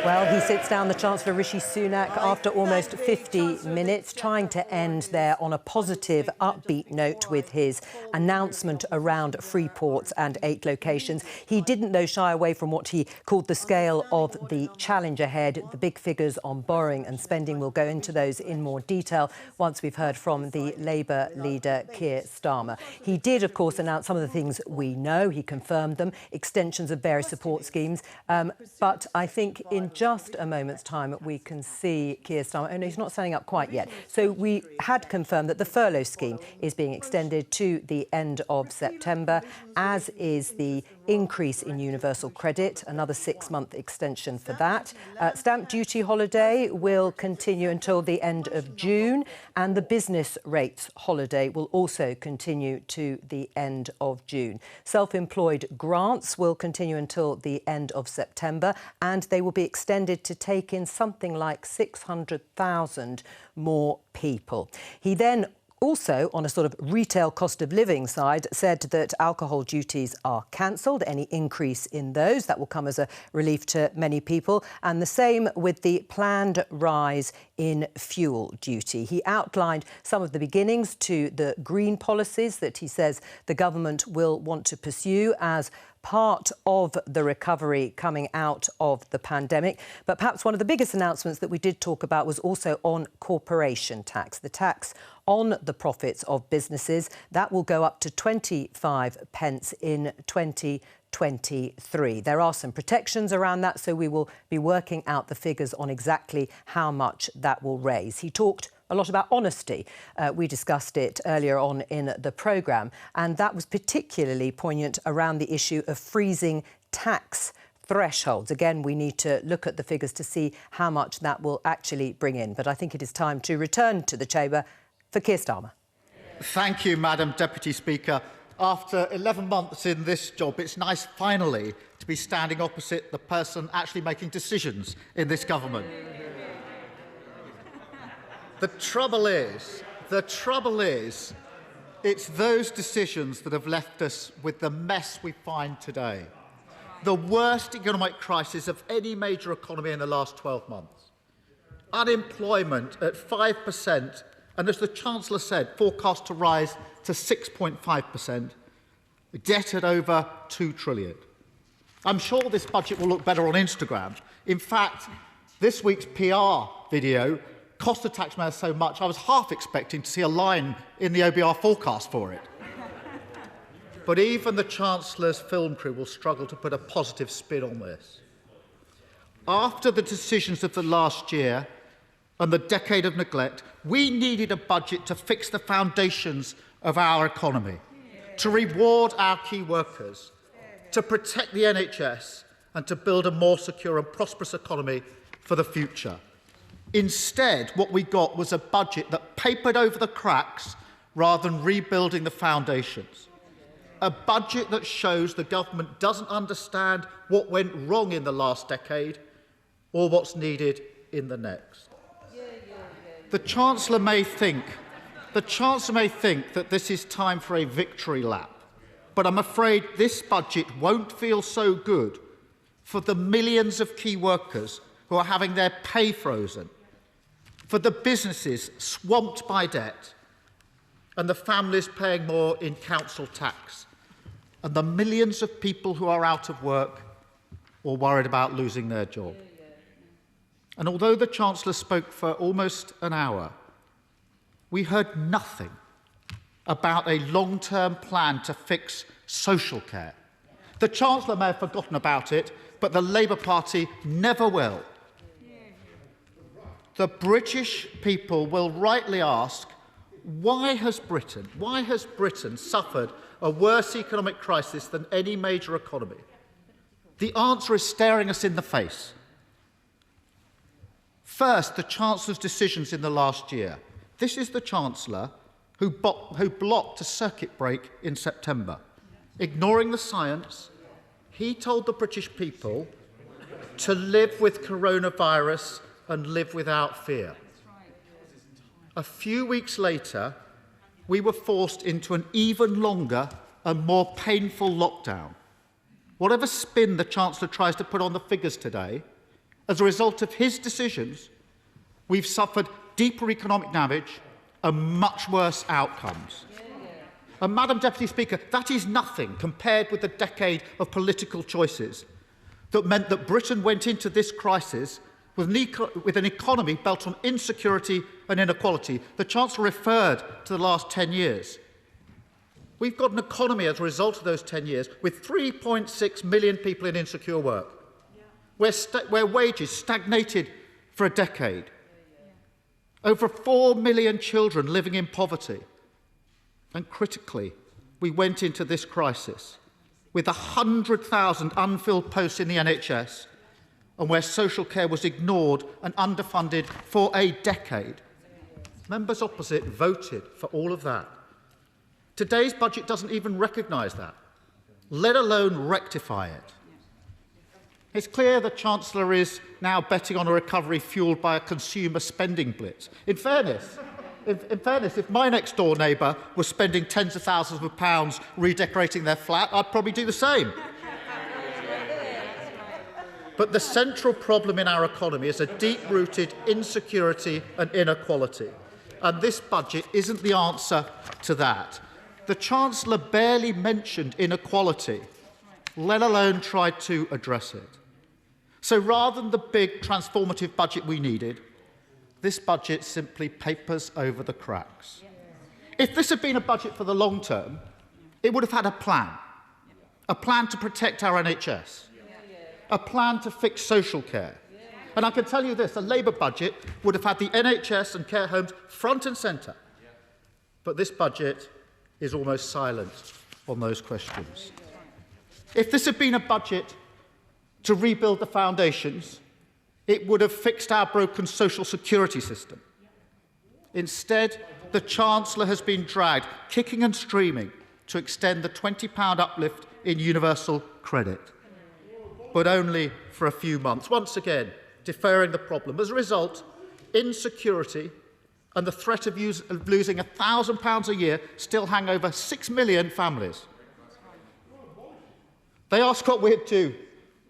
Well, he sits down, the Chancellor Rishi Sunak, after almost 50 minutes, trying to end there on a positive, upbeat note with his announcement around free ports and 8 locations. He didn't, though, shy away from what he called the scale of the challenge ahead, the big figures on borrowing and spending. We'll go into those in more detail once we've heard from the Labour leader, Keir Starmer. He did, of course, announce some of the things we know. He confirmed them, extensions of various support schemes. But I think in just a moment's time, we can see Keir Starmer. Oh, no, he's not standing up quite yet. So we had confirmed that the furlough scheme is being extended to the end of September, as is the increase in universal credit, another 6-month extension for that. Stamp duty holiday will continue until the end of June, and the business rates holiday will also continue to the end of June. Self-employed grants will continue until the end of September, and they will be extended to take in something like 600,000 more people. He then also, on a sort of retail cost of living side, said that alcohol duties are cancelled. Any increase in those, that will come as a relief to many people. And the same with the planned rise in fuel duty. He outlined some of the beginnings to the green policies that he says the government will want to pursue as part of the recovery coming out of the pandemic. But perhaps one of the biggest announcements that we did talk about was also on corporation tax, the tax on the profits of businesses. That will go up to 25 pence in 2023. There are some protections around that, so we will be working out the figures on exactly how much that will raise. He talked a lot about honesty. We discussed it earlier on in the programme, and that was particularly poignant around the issue of freezing tax thresholds. Again, we need to look at the figures to see how much that will actually bring in. But I think it is time to return to the chamber for Keir Starmer. Thank you, Madam Deputy Speaker. After 11 months in this job, it's nice finally to be standing opposite the person actually making decisions in this government. The trouble is, it's those decisions that have left us with the mess we find today. The worst economic crisis of any major economy in the last 12 months. Unemployment at 5%, and as the Chancellor said, forecast to rise to 6.5%. Debt at over £2 trillion. I'm sure this budget will look better on Instagram. In fact, this week's PR video cost the taxpayer so much I was half expecting to see a line in the OBR forecast for it. But even the Chancellor's film crew will struggle to put a positive spin on this. After the decisions of the last year and the decade of neglect, we needed a budget to fix the foundations of our economy, to reward our key workers, to protect the NHS and to build a more secure and prosperous economy for the future. Instead, what we got was a budget that papered over the cracks rather than rebuilding the foundations. A budget that shows the government doesn't understand what went wrong in the last decade or what's needed in the next. The Chancellor may think that this is time for a victory lap, but I'm afraid this budget won't feel so good for the millions of key workers who are having their pay frozen, for the businesses swamped by debt, and the families paying more in council tax, and the millions of people who are out of work or worried about losing their job. And although the Chancellor spoke for almost an hour, we heard nothing about a long-term plan to fix social care. The Chancellor may have forgotten about it, but the Labour Party never will. The British people will rightly ask, why has Britain suffered a worse economic crisis than any major economy? The answer is staring us in the face. First, the Chancellor's decisions in the last year. This is the Chancellor who blocked a circuit break in September. Ignoring the science, he told the British people to live with coronavirus and live without fear. A few weeks later, we were forced into an even longer and more painful lockdown. Whatever spin the Chancellor tries to put on the figures today, as a result of his decisions, we've suffered deeper economic damage and much worse outcomes. And Madam Deputy Speaker, that is nothing compared with the decade of political choices that meant that Britain went into this crisis with an economy built on insecurity and inequality. The Chancellor referred to the last 10 years. We've got an economy as a result of those 10 years with 3.6 million people in insecure work, where wages stagnated for a decade, over 4 million children living in poverty. And critically, we went into this crisis with 100,000 unfilled posts in the NHS and where social care was ignored and underfunded for a decade. Members opposite voted for all of that. Today's budget doesn't even recognise that, let alone rectify it. It's clear the Chancellor is now betting on a recovery fuelled by a consumer spending blitz. In fairness, if my next-door neighbour was spending tens of thousands of pounds redecorating their flat, I'd probably do the same. But the central problem in our economy is a deep-rooted insecurity and inequality. And this budget isn't the answer to that. The Chancellor barely mentioned inequality, let alone tried to address it. So rather than the big transformative budget we needed, this budget simply papers over the cracks. If this had been a budget for the long term, it would have had a plan to protect our NHS, a plan to fix social care. And I can tell you this, a Labour budget would have had the NHS and care homes front and centre. But this budget is almost silent on those questions. If this had been a budget to rebuild the foundations, it would have fixed our broken social security system. Instead, the Chancellor has been dragged, kicking and screaming, to extend the £20 uplift in universal credit, but only for a few months, once again deferring the problem. As a result, insecurity and the threat of losing £1,000 a year still hang over 6 million families. They ask what we'd do.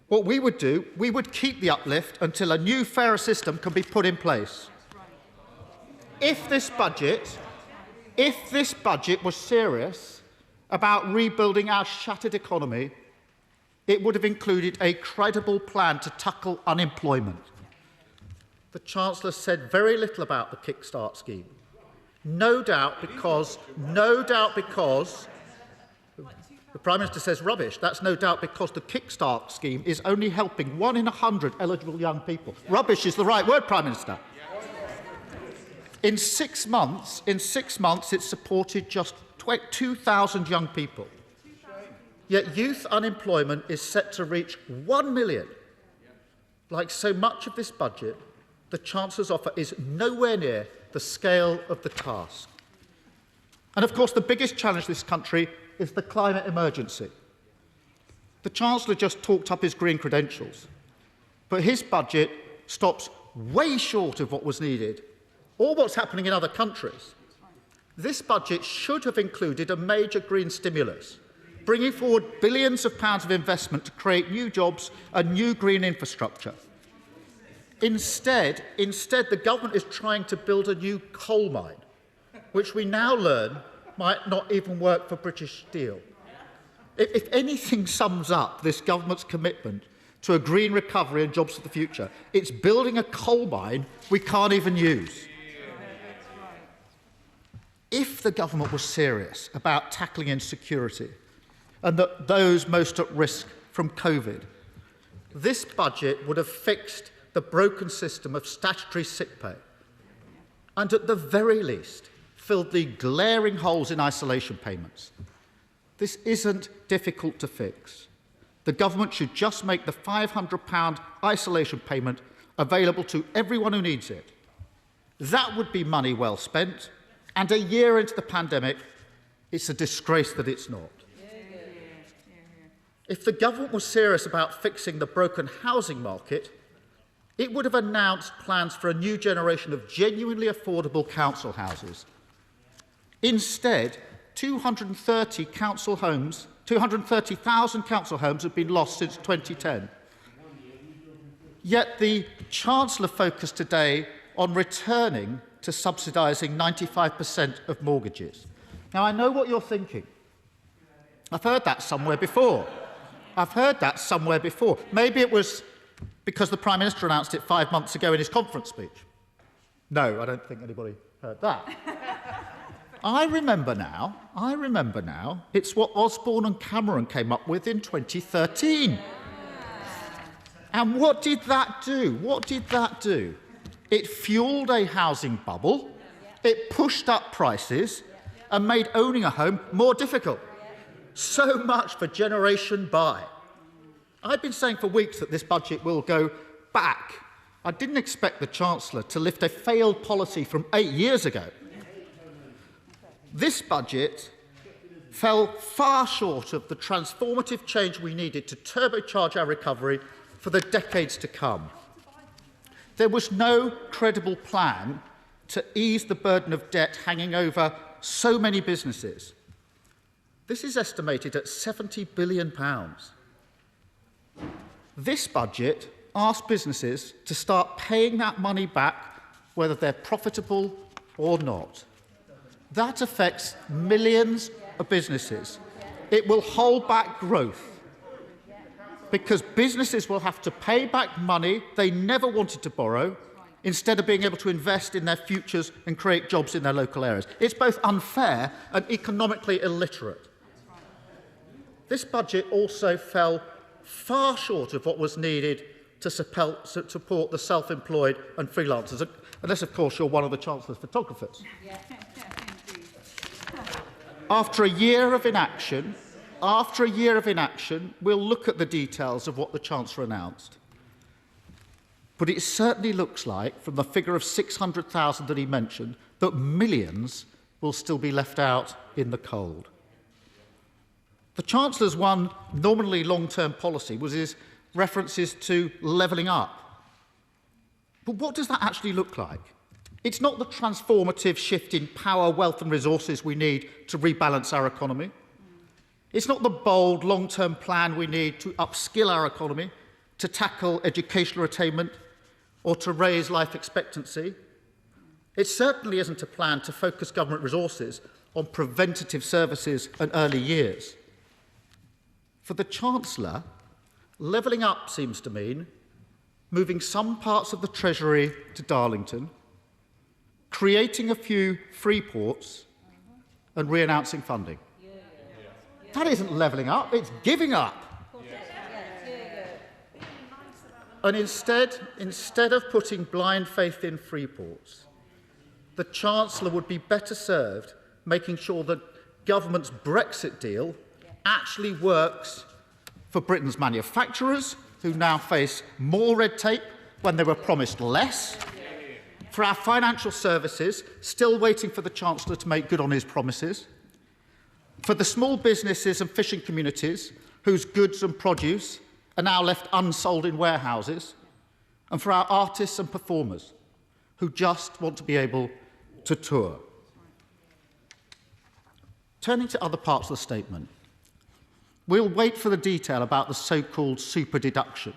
What we would do, we would keep the uplift until a new, fairer system can be put in place. If this budget was serious about rebuilding our shattered economy, it would have included a credible plan to tackle unemployment. The Chancellor said very little about the Kickstart scheme. No doubt because the Prime Minister says rubbish. That's no doubt because the Kickstart scheme is only helping 1 in 100 eligible young people. Rubbish is the right word, Prime Minister. In 6 months, it supported just 2,000 young people. Yet youth unemployment is set to reach 1 million. Like so much of this budget, the Chancellor's offer is nowhere near the scale of the task. And of course, the biggest challenge this country is the climate emergency. The Chancellor just talked up his green credentials, but his budget stops way short of what was needed or what's happening in other countries. This budget should have included a major green stimulus, bringing forward billions of pounds of investment to create new jobs and new green infrastructure. Instead, the government is trying to build a new coal mine, which we now learn might not even work for British Steel. If anything sums up this government's commitment to a green recovery and jobs for the future, it's building a coal mine we can't even use. If the government was serious about tackling insecurity and those most at risk from COVID, this budget would have fixed the broken system of statutory sick pay and, at the very least, filled the glaring holes in isolation payments. This isn't difficult to fix. The government should just make the £500 isolation payment available to everyone who needs it. That would be money well spent, and a year into the pandemic, it's a disgrace that it's not. If the government was serious about fixing the broken housing market, it would have announced plans for a new generation of genuinely affordable council houses. Instead, 230,000 council homes have been lost since 2010. Yet the Chancellor focused today on returning to subsidising 95% of mortgages. Now, I know what you're thinking. I've heard that somewhere before. Maybe it was because the Prime Minister announced it 5 months ago in his conference speech. No, I don't think anybody heard that. I remember now, it's what Osborne and Cameron came up with in 2013. And what did that do? It fuelled a housing bubble, it pushed up prices, and made owning a home more difficult. So much for Generation Buy. I've been saying for weeks that this budget will go back. I didn't expect the Chancellor to lift a failed policy from 8 years ago. This budget fell far short of the transformative change we needed to turbocharge our recovery for the decades to come. There was no credible plan to ease the burden of debt hanging over so many businesses. This is estimated at £70 billion. This budget asks businesses to start paying that money back, whether they're profitable or not. That affects millions of businesses. It will hold back growth because businesses will have to pay back money they never wanted to borrow instead of being able to invest in their futures and create jobs in their local areas. It's both unfair and economically illiterate. This budget also fell far short of what was needed to support the self-employed and freelancers, unless, of course, you're one of the Chancellor's photographers. After a year of inaction, we'll look at the details of what the Chancellor announced. But it certainly looks like, from the figure of 600,000 that he mentioned, that millions will still be left out in the cold. The Chancellor's one nominally long-term policy was his references to levelling up. But what does that actually look like? It's not the transformative shift in power, wealth and resources we need to rebalance our economy. It's not the bold, long-term plan we need to upskill our economy, to tackle educational attainment or to raise life expectancy. It certainly isn't a plan to focus government resources on preventative services and early years. For the Chancellor, levelling up seems to mean moving some parts of the Treasury to Darlington, creating a few free ports and re-announcing funding. That isn't levelling up, it's giving up. And instead of putting blind faith in free ports, the Chancellor would be better served making sure that government's Brexit deal actually works for Britain's manufacturers, who now face more red tape when they were promised less, for our financial services, still waiting for the Chancellor to make good on his promises, for the small businesses and fishing communities whose goods and produce are now left unsold in warehouses, and for our artists and performers who just want to be able to tour. Turning to other parts of the statement, we'll wait for the detail about the so-called super deduction,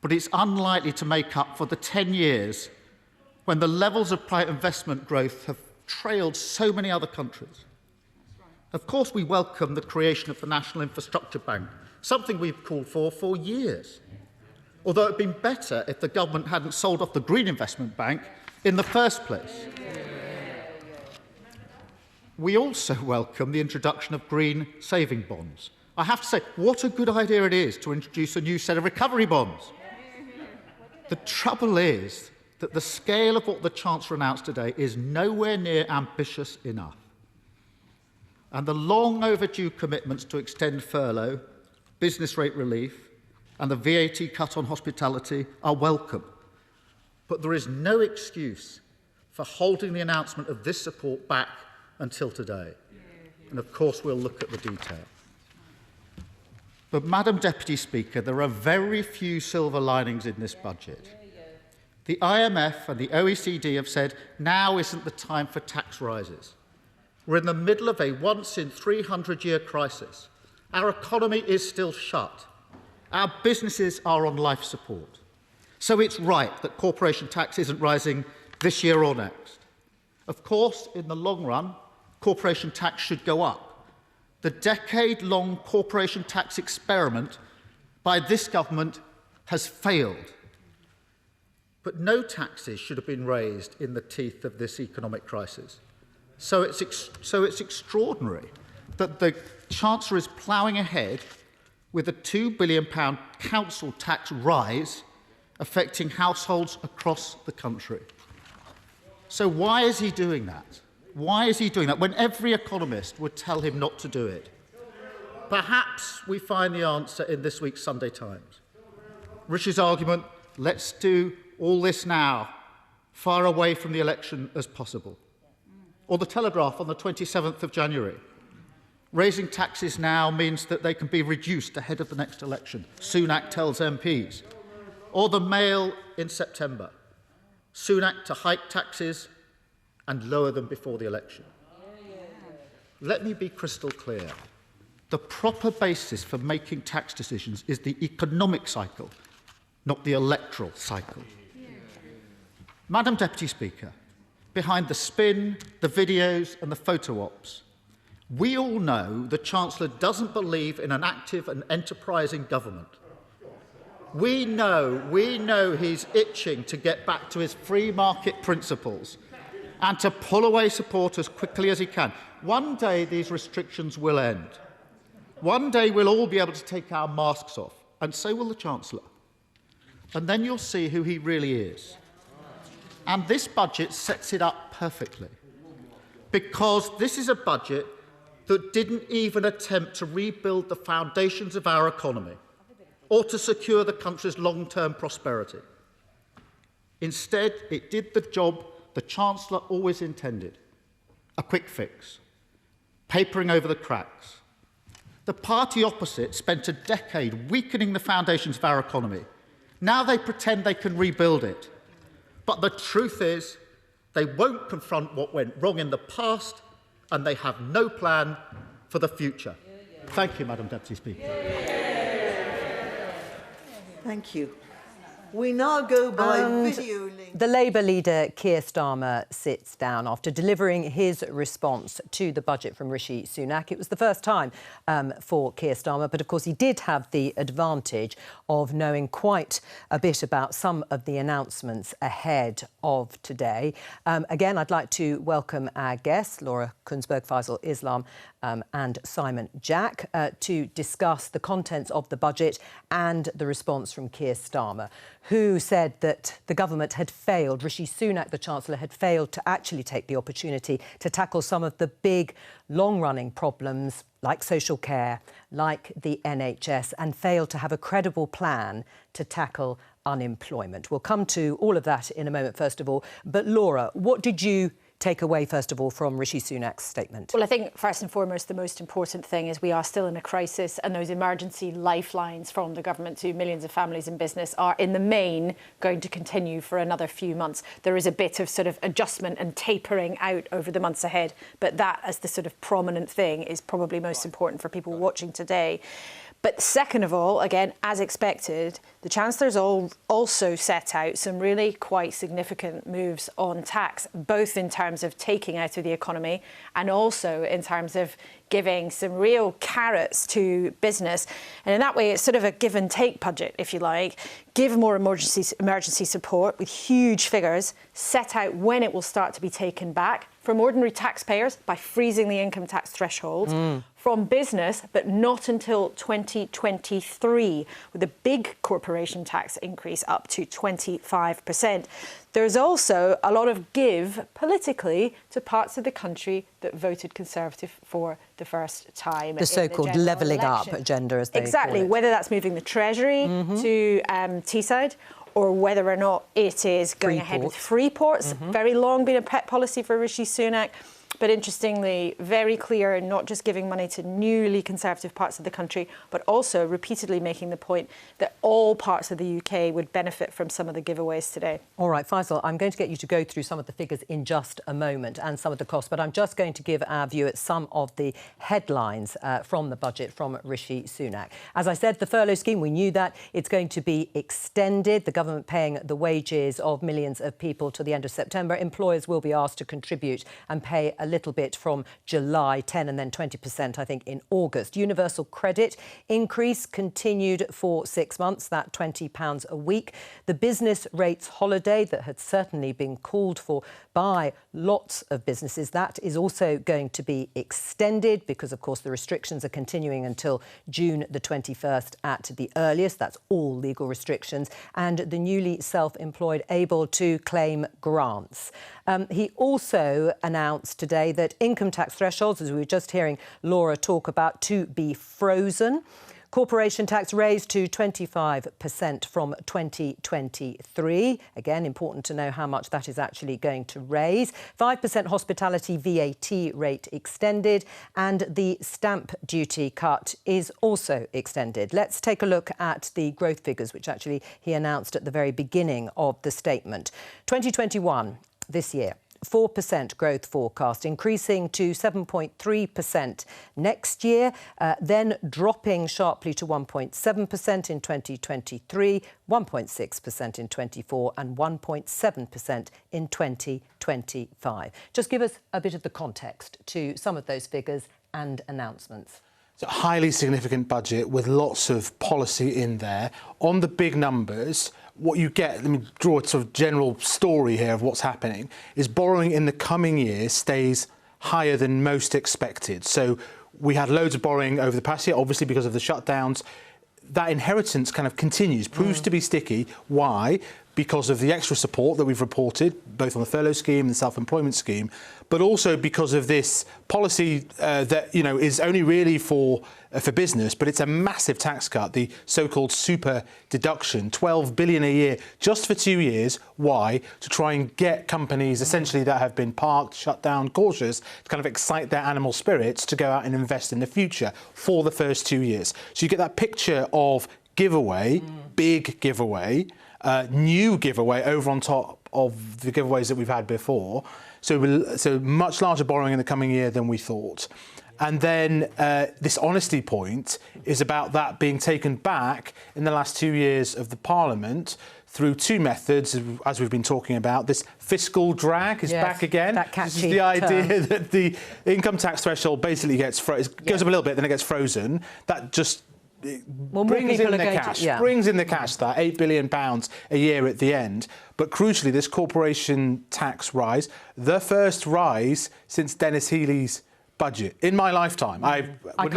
but it's unlikely to make up for the 10 years when the levels of private investment growth have trailed so many other countries. Of course, we welcome the creation of the National Infrastructure Bank, something we've called for years. Although it would have been better if the government hadn't sold off the Green Investment Bank in the first place. We also welcome the introduction of green saving bonds. I have to say, what a good idea it is to introduce a new set of recovery bonds. The trouble is that the scale of what the Chancellor announced today is nowhere near ambitious enough. And the long overdue commitments to extend furlough, business rate relief and the VAT cut on hospitality are welcome. But there is no excuse for holding the announcement of this support back until today. And of course we'll look at the detail. But Madam Deputy Speaker, there are very few silver linings in this budget. The IMF and the OECD have said now isn't the time for tax rises. We're in the middle of a once-in-300-year crisis. Our economy is still shut. Our businesses are on life support. So it's right that corporation tax isn't rising this year or next. Of course, in the long run, corporation tax should go up. The decade-long corporation tax experiment by this government has failed. But no taxes should have been raised in the teeth of this economic crisis. So it's extraordinary that the Chancellor is ploughing ahead with a £2 billion council tax rise affecting households across the country. So why is he doing that? Why is he doing that when every economist would tell him not to do it? Perhaps we find the answer in this week's Sunday Times. Rishi's argument, let's do all this now, far away from the election as possible. Or the Telegraph on the 27th of January. Raising taxes now means that they can be reduced ahead of the next election, Sunak tells MPs. Or the Mail in September. Sunak to hike taxes and lower them before the election. Let me be crystal clear. The proper basis for making tax decisions is the economic cycle, not the electoral cycle. Madam Deputy Speaker, behind the spin, the videos and the photo ops, we all know the Chancellor doesn't believe in an active and enterprising government. We know he's itching to get back to his free market principles and to pull away support as quickly as he can. One day these restrictions will end. One day we'll all be able to take our masks off, and so will the Chancellor. And then you'll see who he really is. And this budget sets it up perfectly, because this is a budget that didn't even attempt to rebuild the foundations of our economy or to secure the country's long-term prosperity. Instead, it did the job the Chancellor always intended, a quick fix, papering over the cracks. The party opposite spent a decade weakening the foundations of our economy. Now they pretend they can rebuild it. But the truth is, They won't confront what went wrong in the past, and they have no plan for the future. Thank you, Madam Deputy Speaker. Thank you. We now go by video link. The Labour leader Keir Starmer sits down after delivering his response to the budget from Rishi Sunak. It was the first time for Keir Starmer, but of course he did have the advantage of knowing quite a bit about some of the announcements ahead of today. Again, I'd like to welcome our guests, Laura Kuenssberg, Faisal Islam and Simon Jack, to discuss the contents of the budget and the response from Keir Starmer, who said that the government had failed, Rishi Sunak, the Chancellor, had failed to actually take the opportunity to tackle some of the big, long-running problems like social care, like the NHS, and failed to have a credible plan to tackle unemployment. We'll come to all of that in a moment, first of all. But Laura, what did you take away, first of all, from Rishi Sunak's statement? Well, I think, first and foremost, the most important thing is we are still in a crisis, and those emergency lifelines from the government to millions of families and business are, in the main, going to continue for another few months. There is a bit of sort of adjustment and tapering out over the months ahead, but that, as the sort of prominent thing, is probably most important for people watching today. But second of all, again, as expected, the Chancellor's also set out some really quite significant moves on tax, both in terms of taking out of the economy and also in terms of giving some real carrots to business. And in that way, it's sort of a give and take budget, if you like. Give more emergency support with huge figures, set out when it will start to be taken back from ordinary taxpayers by freezing the income tax threshold, from business, but not until 2023, with a big corporation tax increase up to 25%. There's also a lot of give politically to parts of the country that voted Conservative for the first time. The so-called levelling up agenda, as they call it. Whether that's moving the Treasury to Teesside, or whether or not it is going ahead with free ports. Very long been a pet policy for Rishi Sunak. But interestingly, very clear in not just giving money to newly Conservative parts of the country, but also repeatedly making the point that all parts of the UK would benefit from some of the giveaways today. All right, Faisal, I'm going to get you to go through some of the figures in just a moment and some of the costs, but I'm just going to give our view at some of the headlines from the budget from Rishi Sunak. As I said, the furlough scheme, we knew that. It's going to be extended. The government paying the wages of millions of people to the end of September. Employers will be asked to contribute and pay a little bit from July, 10 and then 20%, I think, in August. Universal credit increase continued for 6 months, that £20 a week. The business rates holiday that had certainly been called for by lots of businesses, that is also going to be extended because, of course, the restrictions are continuing until June the 21st at the earliest. That's all legal restrictions. And the newly self-employed able to claim grants. He also announced today that income tax thresholds, as we were just hearing Laura talk about, to be frozen. Corporation tax raised to 25% from 2023. Again, important to know how much that is actually going to raise. 5% hospitality VAT rate extended, and the stamp duty cut is also extended. Let's take a look at the growth figures, which actually he announced at the very beginning of the statement. 2021, this year, 4% growth forecast, increasing to 7.3% next year, then dropping sharply to 1.7% in 2023, 1.6% in 24 and 1.7% in 2025. Just give us a bit of the context to some of those figures and announcements. It's a highly significant budget with lots of policy in there. On the big numbers, what you get, let me draw a sort of general story here of what's happening, is borrowing in the coming years stays higher than most expected. So we had loads of borrowing over the past year, obviously because of the shutdowns. That inheritance kind of continues, proves to be sticky. Why? Because of the extra support that we've reported, both on the furlough scheme and the self-employment scheme, but also because of this policy that, you know, is only really for business, but it's a massive tax cut, the so-called super deduction, 12 billion a year just for 2 years. Why? To try and get companies essentially that have been parked, shut down, cautious, to kind of excite their animal spirits to go out and invest in the future for the first 2 years. So you get that picture of giveaway, big giveaway, new giveaway over on top of the giveaways that we've had before. So much larger borrowing in the coming year than we thought. And then this honesty point is about that being taken back in the last 2 years of the Parliament through two methods, as we've been talking about. This fiscal drag is back again. That catchy this is the idea that the income tax threshold basically gets goes up a little bit, then it gets frozen. That just brings in the cash. Brings in the cash. That £8 billion a year at the end. But crucially, this corporation tax rise, the first rise since Dennis Healey's budget in my lifetime. I would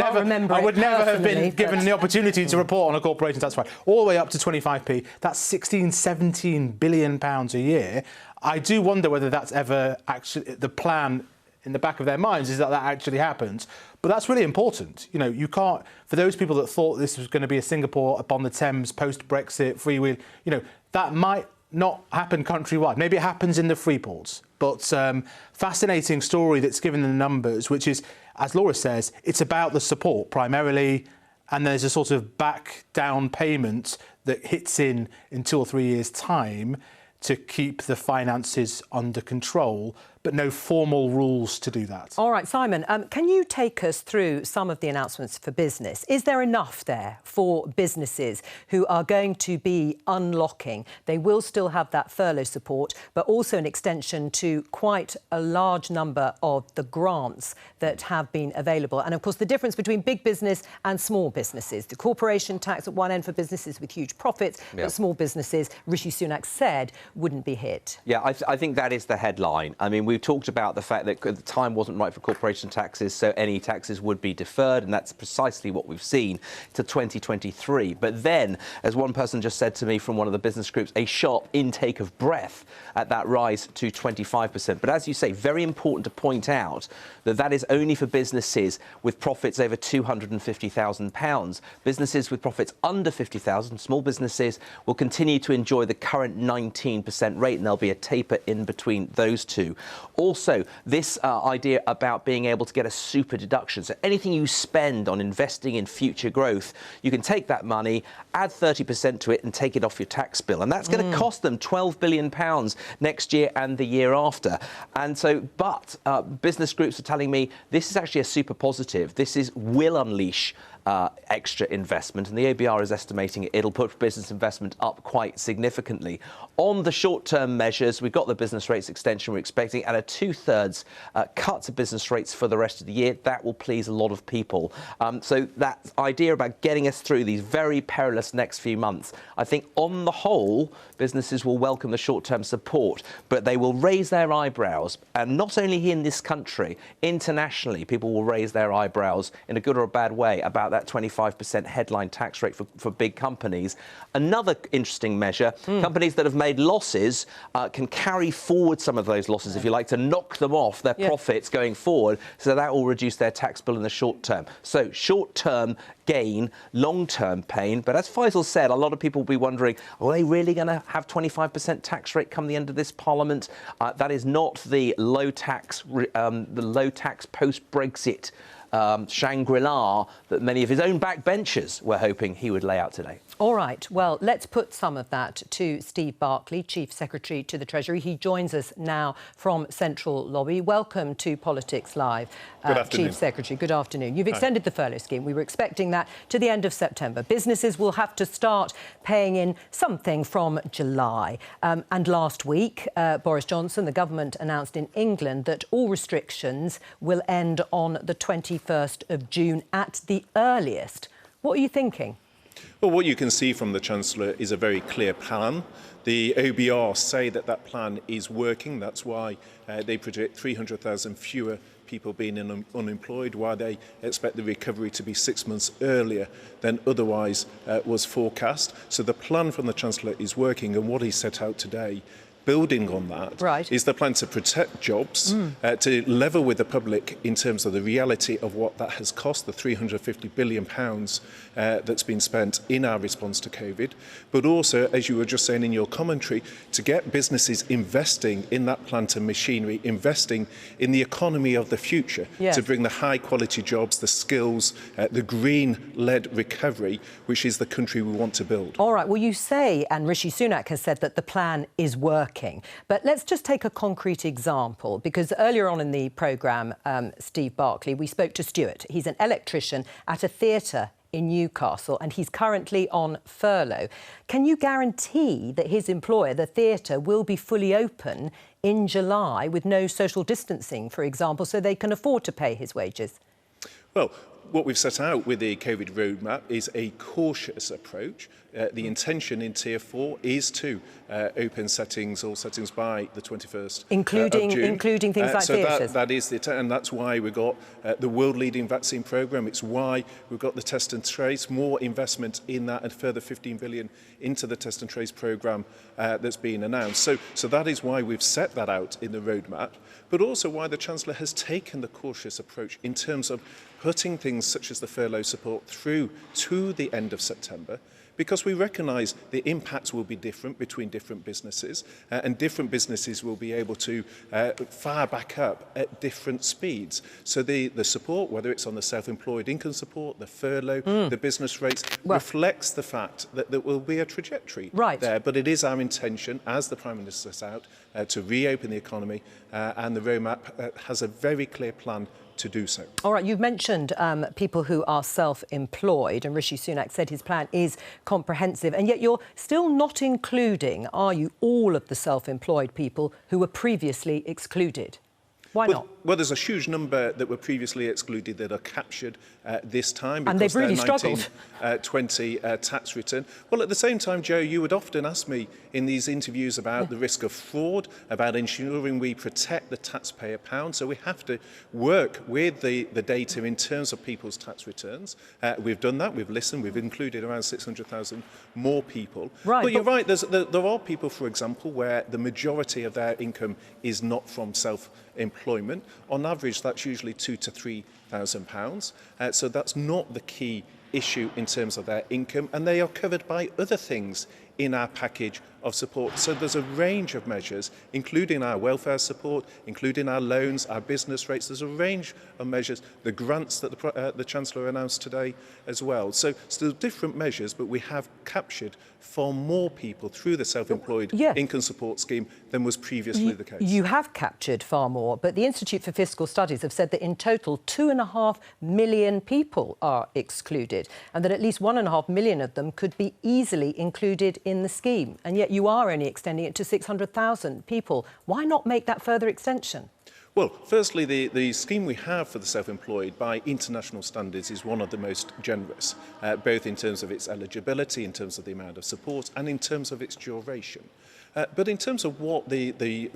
never have been given the opportunity to report on a corporation tax rise, all the way up to 25p. That's 17 billion pounds a year. I do wonder whether that's ever actually the plan in the back of their minds, is that actually happens. But that's really important. You know, you can't, for those people that thought this was going to be a Singapore upon the Thames post-Brexit freewheel, you know, that might not happen countrywide. Maybe it happens in the free ports. But fascinating story that's given the numbers, which is, as Laura says, it's about the support primarily, and there's a sort of back down payment that hits in 2 or 3 years' time to keep the finances under control, but no formal rules to do that. All right, Simon, can you take us through some of the announcements for business? Is there enough there for businesses who are going to be unlocking? They will still have that furlough support, but also an extension to quite a large number of the grants that have been available. And, of course, the difference between big business and small businesses. The corporation tax at one end for businesses with huge profits, but small businesses, Rishi Sunak said, wouldn't be hit. Yeah, I think that is the headline. I mean, we've talked about the fact that the time wasn't right for corporation taxes, so any taxes would be deferred, and that's precisely what we've seen to 2023. But then, as one person just said to me from one of the business groups, a sharp intake of breath at that rise to 25%. But as you say, very important to point out that that is only for businesses with profits over £250,000. Businesses with profits under 50,000, small businesses, will continue to enjoy the current 19% rate, and there'll be a taper in between those two. Also, this idea about being able to get a super deduction. So anything you spend on investing in future growth, you can take that money, add 30% to it and take it off your tax bill. And that's going to cost them £12 billion next year and the year after. And so, but business groups are telling me this is actually a super positive. This will unleash extra investment, and the OBR is estimating it'll put business investment up quite significantly. On the short-term measures, we've got the business rates extension we're expecting, and a 2/3 cut to business rates for the rest of the year. That will please a lot of people. So that idea about getting us through these very perilous next few months, I think on the whole, businesses will welcome the short-term support, but they will raise their eyebrows, and not only here in this country, internationally, people will raise their eyebrows in a good or a bad way about that 25% headline tax rate for big companies. Another interesting measure, companies that have made losses can carry forward some of those losses, if you like, to knock them off their profits going forward, so that will reduce their tax bill in the short term. So short-term gain, long-term pain. But as Faisal said, a lot of people will be wondering, are they really going to have 25% tax rate come the end of this Parliament? That is not the low tax post-Brexit Shangri-La that many of his own backbenchers were hoping he would lay out today. All right, well, let's put some of that to Steve Barclay, Chief Secretary to the Treasury. He joins us now from Central Lobby. Welcome to Politics Live, Chief Secretary. Good afternoon. You've extended the furlough scheme. We were expecting that to the end of September. Businesses will have to start paying in something from July. And last week, Boris Johnson, the government, announced in England that all restrictions will end on the 21st of June at the earliest. What are you thinking? Well, what you can see from the Chancellor is a very clear plan. The OBR say that that plan is working. That's why they predict 300,000 fewer people being unemployed, why they expect the recovery to be 6 months earlier than otherwise was forecast. So the plan from the Chancellor is working, and what he set out today, building on that, is the plan to protect jobs, to level with the public in terms of the reality of what that has cost, the £350 billion that's been spent in our response to COVID, but also, as you were just saying in your commentary, to get businesses investing in that plant and machinery, investing in the economy of the future, to bring the high-quality jobs, the skills, the green-led recovery, which is the country we want to build. All right, well, you say, and Rishi Sunak has said, that the plan is working. working. But let's just take a concrete example, because earlier on in the programme, Steve Barclay, we spoke to Stuart. He's an electrician at a theatre in Newcastle, and he's currently on furlough. Can you guarantee that his employer, the theatre, will be fully open in July with no social distancing, for example, so they can afford to pay his wages? Well, what we've set out with the COVID roadmap is a cautious approach. The intention in Tier 4 is to open settings, all settings, by the 21st including, of June. Including things like theatres. That is and that's why we've got the world-leading vaccine programme. It's why we've got the test and trace, more investment in that, and further 15 billion into the test and trace programme that's been announced. So that is why we've set that out in the roadmap, but also why the Chancellor has taken the cautious approach in terms of putting things such as the furlough support through to the end of September, because we recognise the impacts will be different between different businesses, and different businesses will be able to fire back up at different speeds. So the support, whether it's on the self-employed income support, the furlough, the business rates, reflects the fact that there will be a trajectory there. But it is our intention, as the Prime Minister set out, to reopen the economy, and the roadmap has a very clear plan to do so. All right, you've mentioned people who are self-employed, and Rishi Sunak said his plan is comprehensive, and yet you're still not including, are you, all of the self-employed people who were previously excluded? Why not? Well, there's a huge number that were previously excluded that are captured this time. And they've really struggled. 20 tax return. Well, at the same time, Jo, you would often ask me in these interviews about the risk of fraud, about ensuring we protect the taxpayer pound. So we have to work with the data in terms of people's tax returns. We've done that. We've listened. We've included around 600,000 more people. But you're right. There are people, for example, where the majority of their income is not from self-employment. On average, that's usually £2,000 to £3,000. So that's not the key issue in terms of their income, and they are covered by other things in our package of support. So there's a range of measures, including our welfare support, including our loans, our business rates. There's a range of measures, the grants that the Chancellor announced today as well. So still different measures, but we have captured far more people through the self-employed income support scheme than was previously the case. You have captured far more, but the Institute for Fiscal Studies have said that in total 2.5 million people are excluded, and that at least 1.5 million of them could be easily included in the scheme. And yet you are only extending it to 600,000 people. Why not make that further extension? Well, firstly, the scheme we have for the self-employed by international standards is one of the most generous, both in terms of its eligibility, in terms of the amount of support, and in terms of its duration. But in terms of what the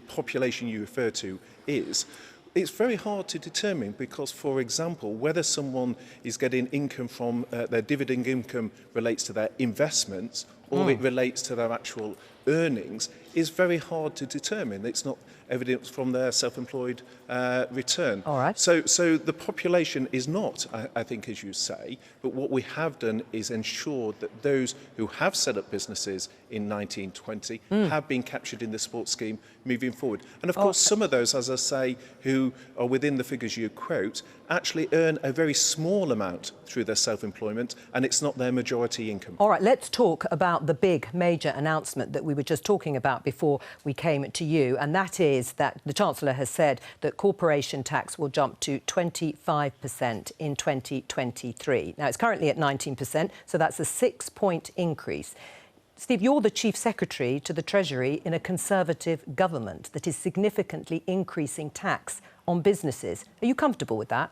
population you refer to is, it's very hard to determine because, for example, whether someone is getting income from their dividend income relates to their investments or it relates to their actual earnings is very hard to determine. It's not evidence from their self-employed return. All right. So the population is not, I think, as you say, but what we have done is ensured that those who have set up businesses in 1920 have been captured in the support scheme moving forward. And of course, some of those, as I say, who are within the figures you quote, actually earn a very small amount through their self-employment, and it's not their majority income. All right, let's talk about the big major announcement that we were just talking about before we came to you, and that is that the Chancellor has said that corporation tax will jump to 25% in 2023. Now, it's currently at 19%, so that's a 6-point increase. Steve, you're the Chief Secretary to the Treasury in a Conservative government that is significantly increasing tax on businesses. Are you comfortable with that?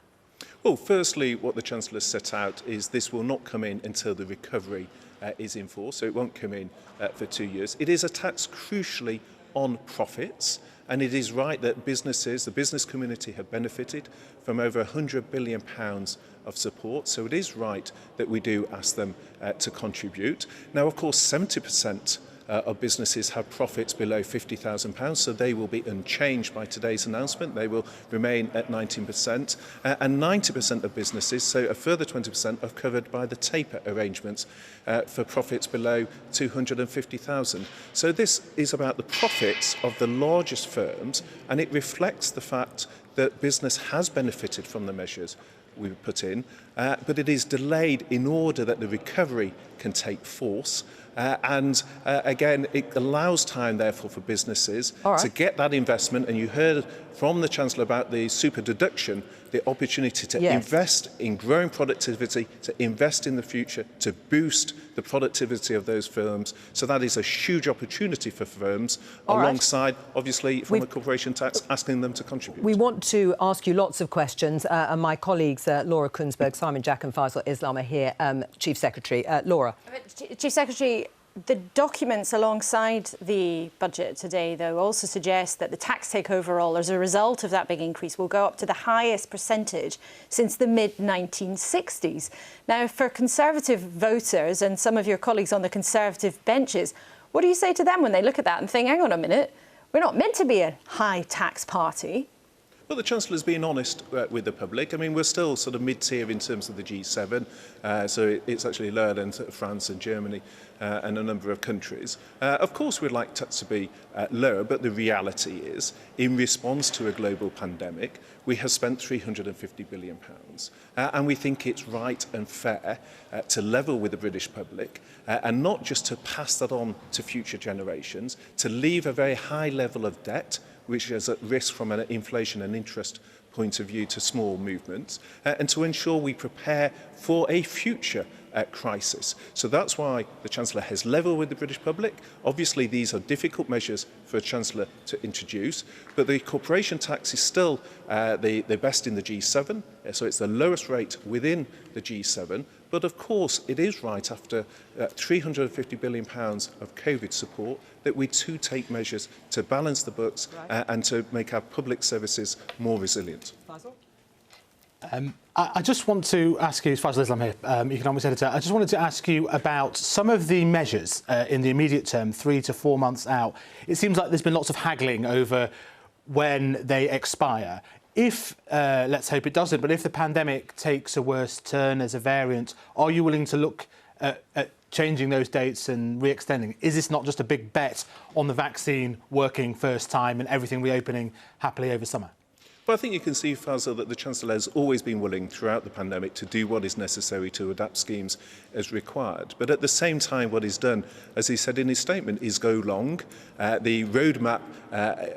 Well, firstly, what the Chancellor set out is this will not come in until the recovery is in force, so it won't come in for 2 years. It is a tax crucially on profits, and it is right that businesses, the business community, have benefited from over £100 billion of support, so it is right that we do ask them to contribute. Now, of course, 70% of businesses have profits below £50,000, so they will be unchanged by today's announcement. They will remain at 19%, and 90% of businesses, so a further 20%, are covered by the taper arrangements for profits below £250,000. So this is about the profits of the largest firms, and it reflects the fact that business has benefited from the measures. we've put in, but it is delayed in order that the recovery can take force. Again, it allows time, therefore, for businesses to get that investment. And you heard from the Chancellor about the super deduction, the opportunity to invest in growing productivity, to invest in the future, to boost the productivity of those firms. So that is a huge opportunity for firms, alongside, obviously, from a corporation tax, asking them to contribute. We want to ask you lots of questions, and my colleagues, Laura Kuenssberg, Simon Jack and Faisal Islam are here. Chief Secretary. Laura. Chief Secretary, the documents alongside the budget today, though, also suggest that the tax take overall, as a result of that big increase, will go up to the highest percentage since the mid-1960s. Now, for Conservative voters and some of your colleagues on the Conservative benches, what do you say to them when they look at that and think, hang on a minute, we're not meant to be a high tax party? Well, the Chancellor's been honest with the public. I mean, we're still sort of mid-tier in terms of the G7, so it's actually lower than France and Germany and a number of countries. Of course, we'd like tax to be lower, but the reality is, in response to a global pandemic, we have spent £350 billion, and we think it's right and fair to level with the British public and not just to pass that on to future generations, to leave a very high level of debt, which is at risk from an inflation and interest point of view to small movements, and to ensure we prepare for a future crisis. So that's why the Chancellor has levelled with the British public. Obviously, these are difficult measures for a Chancellor to introduce, but the corporation tax is still the best in the G7, so it's the lowest rate within the G7. But of course, it is right, after £350 billion of COVID support, that we too take measures to balance the books and to make our public services more resilient. I just want to ask you, Faisal Islam here, Economics Editor, I just wanted to ask you about some of the measures in the immediate term, 3 to 4 months out. It seems like there's been lots of haggling over when they expire. If, let's hope it doesn't, but if the pandemic takes a worse turn as a variant, are you willing to look at changing those dates and re-extending? Is this not just a big bet on the vaccine working first time and everything reopening happily over summer? But I think you can see, Faisal, that the Chancellor has always been willing throughout the pandemic to do what is necessary to adapt schemes as required. But at the same time, what he's done, as he said in his statement, is go long. The roadmap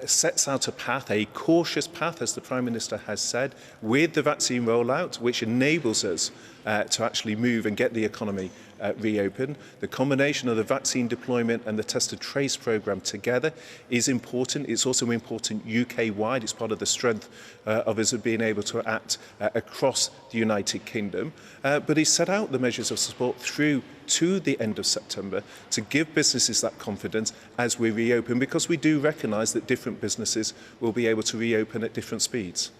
sets out a path, a cautious path, as the Prime Minister has said, with the vaccine rollout, which enables us to actually move and get the economy reopen. The combination of the vaccine deployment and the test and trace programme together is important. It's also important UK-wide. It's part of the strength of us being able to act across the United Kingdom. But he set out the measures of support through to the end of September to give businesses that confidence as we reopen, because we do recognise that different businesses will be able to reopen at different speeds.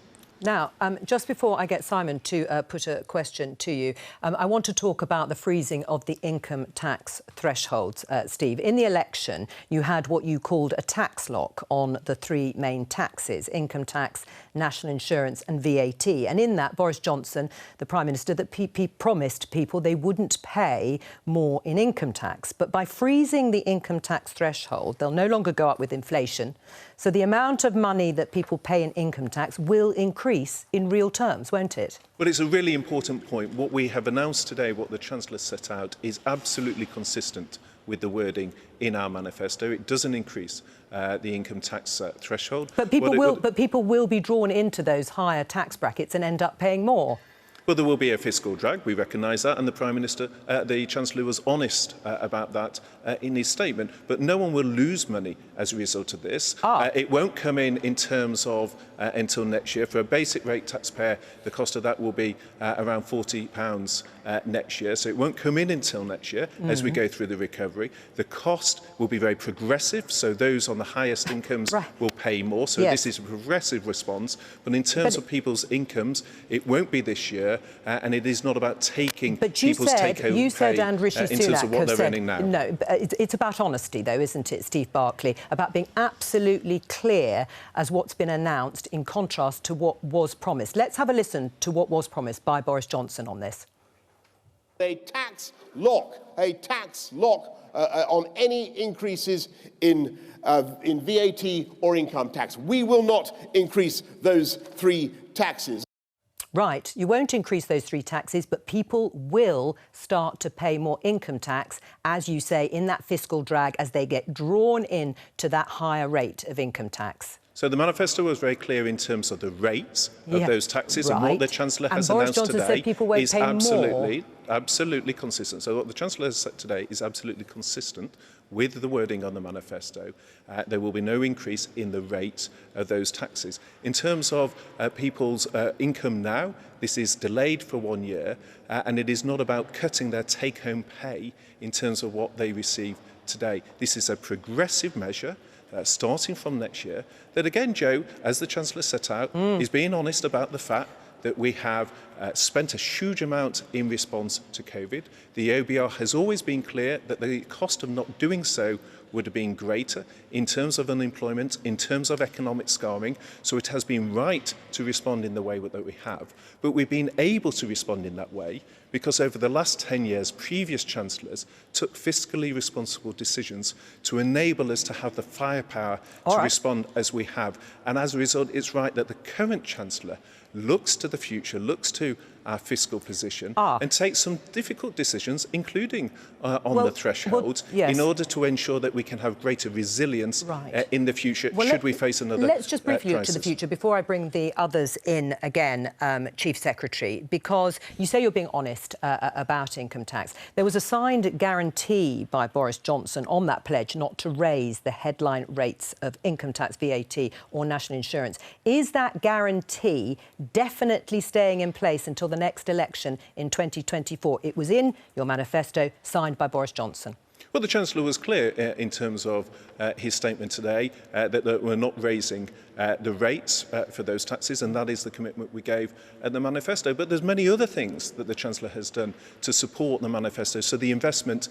Now, just before I get Simon to put a question to you, I want to talk about the freezing of the income tax thresholds, Steve. In the election, you had what you called a tax lock on the three main taxes: income tax, national insurance and VAT. And in that, Boris Johnson, the Prime Minister, that promised people they wouldn't pay more in income tax. But by freezing the income tax threshold, they'll no longer go up with inflation. So the amount of money that people pay in income tax will increase in real terms, won't it? Well, it's a really important point. What we have announced today, what the Chancellor set out, is absolutely consistent with the wording in our manifesto. It doesn't increase the income tax threshold. But people will be drawn into those higher tax brackets and end up paying more. Well, there will be a fiscal drag, we recognise that, and the Prime Minister, the Chancellor, was honest about that in his statement. But no one will lose money as a result of this. It won't come in terms of until next year. For a basic rate taxpayer, the cost of that will be around £40 next year. So it won't come in until next year as we go through the recovery. The cost will be very progressive, so those on the highest incomes will pay more. So this is a progressive response. But in terms of people's incomes, it won't be this year. And it is not about taking people's take-home pay and Rishi in terms of what they're earning now. No, it's about honesty, though, isn't it, Steve Barclay? About being absolutely clear as what's been announced in contrast to what was promised. Let's have a listen to what was promised by Boris Johnson on this. A tax lock on any increases in VAT or income tax. We will not increase those three taxes. Right, you won't increase those 3 taxes, but people will start to pay more income tax, as you say, in that fiscal drag as they get drawn in to that higher rate of income tax. So the manifesto was very clear in terms of the rates of those taxes, and what the Chancellor has announced today is absolutely consistent. So what the Chancellor has said today is absolutely consistent with the wording on the manifesto. There will be no increase in the rate of those taxes. In terms of people's income now, this is delayed for 1 year, and it is not about cutting their take-home pay in terms of what they receive today. This is a progressive measure starting from next year that, again, Jo, as the Chancellor set out, is being honest about the fact that we have spent a huge amount in response to COVID. The OBR has always been clear that the cost of not doing so would have been greater in terms of unemployment, in terms of economic scarring. So it has been right to respond in the way that we have. But we've been able to respond in that way because over the last 10 years, previous chancellors took fiscally responsible decisions to enable us to have the firepower to respond as we have. And as a result, it's right that the current chancellor looks to the future, looks to our fiscal position and takes some difficult decisions, including on the threshold, in order to ensure that we can have greater resilience in the future should we face another Let's just briefly look to the crisis. future before I bring the others in again, Chief Secretary, because you say you're being honest about income tax. There was a signed guarantee by Boris Johnson on that pledge not to raise the headline rates of income tax, VAT or national insurance. Is that guarantee definitely staying in place until the next election in 2024? It was in your manifesto, signed by Boris Johnson. Well, the Chancellor was clear in terms of his statement today that we're not raising the rates for those taxes, and that is the commitment we gave at the manifesto. But there's many other things that the Chancellor has done to support the manifesto. So the investment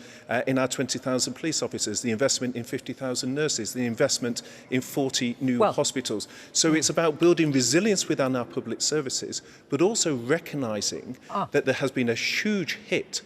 in our 20,000 police officers, the investment in 50,000 nurses, the investment in 40 new hospitals. So it's about building resilience within our public services, but also recognising that there has been a huge hit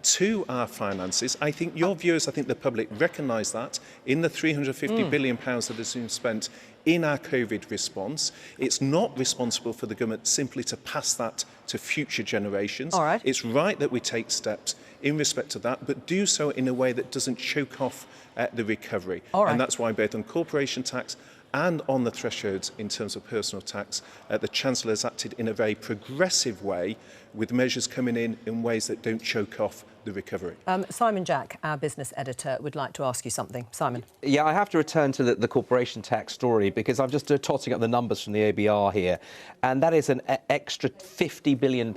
to our finances. I think your viewers, I think the public recognise that in the £350 billion that has been spent in our COVID response. It's not responsible for the government simply to pass that to future generations. It's right that we take steps in respect to that, but do so in a way that doesn't choke off the recovery. And that's why both on corporation tax and on the thresholds in terms of personal tax, the Chancellor has acted in a very progressive way with measures coming in ways that don't choke off the recovery. Simon Jack, our business editor, would like to ask you something. Simon. Yeah, I have to return to the corporation tax story because I'm just totting up the numbers from the OBR here. And that is an extra £50 billion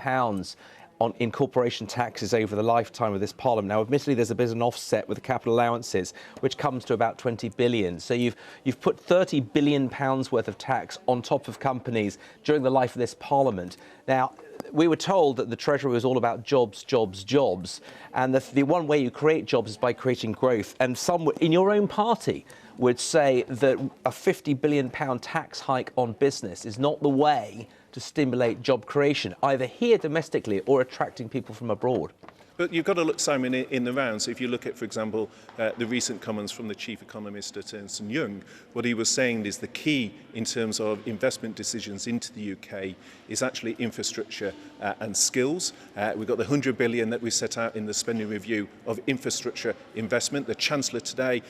in corporation taxes over the lifetime of this Parliament. Now, admittedly, there's a bit of an offset with the capital allowances, which comes to about 20 billion. So you've put £30 billion worth of tax on top of companies during the life of this Parliament. Now, we were told that the Treasury was all about jobs, jobs, jobs. And the one way you create jobs is by creating growth. And some in your own party would say that a £50 billion tax hike on business is not the way to stimulate job creation, either here domestically or attracting people from abroad. But you've got to look, Simon, in the round. So if you look at, for example, the recent comments from the chief economist at Ernst & Young, what he was saying is the key in terms of investment decisions into the UK is actually infrastructure and skills. We've got the 100 billion that we set out in the spending review of infrastructure investment. The Chancellor today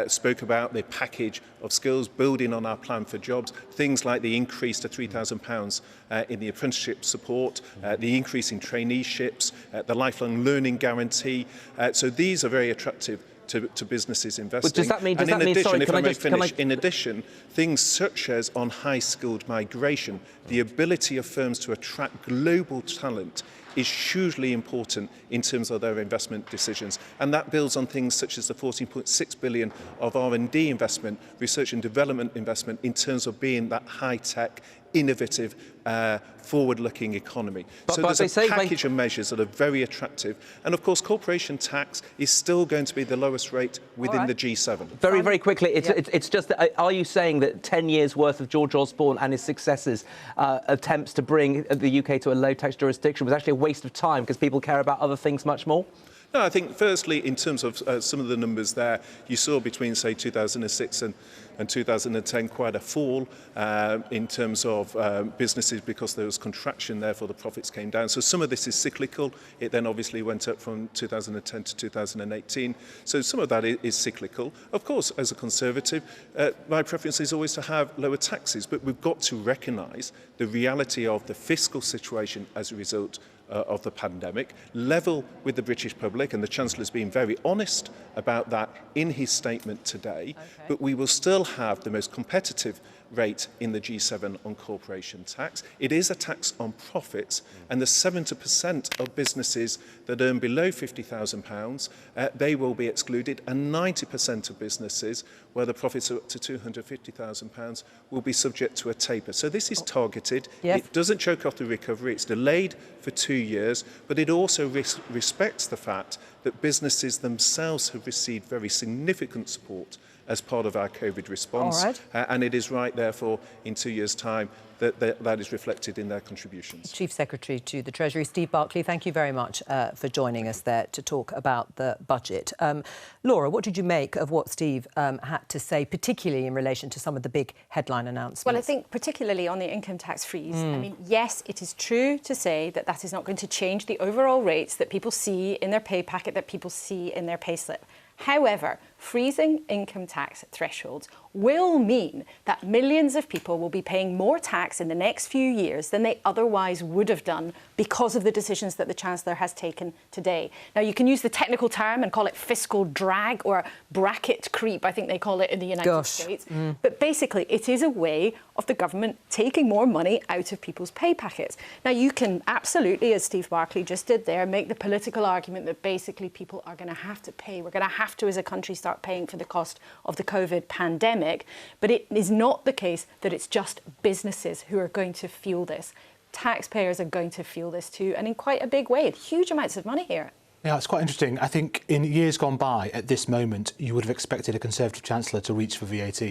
spoke about the package of skills, building on our plan for jobs, things like the increase to £3,000 in the apprenticeship support, the increase in traineeships, the lifelong learning guarantee. So these are very attractive to businesses investing. But does that mean, in addition, things such as on high-skilled migration, the ability of firms to attract global talent is hugely important in terms of their investment decisions. And that builds on things such as the 14.6 billion of R&D investment, research and development investment, in terms of being that high-tech, innovative, forward-looking economy. So there's a package of measures that are very attractive. And, of course, corporation tax is still going to be the lowest rate within the G7. Very, very quickly, it's just that, are you saying that 10 years' worth of George Osborne and his successors' attempts to bring the UK to a low-tax jurisdiction was actually a waste of time because people care about other things much more? No, I think, firstly, in terms of some of the numbers there, you saw between, say, 2006 and and 2010 quite a fall in terms of businesses because there was contraction, therefore the profits came down. So some of this is cyclical. It then obviously went up from 2010 to 2018. So some of that is cyclical. Of course, as a Conservative, my preference is always to have lower taxes, but we've got to recognise the reality of the fiscal situation as a result of the pandemic, level with the British public, and the Chancellor's been very honest about that in his statement today, but we will still have the most competitive rate in the G7 on corporation tax. It is a tax on profits, and the 70% of businesses that earn below £50,000, they will be excluded, and 90% of businesses where the profits are up to £250,000 will be subject to a taper. So this is targeted. Yes. It doesn't choke off the recovery. It's delayed for 2 years, but it also respects the fact that businesses themselves have received very significant support as part of our COVID response. And it is right, therefore, in 2 years' time, that is reflected in their contributions. Chief Secretary to the Treasury, Steve Barclay, thank you very much for joining us there to talk about the budget. Laura, what did you make of what Steve had to say, particularly in relation to some of the big headline announcements? Well, I think particularly on the income tax freeze, I mean, yes, it is true to say that that is not going to change the overall rates that people see in their pay packet, that people see in their payslip. However, freezing income tax thresholds will mean that millions of people will be paying more tax in the next few years than they otherwise would have done because of the decisions that the Chancellor has taken today. Now, you can use the technical term and call it fiscal drag or bracket creep, I think they call it in the United States. But basically, it is a way of the government taking more money out of people's pay packets. Now, you can absolutely, as Steve Barclay just did there, make the political argument that basically people are going to have to pay. We're going to have to, as a country, start paying for the cost of the COVID pandemic. But it is not the case that it's just businesses who are going to feel this. Taxpayers are going to feel this too, and in quite a big way. Huge amounts of money here. Yeah, it's quite interesting. I think in years gone by, at this moment, you would have expected a Conservative Chancellor to reach for VAT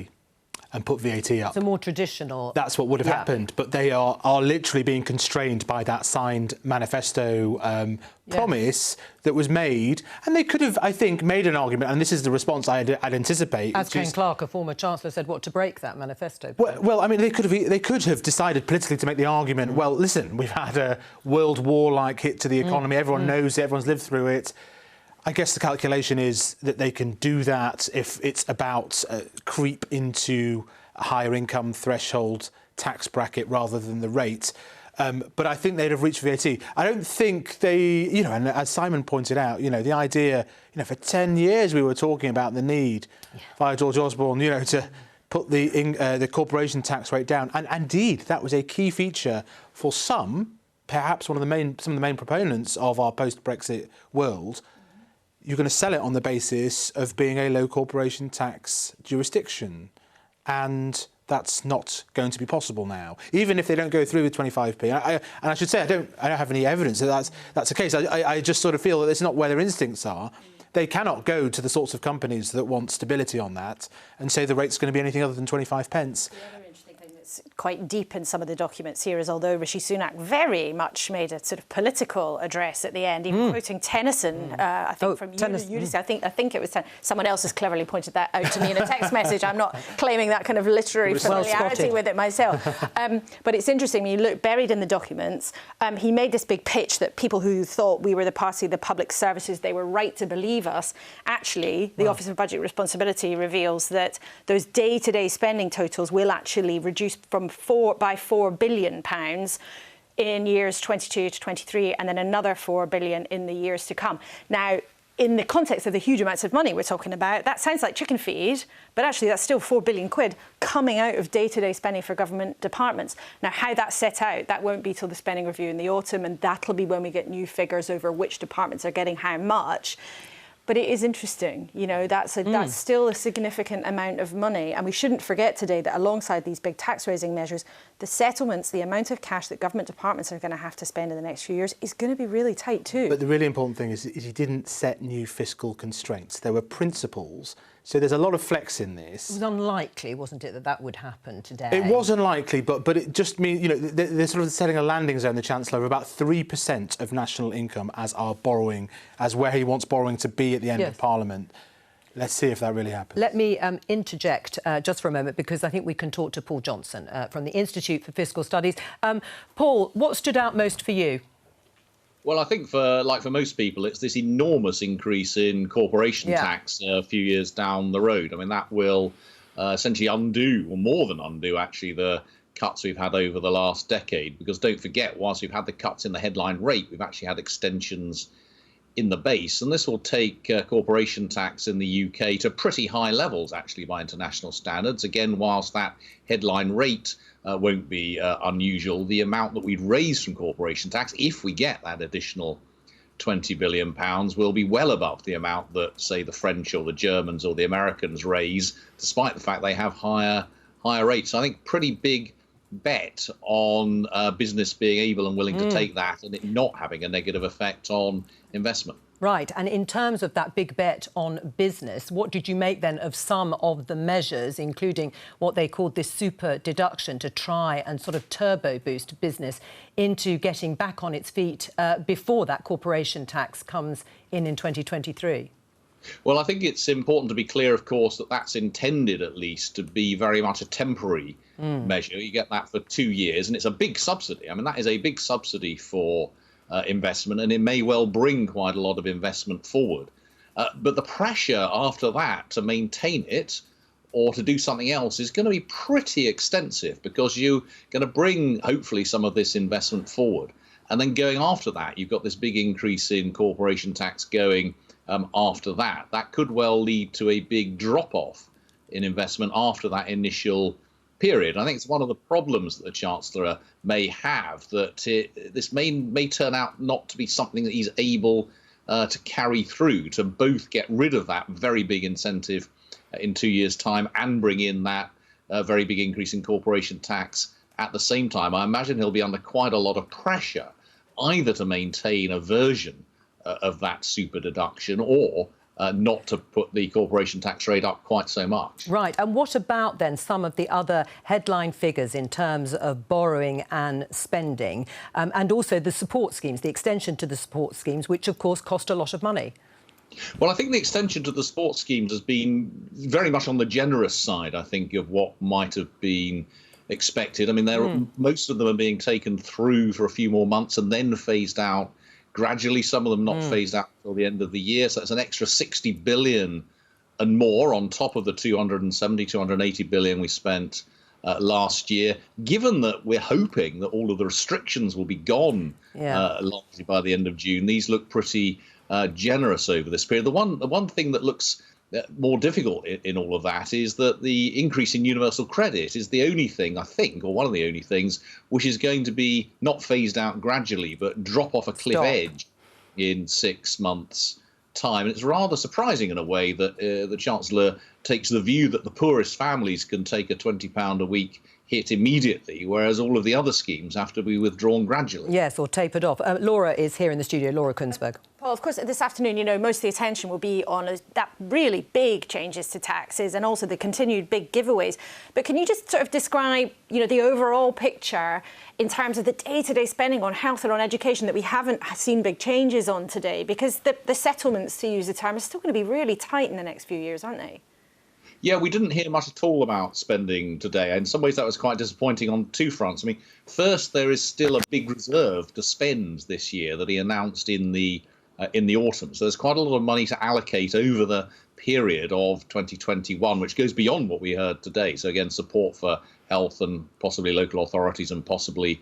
and put VAT up. It's a more traditional... That's what would have happened, but they are literally being constrained by that signed manifesto promise that was made, and they could have, I think, made an argument, and this is the response I'd anticipate. As Ken Clarke, a former Chancellor, said, what, to break that manifesto? Well, I mean, they could have decided politically to make the argument, well, listen, we've had a World War-like hit to the economy, everyone knows it, everyone's lived through it. I guess the calculation is that they can do that if it's about creep into a higher income threshold tax bracket rather than the rate. But I think they'd have reached VAT. I don't think they, and as Simon pointed out, the idea, for 10 years we were talking about the need via George Osborne, to put the corporation tax rate down. And indeed, that was a key feature for some, perhaps some of the main proponents of our post-Brexit world. You're going to sell it on the basis of being a low corporation tax jurisdiction. And that's not going to be possible now, even if they don't go through with 25p. And I should say, I don't have any evidence that that's the case. I just sort of feel that it's not where their instincts are. They cannot go to the sorts of companies that want stability on that and say the rate's going to be anything other than 25 pence. Quite deep in some of the documents here is although Rishi Sunak very much made a sort of political address at the end, even quoting Tennyson, I think from Ulysses. I think it was someone else has cleverly pointed that out to me in a text message. I'm not claiming that kind of literary familiarity with it myself. But it's interesting, when you look buried in the documents, he made this big pitch that people who thought we were the party of the public services, they were right to believe us. Actually, the Office of Budget Responsibility reveals that those day-to-day spending totals will actually reduce by £4 billion in years 22 to 23, and then another £4 billion in the years to come. Now, in the context of the huge amounts of money we're talking about, that sounds like chicken feed, but actually that's still £4 billion coming out of day-to-day spending for government departments. Now, how that's set out, that won't be till the spending review in the autumn, and that'll be when we get new figures over which departments are getting how much. But it is interesting, that's still a significant amount of money. And we shouldn't forget today that alongside these big tax-raising measures, the settlements, the amount of cash that government departments are going to have to spend in the next few years is going to be really tight too. But the really important thing is he didn't set new fiscal constraints. There were principles. So there's a lot of flex in this. It was unlikely, wasn't it, that would happen today? It was unlikely, but it just means, they're sort of setting a landing zone, the Chancellor, of about 3% of national income as our borrowing, as where he wants borrowing to be at the end of Parliament. Let's see if that really happens. Let me interject just for a moment, because I think we can talk to Paul Johnson from the Institute for Fiscal Studies. Paul, what stood out most for you? Well, I think for most people, it's this enormous increase in corporation tax a few years down the road. I mean, that will essentially undo, or more than undo, actually, the cuts we've had over the last decade. Because don't forget, whilst we've had the cuts in the headline rate, we've actually had extensions in the base, and this will take corporation tax in the UK to pretty high levels, actually, by international standards. Again, whilst that headline rate won't be unusual, the amount that we'd raise from corporation tax, if we get that additional £20 billion, will be well above the amount that, say, the French or the Germans or the Americans raise, despite the fact they have higher rates. So I think pretty big bet on business being able and willing to take that, and it not having a negative effect on investment. Right, and in terms of that big bet on business, what did you make then of some of the measures, including what they called this super deduction, to try and sort of turbo boost business into getting back on its feet before that corporation tax comes in 2023? Well, I think it's important to be clear, of course, that that's intended at least to be very much a temporary measure. You get that for 2 years, and it's a big subsidy. I mean, that is a big subsidy for investment, and it may well bring quite a lot of investment forward. But the pressure after that to maintain it or to do something else is going to be pretty extensive, because you're going to bring, hopefully, some of this investment forward. And then going after that, you've got this big increase in corporation tax going after that. That could well lead to a big drop-off in investment after that initial period. I think it's one of the problems that the Chancellor may have, that this may turn out not to be something that he's able to carry through, to both get rid of that very big incentive in 2 years' time and bring in that very big increase in corporation tax at the same time. I imagine he'll be under quite a lot of pressure, either to maintain a version of that super deduction or not to put the corporation tax rate up quite so much. Right. And what about then some of the other headline figures in terms of borrowing and spending, and also the support schemes, the extension to the support schemes, which of course cost a lot of money? Well, I think the extension to the support schemes has been very much on the generous side, I think, of what might have been expected. I mean, most of them are being taken through for a few more months and then phased out gradually, some of them not phased out until the end of the year. So that's an extra 60 billion and more on top of the 280 billion we spent last year. Given that we're hoping that all of the restrictions will be gone largely by the end of June, these look pretty generous over this period. The one thing that looks more difficult in all of that is that the increase in universal credit is the only thing, I think, or one of the only things, which is going to be not phased out gradually, but drop off a cliff edge in 6 months' time. And it's rather surprising in a way that the Chancellor takes the view that the poorest families can take a £20 a week hit immediately, whereas all of the other schemes have to be withdrawn gradually. Yes, or tapered off. Laura is here in the studio, Laura Kuenssberg. Well, of course, this afternoon, you know, most of the attention will be on that really big changes to taxes and also the continued big giveaways. But can you just sort of describe, you know, the overall picture in terms of the day-to-day spending on health and on education that we haven't seen big changes on today? Because the settlements, to use the term, are still going to be really tight in the next few years, aren't they? Yeah, we didn't hear much at all about spending today. In some ways, that was quite disappointing on two fronts. I mean, first, there is still a big reserve to spend this year that he announced in the autumn. So there's quite a lot of money to allocate over the period of 2021, which goes beyond what we heard today. So again, support for health and possibly local authorities and possibly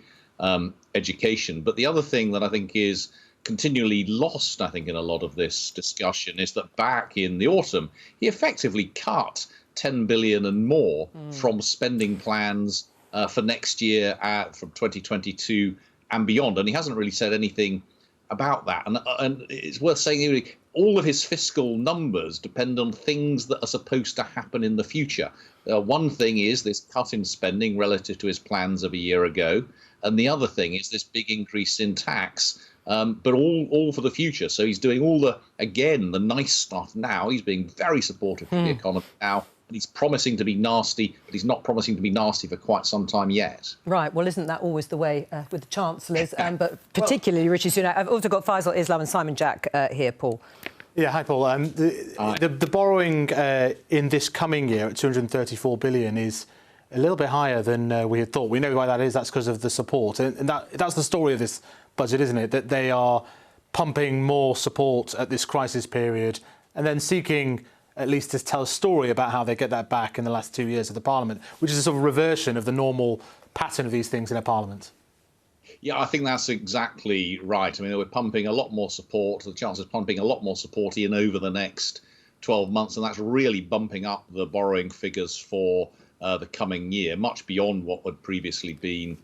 education. But the other thing that I think is continually lost, I think, in a lot of this discussion is that back in the autumn, he effectively cut 10 billion and more from spending plans for next year from 2022 and beyond. And he hasn't really said anything about that. And it's worth saying, all of his fiscal numbers depend on things that are supposed to happen in the future. One thing is this cut in spending relative to his plans of a year ago. And the other thing is this big increase in tax, but all for the future. So he's doing all the nice stuff now. He's being very supportive of the economy now. And he's promising to be nasty, but he's not promising to be nasty for quite some time yet. Right. Well, isn't that always the way with the chancellors, but particularly Rishi Sunak? I've also got Faisal Islam and Simon Jack here, Paul. Yeah, hi, Paul. The borrowing in this coming year at 234 billion is a little bit higher than we had thought. We know why that is. That's because of the support. And that's the story of this budget, isn't it? That they are pumping more support at this crisis period and then seeking at least to tell a story about how they get that back in the last 2 years of the Parliament, which is a sort of reversion of the normal pattern of these things in a Parliament. Yeah, I think that's exactly right. I mean, we're pumping a lot more support. The Chancellor's pumping a lot more support in over the next 12 months, and that's really bumping up the borrowing figures for the coming year, much beyond what had previously been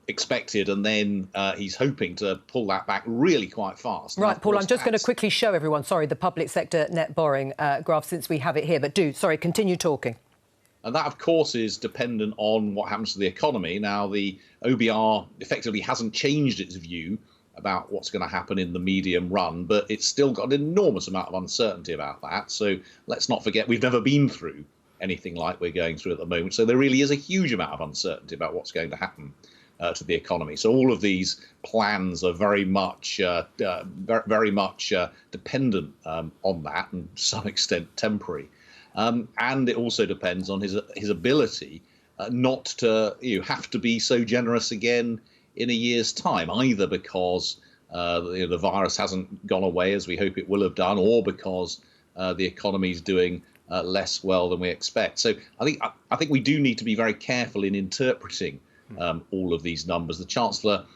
expected. And then he's hoping to pull that back really quite fast. Right, Paul, I'm just going to quickly show everyone, the public sector net borrowing graph, since we have it here. But continue talking. And that, of course, is dependent on what happens to the economy. Now, the OBR effectively hasn't changed its view about what's going to happen in the medium run, but it's still got an enormous amount of uncertainty about that. So let's not forget, we've never been through anything like we're going through at the moment. So there really is a huge amount of uncertainty about what's going to happen to the economy. So all of these plans are very much dependent on that, and to some extent temporary. And it also depends on his ability not to have to be so generous again in a year's time, either because the virus hasn't gone away as we hope it will have done, or because the economy is doing less well than we expect. So I think we do need to be very careful in interpreting all of these numbers. The Chancellor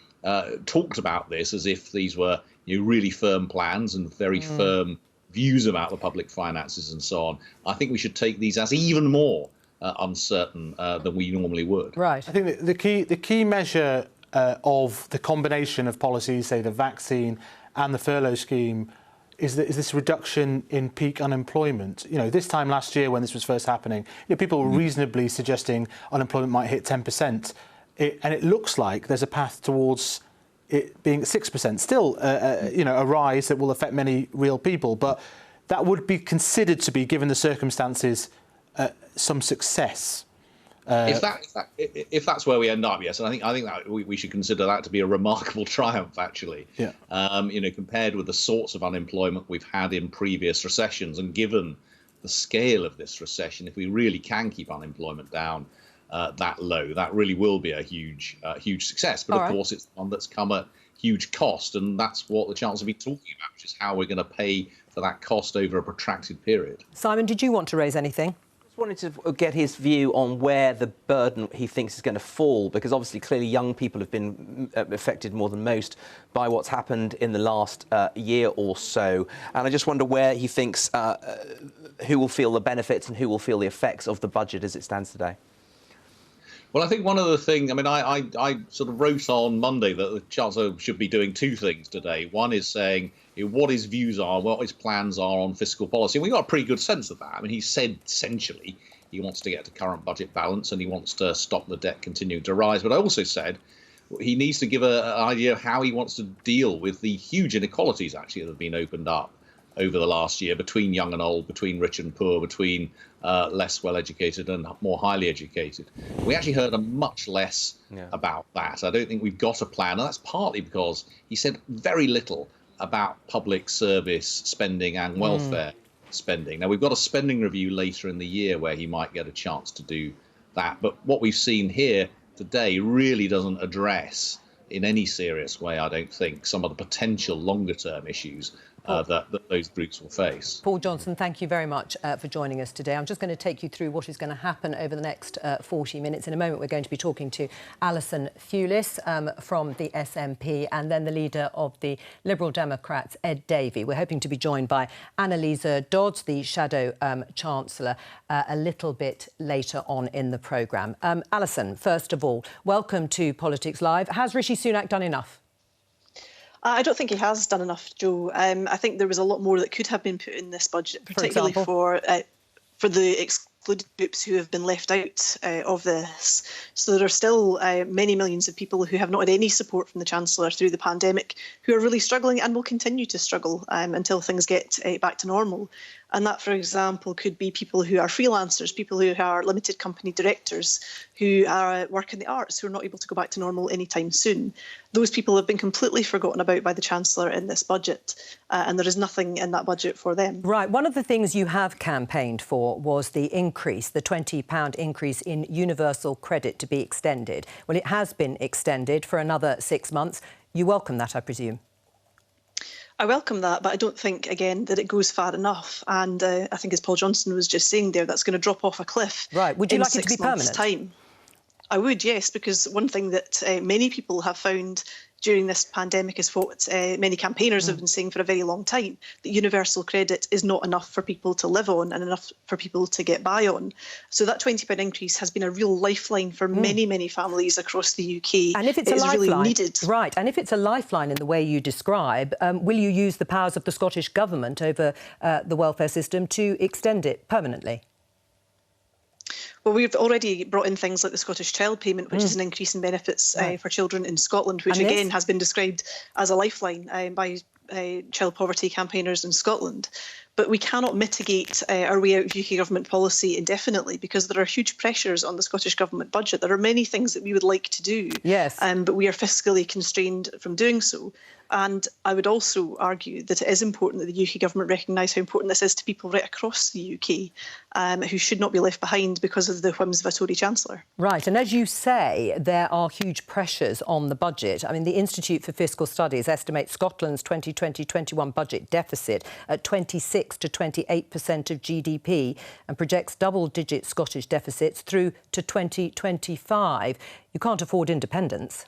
talked about this as if these were really firm plans and very firm views about the public finances and so on. I think we should take these as even more uncertain than we normally would. Right. I think the key measure of the combination of policies, say the vaccine and the furlough scheme, is this reduction in peak unemployment. This time last year when this was first happening, people were reasonably suggesting unemployment might hit 10%. And it looks like there's a path towards it being 6%, still, a rise that will affect many real people. But that would be considered to be, given the circumstances, some success. If that's where we end up, yes, and I think that we should consider that to be a remarkable triumph, actually. Yeah. Compared with the sorts of unemployment we've had in previous recessions, and given the scale of this recession, if we really can keep unemployment down that low, that really will be a huge success. But of course, it's one that's come at huge cost, and that's what the Chancellor will be talking about, which is how we're going to pay for that cost over a protracted period. Simon, did you want to raise anything? Wanted to get his view on where the burden he thinks is going to fall, because obviously clearly young people have been affected more than most by what's happened in the last year or so, and I just wonder where he thinks who will feel the benefits and who will feel the effects of the budget as it stands today. Well, I think one of the things, I sort of wrote on Monday that the Chancellor should be doing two things today. One is saying what his views are, what his plans are on fiscal policy. And we got a pretty good sense of that. He said essentially he wants to get to current budget balance and he wants to stop the debt continuing to rise. But I also said he needs to give an idea of how he wants to deal with the huge inequalities actually that have been opened up over the last year between young and old, between rich and poor, between less well-educated and more highly educated. We actually heard much less about that. I don't think we've got a plan, and that's partly because he said very little about public service spending and welfare spending. Now, we've got a spending review later in the year where he might get a chance to do that, but what we've seen here today really doesn't address in any serious way, I don't think, some of the potential longer-term issues that those groups will face. Paul Johnson, thank you very much for joining us today. I'm just going to take you through what is going to happen over the next 40 minutes. In a moment, we're going to be talking to Alison Thewlis from the SNP, and then the leader of the Liberal Democrats, Ed Davey. We're hoping to be joined by Annalisa Dodds, the Shadow Chancellor, a little bit later on in the programme. Alison, first of all, welcome to Politics Live. Has Rishi Sunak done enough? I don't think he has done enough, Jo. I think there was a lot more that could have been put in this budget, particularly for the excluded groups who have been left out of this. So there are still many millions of people who have not had any support from the Chancellor through the pandemic, who are really struggling and will continue to struggle until things get back to normal. And that, for example, could be people who are freelancers, people who are limited company directors, who work in the arts, who are not able to go back to normal anytime soon. Those people have been completely forgotten about by the Chancellor in this budget, and there is nothing in that budget for them. Right. One of the things you have campaigned for was the increase, the £20 increase in universal credit to be extended. Well, it has been extended for another 6 months. You welcome that, I presume? I welcome that, but I don't think, again, that it goes far enough. And I think, as Paul Johnson was just saying there, that's going to drop off a cliff. Right. Would you like it to be permanent? Time. I would, yes, because one thing that many people have found during this pandemic is what many campaigners have been saying for a very long time, that universal credit is not enough for people to live on and enough for people to get by on. So that £20 increase has been a real lifeline for many, many families across the UK. And if it's a lifeline, really needed. Right, and if it's a lifeline in the way you describe, will you use the powers of the Scottish Government over the welfare system to extend it permanently? Well, we've already brought in things like the Scottish Child Payment, which is an increase in benefits for children in Scotland, which again has been described as a lifeline by child poverty campaigners in Scotland. But we cannot mitigate our way out of UK government policy indefinitely because there are huge pressures on the Scottish Government budget. There are many things that we would like to do, but we are fiscally constrained from doing so. And I would also argue that it is important that the UK Government recognise how important this is to people right across the UK who should not be left behind because of the whims of a Tory Chancellor. Right, and as you say, there are huge pressures on the budget. I mean, the Institute for Fiscal Studies estimates Scotland's 2020-21 budget deficit at 26 to 28% of GDP and projects double-digit Scottish deficits through to 2025. You can't afford independence.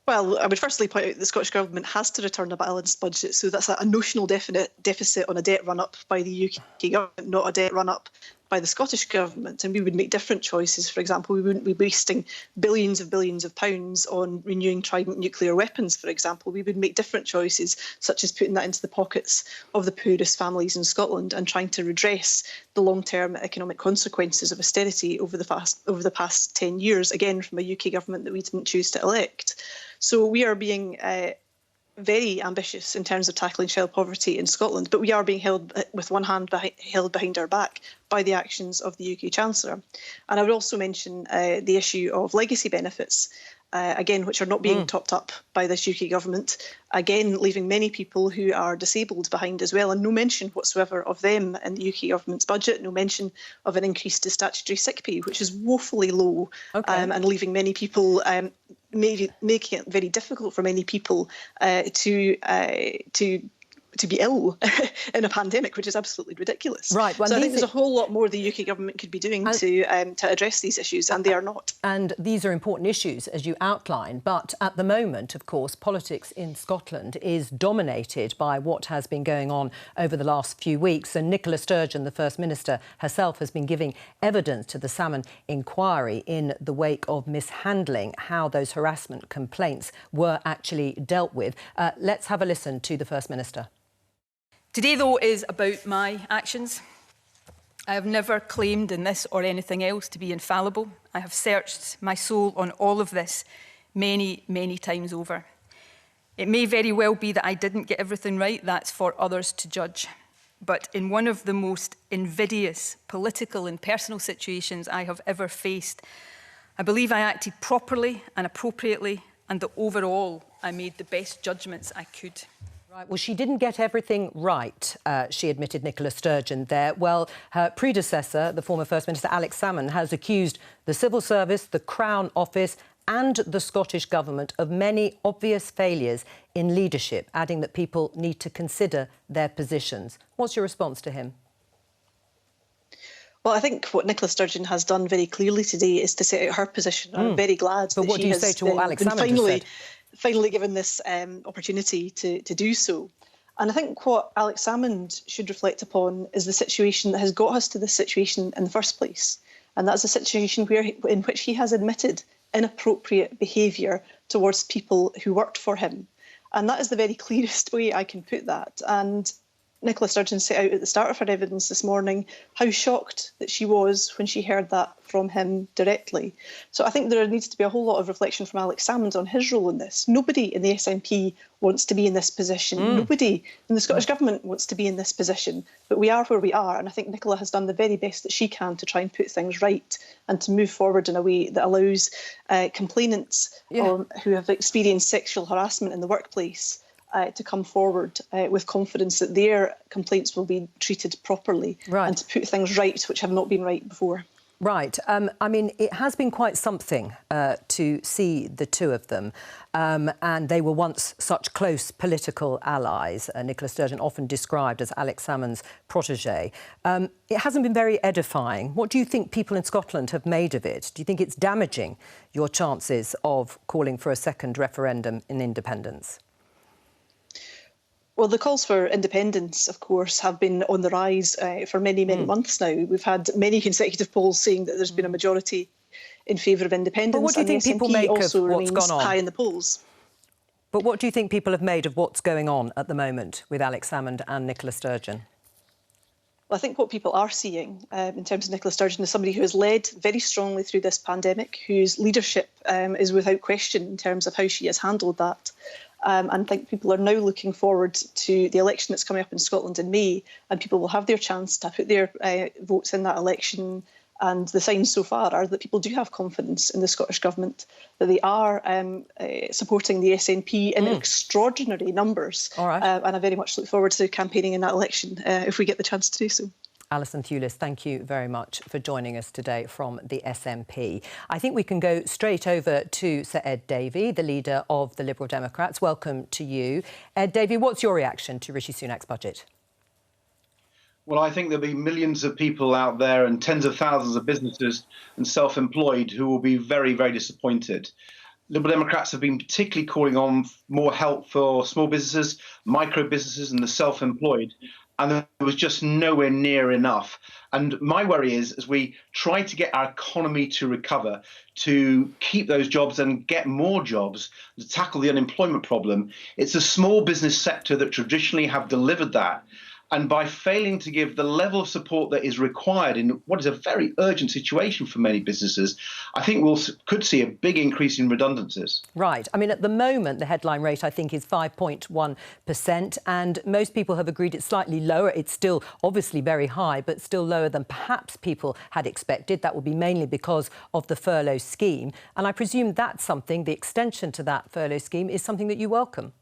Well, I would firstly point out that the Scottish Government has to return a balanced budget, so that's a notional deficit on a debt run-up by the UK Government, not a debt run-up by the Scottish Government. And we would make different choices. For example, we wouldn't be wasting billions of pounds on renewing Trident nuclear weapons, for example. We would make different choices, such as putting that into the pockets of the poorest families in Scotland and trying to redress the long-term economic consequences of austerity over the past 10 years, again, from a UK Government that we didn't choose to elect. So we are being very ambitious in terms of tackling child poverty in Scotland, but we are being held with one hand held behind our back by the actions of the UK Chancellor. And I would also mention the issue of legacy benefits, again, which are not being topped up by this UK Government, again, leaving many people who are disabled behind as well, and no mention whatsoever of them in the UK Government's budget, no mention of an increase to statutory sick pay, which is woefully low, and leaving many people making it very difficult for many people to be ill in a pandemic, which is absolutely ridiculous. Right. Well, so I think there's a whole lot more the UK Government could be doing to address these issues, and they are not. And these are important issues, as you outline. But at the moment, of course, politics in Scotland is dominated by what has been going on over the last few weeks. And Nicola Sturgeon, the First Minister herself, has been giving evidence to the Salmon inquiry in the wake of mishandling, how those harassment complaints were actually dealt with. Let's have a listen to the First Minister. Today, though, is about my actions. I have never claimed in this or anything else to be infallible. I have searched my soul on all of this many, many times over. It may very well be that I didn't get everything right. That's for others to judge. But in one of the most invidious political and personal situations I have ever faced, I believe I acted properly and appropriately, and that overall I made the best judgments I could. Right. Well, she didn't get everything right, she admitted, Nicola Sturgeon there. Well, her predecessor, the former First Minister Alex Salmon, has accused the Civil Service, the Crown Office and the Scottish Government of many obvious failures in leadership, adding that people need to consider their positions. What's your response to him? Well, I think what Nicola Sturgeon has done very clearly today is to set out her position. I'm very glad that what do you say to what Alex Salmon just said? Finally given this opportunity to do so. And I think what Alex Salmond should reflect upon is the situation that has got us to this situation in the first place. And that's a situation in which he has admitted inappropriate behaviour towards people who worked for him. And that is the very clearest way I can put that. And Nicola Sturgeon set out at the start of her evidence this morning how shocked that she was when she heard that from him directly. So I think there needs to be a whole lot of reflection from Alex Salmond on his role in this. Nobody in the SNP wants to be in this position. Nobody in the Scottish Government wants to be in this position. But we are where we are, and I think Nicola has done the very best that she can to try and put things right and to move forward in a way that allows complainants who have experienced sexual harassment in the workplace to come forward with confidence that their complaints will be treated properly and to put things right which have not been right before. Right. I mean, it has been quite something to see the two of them. And they were once such close political allies. Nicola Sturgeon often described as Alex Salmond's protégé. It hasn't been very edifying. What do you think people in Scotland have made of it? Do you think it's damaging your chances of calling for a second referendum in independence? Well, the calls for independence, of course, have been on the rise for many, many months now. We've had many consecutive polls saying that there's been a majority in favour of independence. But what do you think people make of what's gone on? High in the polls. But what do you think people have made of what's going on at the moment with Alex Salmond and Nicola Sturgeon? Well, I think what people are seeing in terms of Nicola Sturgeon is somebody who has led very strongly through this pandemic, whose leadership is without question in terms of how she has handled that. And I think people are now looking forward to the election that's coming up in Scotland in May, and people will have their chance to put their votes in that election. And the signs so far are that people do have confidence in the Scottish Government, that they are supporting the SNP in extraordinary numbers. And I very much look forward to campaigning in that election if we get the chance to do so. Alison Thewlis, thank you very much for joining us today from the SNP. I think we can go straight over to Sir Ed Davey, the leader of the Liberal Democrats. Welcome to you. Ed Davey, what's your reaction to Rishi Sunak's budget? Well, I think there'll be millions of people out there and tens of thousands of businesses and self-employed who will be very, very disappointed. Liberal Democrats have been particularly calling on more help for small businesses, micro businesses and the self-employed. And there was just nowhere near enough. And my worry is, as we try to get our economy to recover, to keep those jobs and get more jobs, to tackle the unemployment problem, it's the small business sector that traditionally have delivered that. And by failing to give the level of support that is required in what is a very urgent situation for many businesses, I think could see a big increase in redundancies. Right. I mean, at the moment, the headline rate, I think, is 5.1%. And most people have agreed it's slightly lower. It's still obviously very high, but still lower than perhaps people had expected. That will be mainly because of the furlough scheme. And I presume that's something, the extension to that furlough scheme, is something that you welcome.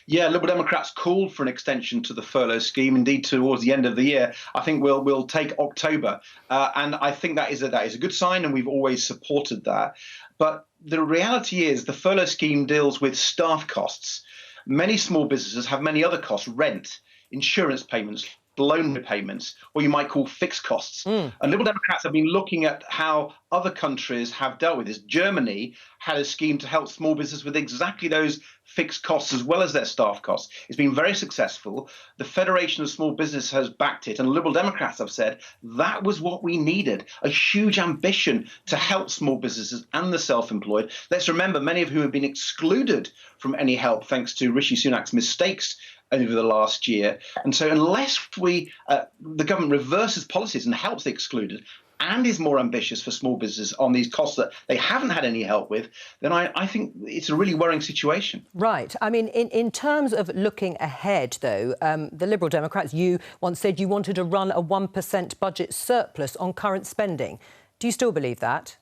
Yeah, Liberal Democrats called for an extension to the furlough scheme. Indeed, towards the end of the year, I think we'll take October, and I think that is a good sign, and we've always supported that. But the reality is, the furlough scheme deals with staff costs. Many small businesses have many other costs: rent, insurance payments, loan repayments, or you might call fixed costs. And Liberal Democrats have been looking at how other countries have dealt with this. Germany had a scheme to help small business with exactly those fixed costs as well as their staff costs. It's been very successful. The Federation of Small Business has backed it, and Liberal Democrats have said that was what we needed, a huge ambition to help small businesses and the self-employed. Let's remember, many of whom have been excluded from any help thanks to Rishi Sunak's mistakes over the last year. And so unless the government reverses policies and helps the excluded and is more ambitious for small businesses on these costs that they haven't had any help with, then I think it's a really worrying situation. Right. I mean, in terms of looking ahead, though, the Liberal Democrats, you once said you wanted to run a 1% budget surplus on current spending. Do you still believe that?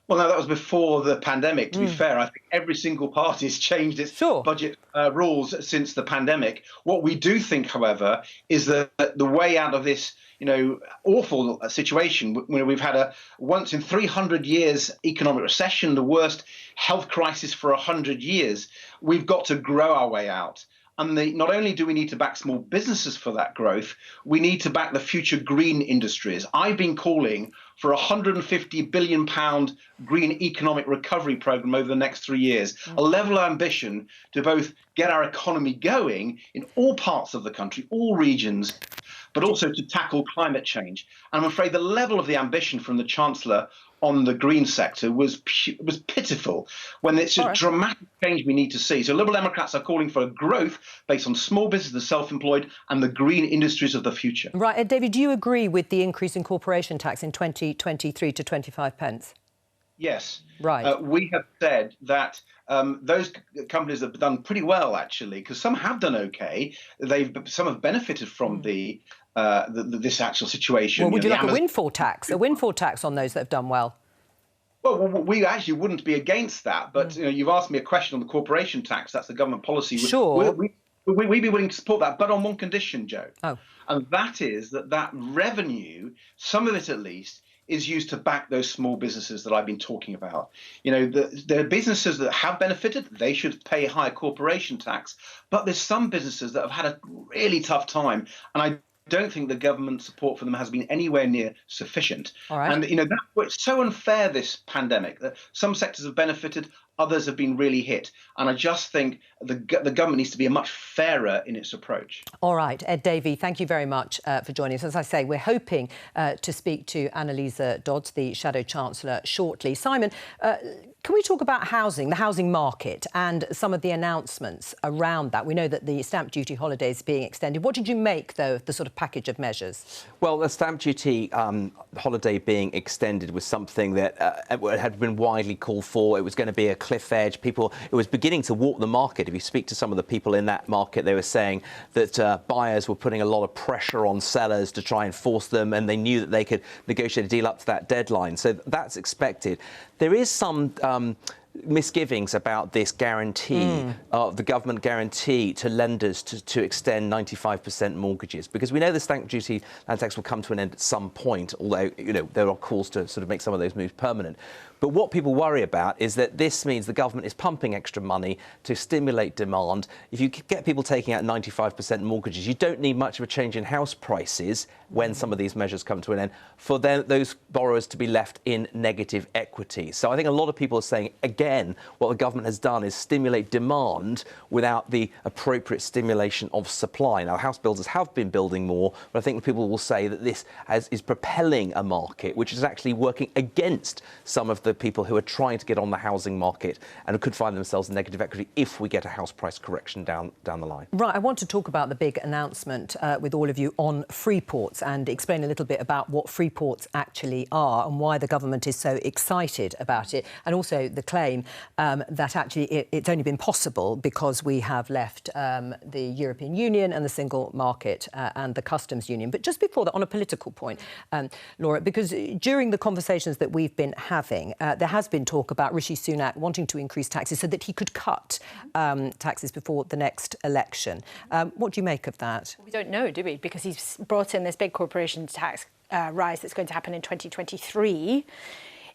Well, no, that was before the pandemic, to be fair. I think every single party has changed its budget rules since the pandemic. What we do think, however, is that the way out of this, awful situation, when we've had a once in 300 years economic recession, the worst health crisis for 100 years, we've got to grow our way out. And not only do we need to back small businesses for that growth, we need to back the future green industries. I've been calling for a £150 billion green economic recovery programme over the next 3 years, a level of ambition to both get our economy going in all parts of the country, all regions, but also to tackle climate change. And I'm afraid the level of the ambition from the Chancellor on the green sector was pitiful, when it's a dramatic change we need to see. So Liberal Democrats are calling for a growth based on small business, the self-employed and the green industries of the future. Right. Ed Davey, do you agree with the increase in corporation tax in 2023 to 25 pence? Yes. Right. We have said that those companies have done pretty well, actually, because some have done okay. Some have benefited from this actual situation. Well, would you like a windfall tax? A windfall tax on those that have done well? Well, we actually wouldn't be against that. But you've asked me a question on the corporation tax. That's the government policy. Sure. We'd be willing to support that, but on one condition, Jo. Oh. And that is that revenue, some of it at least, is used to back those small businesses that I've been talking about. There are businesses that have benefited, they should pay higher corporation tax, but there's some businesses that have had a really tough time, and I don't think the government support for them has been anywhere near sufficient. All right. And it's so unfair, this pandemic, that some sectors have benefited, others have been really hit. And I just think the government needs to be much fairer in its approach. All right, Ed Davey, thank you very much for joining us. As I say, we're hoping to speak to Annalisa Dodds, the Shadow Chancellor, shortly. Simon, can we talk about housing, the housing market, and some of the announcements around that? We know that the stamp duty holiday is being extended. What did you make, though, of the sort of package of measures? Well, the stamp duty holiday being extended was something that had been widely called for. It was going to be a cliff edge. It was beginning to walk the market. If you speak to some of the people in that market, they were saying that buyers were putting a lot of pressure on sellers to try and force them, and they knew that they could negotiate a deal up to that deadline. So that's expected. There is some misgivings about this guarantee, the government guarantee to lenders to extend 95% mortgages, because we know the stamp duty land tax will come to an end at some point, although there are calls to sort of make some of those moves permanent. But what people worry about is that this means the government is pumping extra money to stimulate demand. If you get people taking out 95% mortgages, you don't need much of a change in house prices when some of these measures come to an end for those borrowers to be left in negative equity. So I think a lot of people are saying, again, what the government has done is stimulate demand without the appropriate stimulation of supply. Now, house builders have been building more, but I think people will say that this is propelling a market which is actually working against some of the people who are trying to get on the housing market and could find themselves in negative equity if we get a house price correction down the line. Right, I want to talk about the big announcement with all of you on free ports and explain a little bit about what free ports actually are and why the government is so excited about it, and also the claim that actually it's only been possible because we have left the European Union and the single market and the customs union. But just before that, on a political point, Laura, because during the conversations that we've been having, there has been talk about Rishi Sunak wanting to increase taxes so that he could cut taxes before the next election. What do you make of that? We don't know, do we? Because he's brought in this big corporation tax rise that's going to happen in 2023.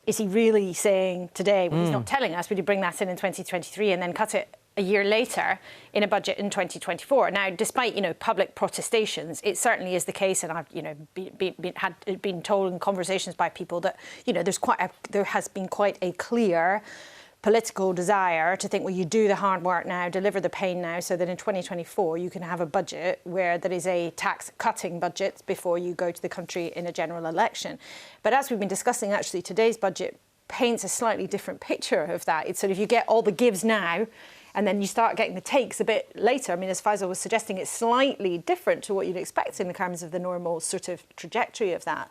Is he really saying today, well, he's not telling us, would he bring that in 2023 and then cut it a year later in a budget in 2024? Now, despite, public protestations, it certainly is the case, and I've, been told in conversations by people that, there has been quite a clear political desire to think, well, you do the hard work now, deliver the pain now, so that in 2024 you can have a budget where there is a tax-cutting budget before you go to the country in a general election. But as we've been discussing, actually, today's budget paints a slightly different picture of that. It's sort of you get all the gives now, and then you start getting the takes a bit later. I mean, as Faisal was suggesting, it's slightly different to what you'd expect in terms of the normal sort of trajectory of that.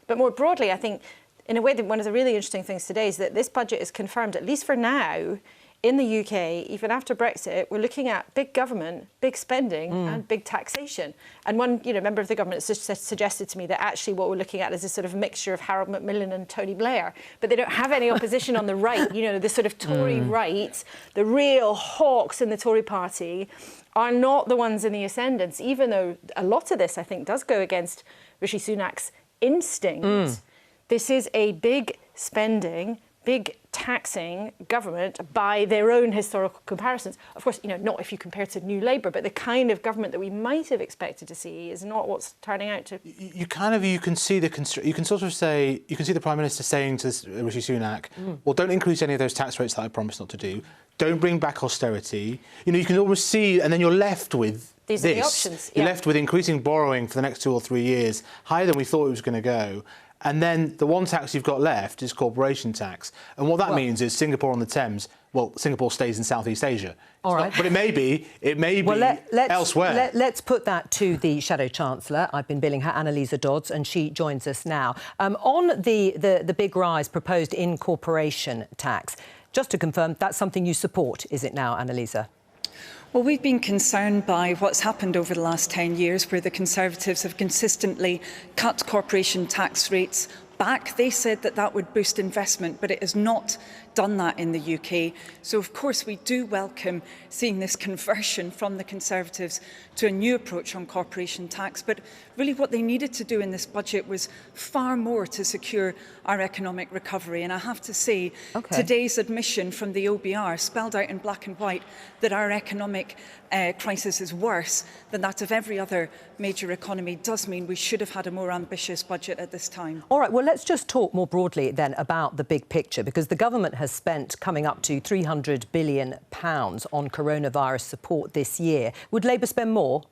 But more broadly, I think, in a way, that one of the really interesting things today is that this budget is confirmed, at least for now, in the UK, even after Brexit, we're looking at big government, big spending and big taxation. And one member of the government suggested to me that actually what we're looking at is a sort of mixture of Harold Macmillan and Tony Blair. But they don't have any opposition on the right. The sort of Tory right, the real hawks in the Tory party, are not the ones in the ascendants, even though a lot of this, I think, does go against Rishi Sunak's instinct. This is a big spending, big taxing government by their own historical comparisons. Of course, not if you compare to New Labour, but the kind of government that we might have expected to see is not what's turning out to. You can see the Prime Minister saying to Rishi Sunak, well, don't increase any of those tax rates that I promised not to do. Don't bring back austerity. You can almost see, and then you're left with These are the options. You're left with increasing borrowing for the next 2 or 3 years, higher than we thought it was going to go. And then the one tax you've got left is corporation tax. And what that means is Singapore on the Thames, well, Singapore stays in Southeast Asia. All right. But it may be elsewhere. Let's put that to the Shadow Chancellor. I've been billing her Annalisa Dodds, and she joins us now. On the big rise proposed in corporation tax, just to confirm, that's something you support, is it now, Annalisa? Well, we've been concerned by what's happened over the last 10 years, where the Conservatives have consistently cut corporation tax rates back. They said that that would boost investment, but it has not done that in the UK. So, of course, we do welcome seeing this conversion from the Conservatives to a new approach on corporation tax. But really what they needed to do in this budget was far more to secure our economic recovery. And I have to say, today's admission from the OBR spelled out in black and white that our economic crisis is worse than that of every other major economy does mean we should have had a more ambitious budget at this time. All right, well, let's just talk more broadly then about the big picture, because the government has spent coming up to £300 billion on coronavirus support this year. Would Labour spend more?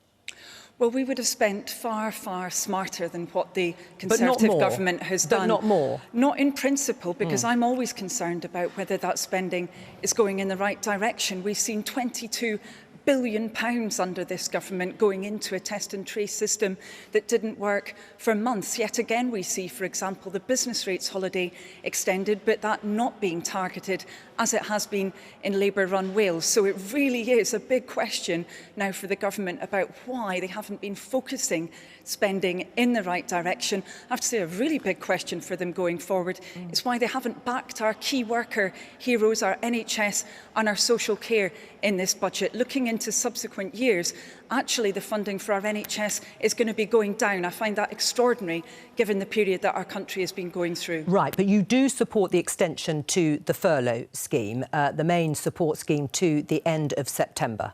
Well, we would have spent far, far smarter than what the Conservative government has done. But not more? Not in principle, because I'm always concerned about whether that spending is going in the right direction. We've seen £22 billion under this government going into a test and trace system that didn't work for months. Yet again, we see, for example, the business rates holiday extended, but that not being targeted as it has been in Labour-run Wales. So it really is a big question now for the government about why they haven't been focusing spending in the right direction. I have to say a really big question for them going forward is why they haven't backed our key worker heroes, our NHS and our social care in this budget. Looking into subsequent years, actually the funding for our NHS is going to be going down. I find that extraordinary given the period that our country has been going through. Right, but you do support the extension to the furlough scheme, the main support scheme, to the end of September.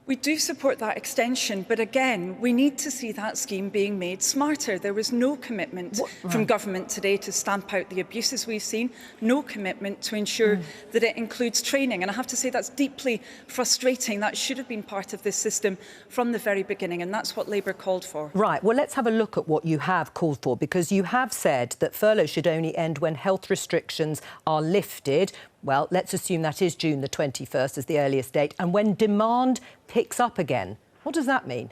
We do support that extension, but again, we need to see that scheme being made smarter. There was no commitment from government today to stamp out the abuses we've seen, no commitment to ensure that it includes training. And I have to say that's deeply frustrating. That should have been part of this system from the very beginning, and that's what Labour called for. Right, well, let's have a look at what you have called for, because you have said that furlough should only end when health restrictions are lifted. Well, let's assume that is June the 21st as the earliest date. And when demand picks up again, what does that mean?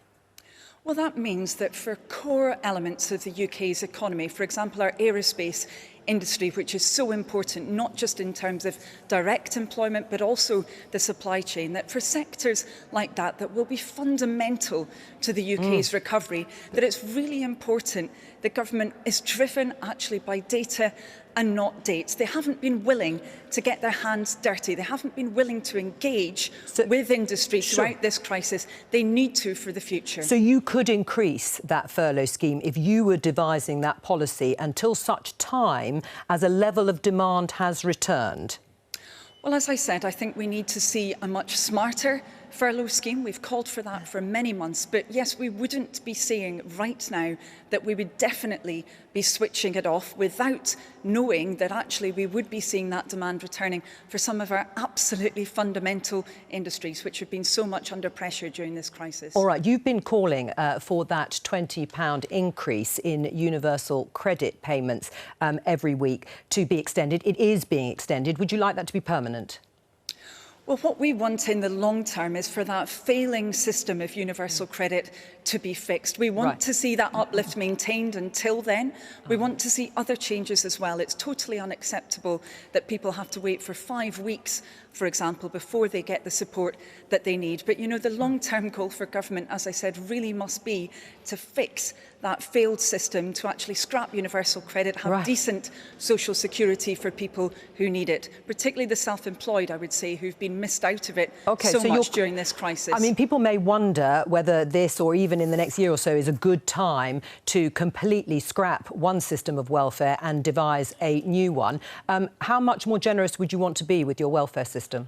Well, that means that for core elements of the UK's economy, for example, our aerospace industry, which is so important, not just in terms of direct employment, but also the supply chain, that for sectors like that will be fundamental to the UK's recovery, that it's really important the government is driven actually by data and not dates. They haven't been willing to get their hands dirty. They haven't been willing to engage with industry throughout this crisis. They need to for the future. So you could increase that furlough scheme if you were devising that policy until such time as a level of demand has returned? Well, as I said, I think we need to see a much smarter furlough scheme. We've called for that for many months. But yes, we wouldn't be saying right now that we would definitely be switching it off without knowing that actually we would be seeing that demand returning for some of our absolutely fundamental industries, which have been so much under pressure during this crisis. All right, you've been calling for that £20 increase in universal credit payments every week to be extended. It is being extended. Would you like that to be permanent? Well, what we want in the long term is for that failing system of universal credit to be fixed. We want to see that uplift maintained until then. We want to see other changes as well. It's totally unacceptable that people have to wait for 5 weeks, for example, before they get the support that they need. But, you know, the long-term goal for government, as I said, really must be to fix that failed system, to actually scrap universal credit, have decent social security for people who need it, particularly the self-employed, I would say, who've been missed out of it so much during this crisis. I mean, people may wonder whether this, or even in the next year or so, is a good time to completely scrap one system of welfare and devise a new one. How much more generous would you want to be with your welfare system?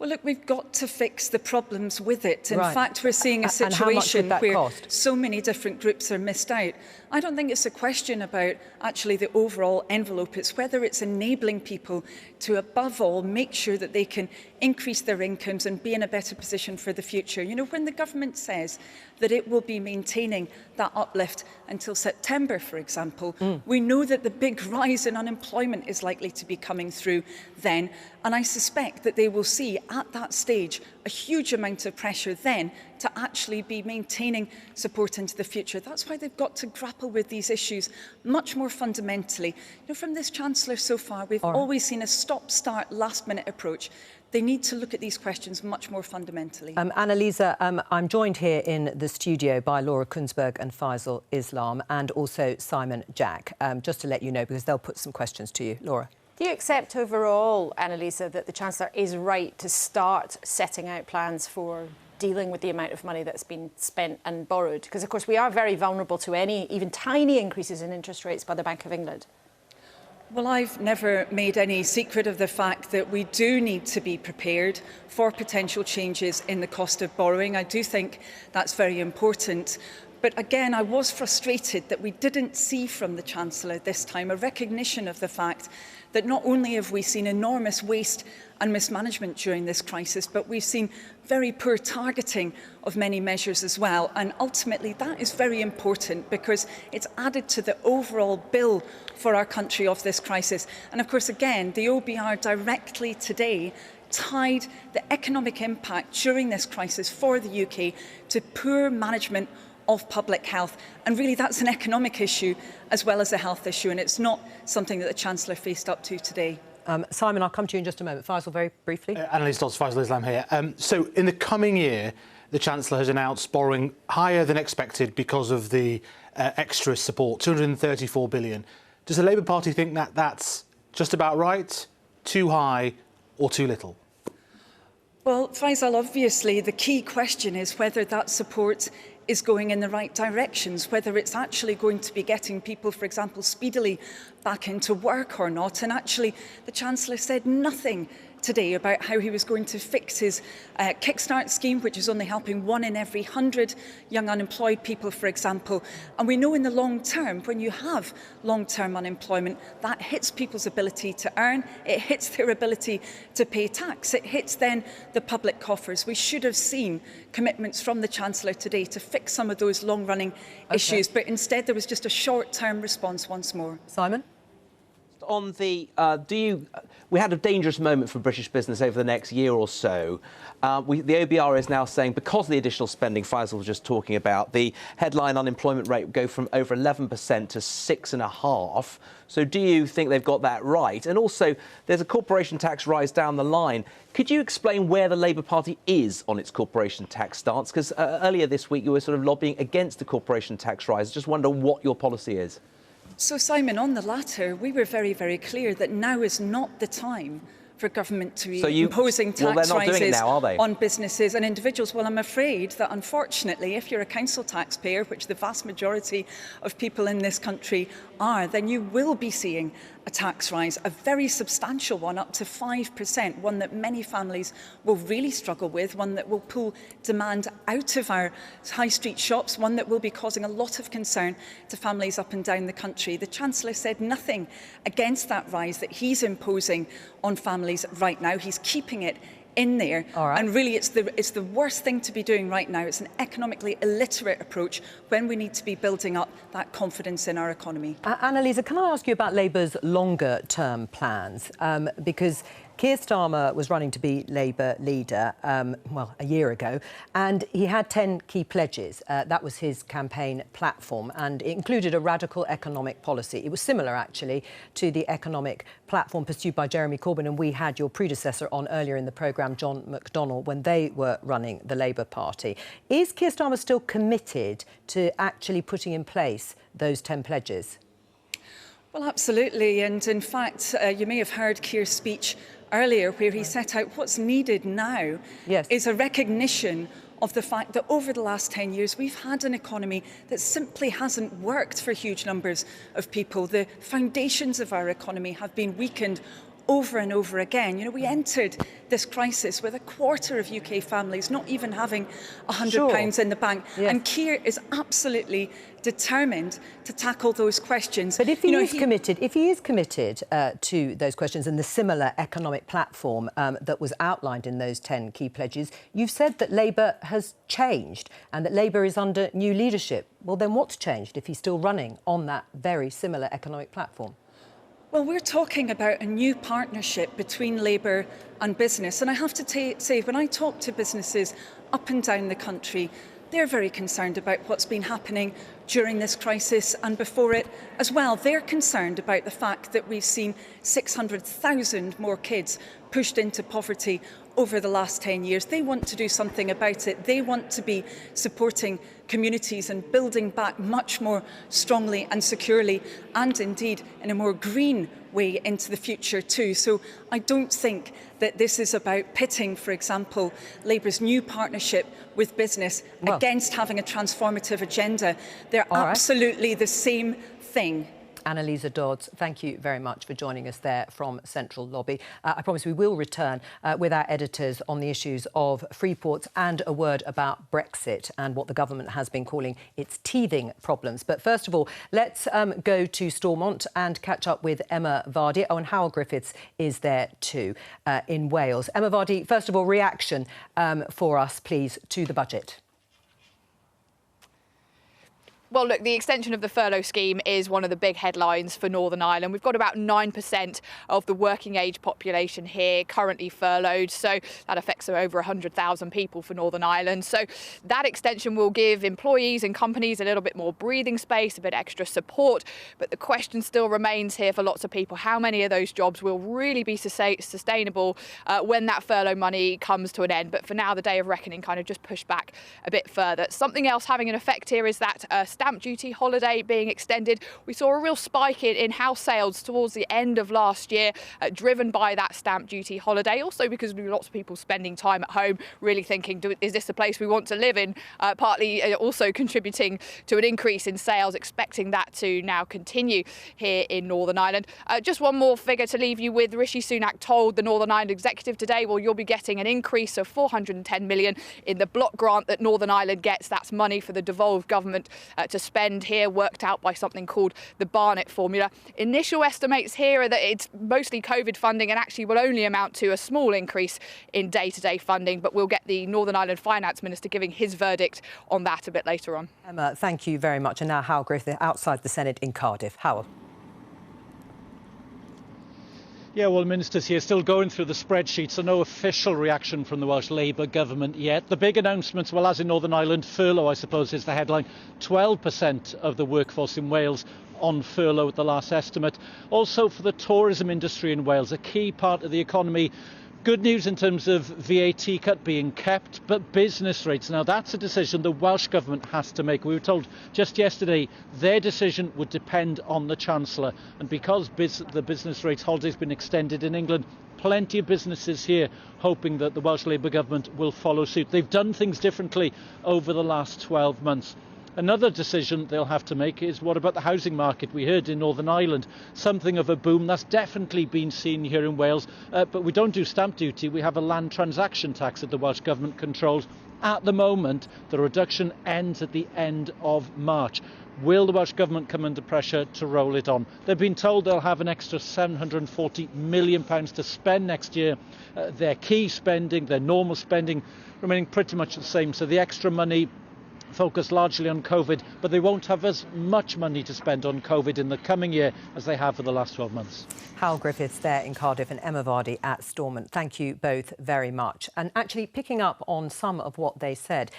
Well, look, we've got to fix the problems with it. In Right. fact, we're seeing a And how much situation would that where cost? so many different groups are missed out. I don't think it's a question about actually the overall envelope. It's whether it's enabling people to, above all, make sure that they can increase their incomes and be in a better position for the future. You know, when the government says that it will be maintaining that uplift until September, for example, we know that the big rise in unemployment is likely to be coming through then. And I suspect that they will see at that stage a huge amount of pressure then to actually be maintaining support into the future. That's why they've got to grapple with these issues much more fundamentally. You know, from this Chancellor so far, we've always seen a stop-start, last-minute approach. They need to look at these questions much more fundamentally. Annalisa, I'm joined here in the studio by Laura Kuenssberg and Faisal Islam, and also Simon Jack, just to let you know, because they'll put some questions to you. Laura. Do you accept overall, Annalisa, that the Chancellor is right to start setting out plans for dealing with the amount of money that's been spent and borrowed? Because, of course, we are very vulnerable to any, even tiny increases in interest rates by the Bank of England. Well, I've never made any secret of the fact that we do need to be prepared for potential changes in the cost of borrowing. I do think that's very important. But again, I was frustrated that we didn't see from the Chancellor this time a recognition of the fact that not only have we seen enormous waste and mismanagement during this crisis, but we've seen very poor targeting of many measures as well. And ultimately, that is very important because it's added to the overall bill for our country of this crisis. And of course, again, the OBR directly today tied the economic impact during this crisis for the UK to poor management of public health. And really, that's an economic issue as well as a health issue, and it's not something that the Chancellor faced up to today. Simon, I'll come to you in just a moment. Faisal, very briefly. Annalise Dodds, Faisal Islam here. So in the coming year, the Chancellor has announced borrowing higher than expected because of the extra support, £234 billion. Does the Labour Party think that that's just about right, too high or too little? Well, Faisal, obviously the key question is whether that support is going in the right directions, whether it's actually going to be getting people, for example, speedily back into work or not. And actually, the Chancellor said nothing today about how he was going to fix his Kickstart scheme, which is only helping 1 in every 100 young unemployed people, for example. And we know in the long term, when you have long-term unemployment, that hits people's ability to earn, it hits their ability to pay tax, it hits then the public coffers. We should have seen commitments from the Chancellor today to fix some of those long-running issues, but instead there was just a short-term response once more. Simon? On the, we had a dangerous moment for British business over the next year or so. The OBR is now saying, because of the additional spending Faisal was just talking about, the headline unemployment rate would go from over 11% to 6.5%. So do you think they've got that right? And also, there's a corporation tax rise down the line. Could you explain where the Labour Party is on its corporation tax stance? Because earlier this week you were sort of lobbying against the corporation tax rise. Just wonder what your policy is. So, Simon, on the latter, we were very, very clear that now is not the time for government to be imposing tax rises on businesses and individuals. Well, I'm afraid that, unfortunately, if you're a council taxpayer, which the vast majority of people in this country are, then you will be seeing a tax rise, a very substantial one, up to 5%, one that many families will really struggle with, one that will pull demand out of our high street shops, one that will be causing a lot of concern to families up and down the country. The Chancellor said nothing against that rise that he's imposing on families right now. He's keeping it in there. And really, it's the worst thing to be doing right now. It's an economically illiterate approach when we need to be building up that confidence in our economy. Annalisa, can I ask you about Labour's longer-term plans? Because Keir Starmer was running to be Labour leader, well, a year ago, and he had 10 key pledges. That was his campaign platform, and it included a radical economic policy. It was similar, actually, to the economic platform pursued by Jeremy Corbyn, and we had your predecessor on earlier in the programme, John McDonnell, when they were running the Labour Party. Is Keir Starmer still committed to actually putting in place those 10 pledges? Well, absolutely. And in fact, you may have heard Keir's speech earlier where he set out what's needed now is a recognition of the fact that over the last 10 years we've had an economy that simply hasn't worked for huge numbers of people. The foundations of our economy have been weakened over and over again. You know, we entered this crisis with a quarter of UK families not even having £100 in the bank. Yes. And Keir is absolutely determined to tackle those questions. But if he is committed, to those questions and the similar economic platform that was outlined in those 10 key pledges, you've said that Labour has changed and that Labour is under new leadership. Well, then what's changed if he's still running on that very similar economic platform? Well, we're talking about a new partnership between Labour and business. And I have to say, when I talk to businesses up and down the country, they're very concerned about what's been happening during this crisis and before it as well. They're concerned about the fact that we've seen 600,000 more kids pushed into poverty over the last 10 years. They want to do something about it. They want to be supporting communities and building back much more strongly and securely, and indeed in a more green way into the future too. So I don't think that this is about pitting, for example, Labour's new partnership with business against having a transformative agenda. They're absolutely the same thing. Annalisa Dodds, thank you very much for joining us there from Central Lobby. I promise we will return with our editors on the issues of free ports and a word about Brexit and what the government has been calling its teething problems. But first of all, let's go to Stormont and catch up with Emma Vardy. Oh, and Howell Griffiths is there too in Wales. Emma Vardy, first of all, reaction for us, please, to the budget. Well, look, the extension of the furlough scheme is one of the big headlines for Northern Ireland. We've got about 9% of the working age population here currently furloughed. So that affects over 100,000 people for Northern Ireland. So that extension will give employees and companies a little bit more breathing space, a bit extra support. But the question still remains here for lots of people. How many of those jobs will really be sustainable when that furlough money comes to an end? But for now, the day of reckoning kind of just pushed back a bit further. Something else having an effect here is that stamp duty holiday being extended. We saw a real spike in house sales towards the end of last year, driven by that stamp duty holiday. Also because lots of people spending time at home, really thinking, is this the place we want to live in? Partly also contributing to an increase in sales, expecting that to now continue here in Northern Ireland. Just one more figure to leave you with. Rishi Sunak told the Northern Ireland Executive today, well, you'll be getting an increase of 410 million in the block grant that Northern Ireland gets. That's money for the devolved government to spend here, worked out by something called the Barnett formula. Initial estimates here are that it's mostly COVID funding and actually will only amount to a small increase in day-to-day funding, but we'll get the Northern Ireland Finance Minister giving his verdict on that a bit later on. Emma, thank you very much. And now Howell Griffith outside the Senate in Cardiff. Howell. Yeah, well, ministers here still going through the spreadsheet, so no official reaction from the Welsh Labour government yet. The big announcements, well, as in Northern Ireland, furlough, I suppose, is the headline. 12% of the workforce in Wales on furlough at the last estimate. Also for the tourism industry in Wales, a key part of the economy. Good news in terms of VAT cut being kept, but business rates. Now, that's a decision the Welsh Government has to make. We were told just yesterday their decision would depend on the Chancellor. And because the business rates holiday has been extended in England, plenty of businesses here hoping that the Welsh Labour Government will follow suit. They've done things differently over the last 12 months. Another decision they'll have to make is what about the housing market? We heard in Northern Ireland something of a boom. That's definitely been seen here in Wales. But we don't do stamp duty. We have a land transaction tax that the Welsh Government controls. At the moment, the reduction ends at the end of March. Will the Welsh Government come under pressure to roll it on? They've been told they'll have an extra £740 million to spend next year. Their key spending, their normal spending, remaining pretty much the same. So the extra money focus largely on COVID, but they won't have as much money to spend on COVID in the coming year as they have for the last 12 months. Howell Griffiths there in Cardiff and Emma Vardy at Stormont. Thank you both very much. And actually picking up on some of what they said,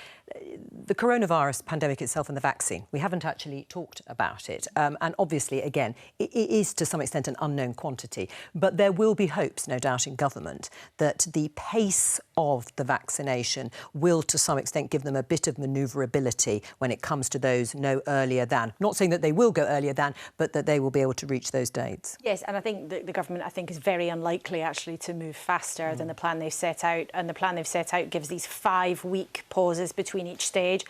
the coronavirus pandemic itself and the vaccine, we haven't actually talked about it. And obviously, again, it is to some extent an unknown quantity. But there will be hopes, no doubt, in government that the pace of the vaccination will to some extent give them a bit of manoeuvrability when it comes to those no earlier than. Not saying that they will go earlier than, but that they will be able to reach those dates. Yes, and I think the government, is very unlikely actually to move faster than the plan they've set out. And the plan they've set out gives these 5-week pauses between each stage.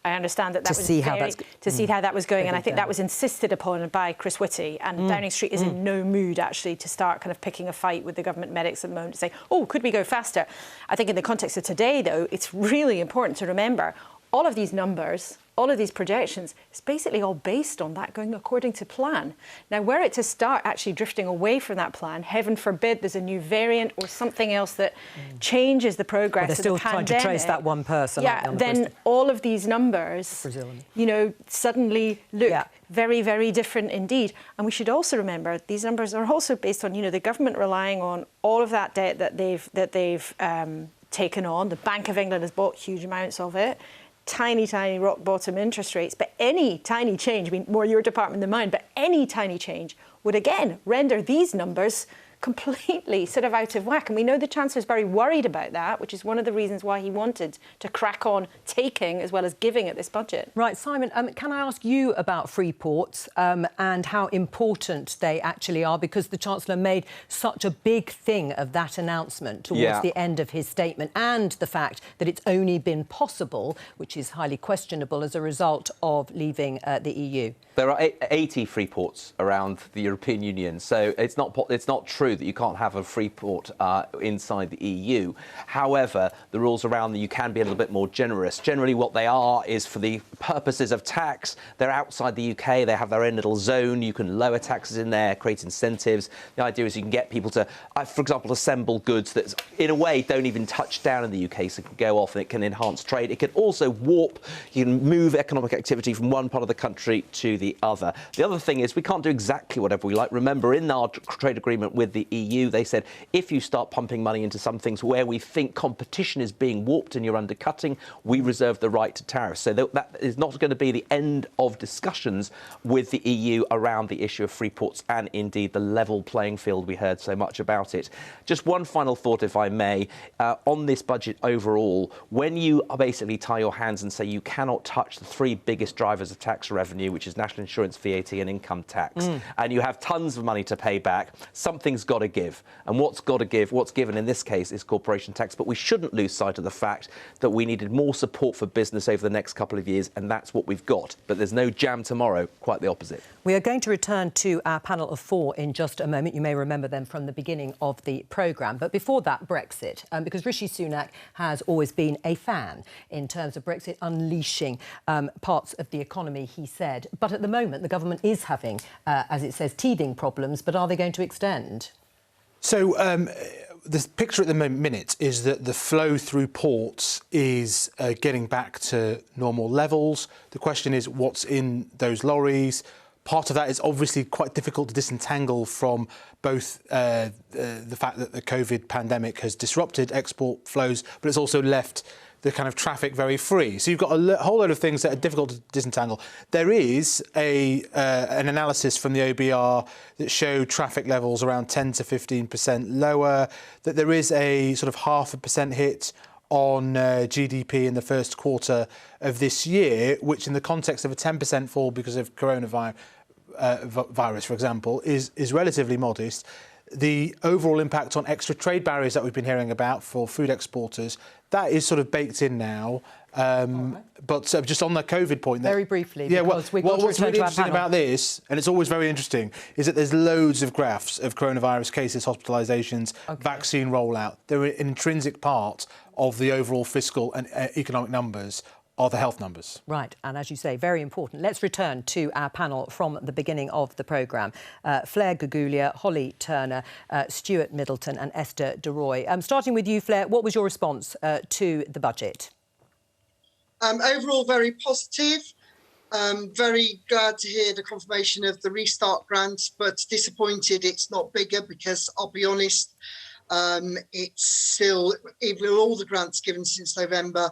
I understand that was see how that was going, and I think that was insisted upon by Chris Whitty. And Downing Street is in no mood actually to start kind of picking a fight with the government medics at the moment to say, oh, could we go faster? I think in the context of today, though, it's really important to remember all of these numbers, all of these projections, is basically all based on that going according to plan. Now, were it to start actually drifting away from that plan, heaven forbid there's a new variant or something else that changes the progress of the pandemic. They're still trying to trace that one person. Yeah, then all of these numbers, you know, suddenly look very, very different indeed. And we should also remember these numbers are also based on, you know, the government relying on all of that debt that they've taken on. The Bank of England has bought huge amounts of it. Tiny, tiny rock bottom interest rates, but any tiny change, I mean, more your department than mine, but any tiny change would again render these numbers completely sort of out of whack. And we know the Chancellor's very worried about that, which is one of the reasons why he wanted to crack on taking as well as giving at this budget. Right, Simon, can I ask you about free ports and how important they actually are? Because the Chancellor made such a big thing of that announcement towards the end of his statement, and the fact that it's only been possible, which is highly questionable, as a result of leaving the EU. There are 80 free ports around the European Union, so it's not true that you can't have a free port inside the EU. However, the rules around that you can be a little bit more generous. Generally, what they are is for the purposes of tax. They're outside the UK. They have their own little zone. You can lower taxes in there, create incentives. The idea is you can get people to, for example, assemble goods that, in a way, don't even touch down in the UK, so it can go off and it can enhance trade. It can also warp. You can move economic activity from one part of the country to the other. The other thing is we can't do exactly whatever we like. Remember, in our trade agreement with the EU, they said if you start pumping money into some things where we think competition is being warped and you're undercutting, we reserve the right to tariffs. So that is not going to be the end of discussions with the EU around the issue of free ports and indeed the level playing field we heard so much about it. Just one final thought, if I may, on this budget overall. When you basically tie your hands and say you cannot touch the three biggest drivers of tax revenue, which is national insurance, VAT and income tax, and you have tons of money to pay back, something's got to give. And what's given in this case is corporation tax. But we shouldn't lose sight of the fact that we needed more support for business over the next couple of years, and that's what we've got. But there's no jam tomorrow, quite the opposite. We are going to return to our panel of four in just a moment. You may remember them from the beginning of the programme. But before that, Brexit, because Rishi Sunak has always been a fan in terms of Brexit unleashing parts of the economy, he said. But at the moment, the government is having, as it says, teething problems. But are they going to extend? So the picture at the minute is that the flow through ports is getting back to normal levels. The question is what's in those lorries. Part of that is obviously quite difficult to disentangle from both the fact that the COVID pandemic has disrupted export flows, but it's also left the kind of traffic very free. So you've got a whole load of things that are difficult to disentangle. There is an analysis from the OBR that showed traffic levels around 10 to 15% lower, that there is a sort of 0.5% hit on GDP in the first quarter of this year, which in the context of a 10% fall because of coronavirus, for example, is relatively modest. The overall impact on extra trade barriers that we've been hearing about for food exporters, that is sort of baked in now. But just on the COVID point... Very briefly, what's really interesting about this, and it's always very interesting, is that there's loads of graphs of coronavirus cases, hospitalisations, vaccine rollout. They're an intrinsic part of the overall fiscal and economic numbers are the health numbers. Right, and as you say, very important. Let's return to our panel from the beginning of the programme. Flair Gugulia, Holly Turner, Stuart Middleton and Esther de Roy. Starting with you, Flair, what was your response to the budget? Overall, very positive. Very glad to hear the confirmation of the Restart grant, but disappointed it's not bigger because, I'll be honest, it's still, even with all the grants given since November,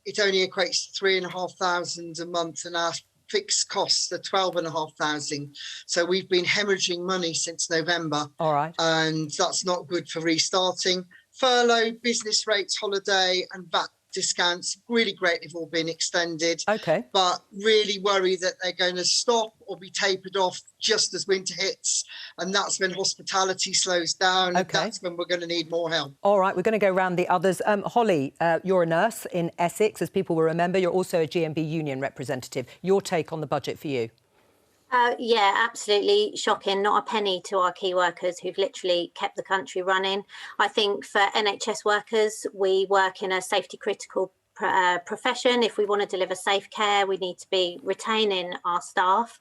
it only equates to 3,500 a month, and our fixed costs are 12,500. So we've been hemorrhaging money since November. All right. And that's not good for restarting. Furlough, business rates, holiday and VAT discounts. Really great they've all been extended. OK. But really worry that they're going to stop or be tapered off just as winter hits. And that's when hospitality slows down. OK. And that's when we're going to need more help. All right, we're going to go round the others. Holly, you're a nurse in Essex, as people will remember. You're also a GMB union representative. Your take on the budget for you? Yeah, absolutely shocking. Not a penny to our key workers who've literally kept the country running. I think for NHS workers, we work in a safety critical profession. If we want to deliver safe care, we need to be retaining our staff.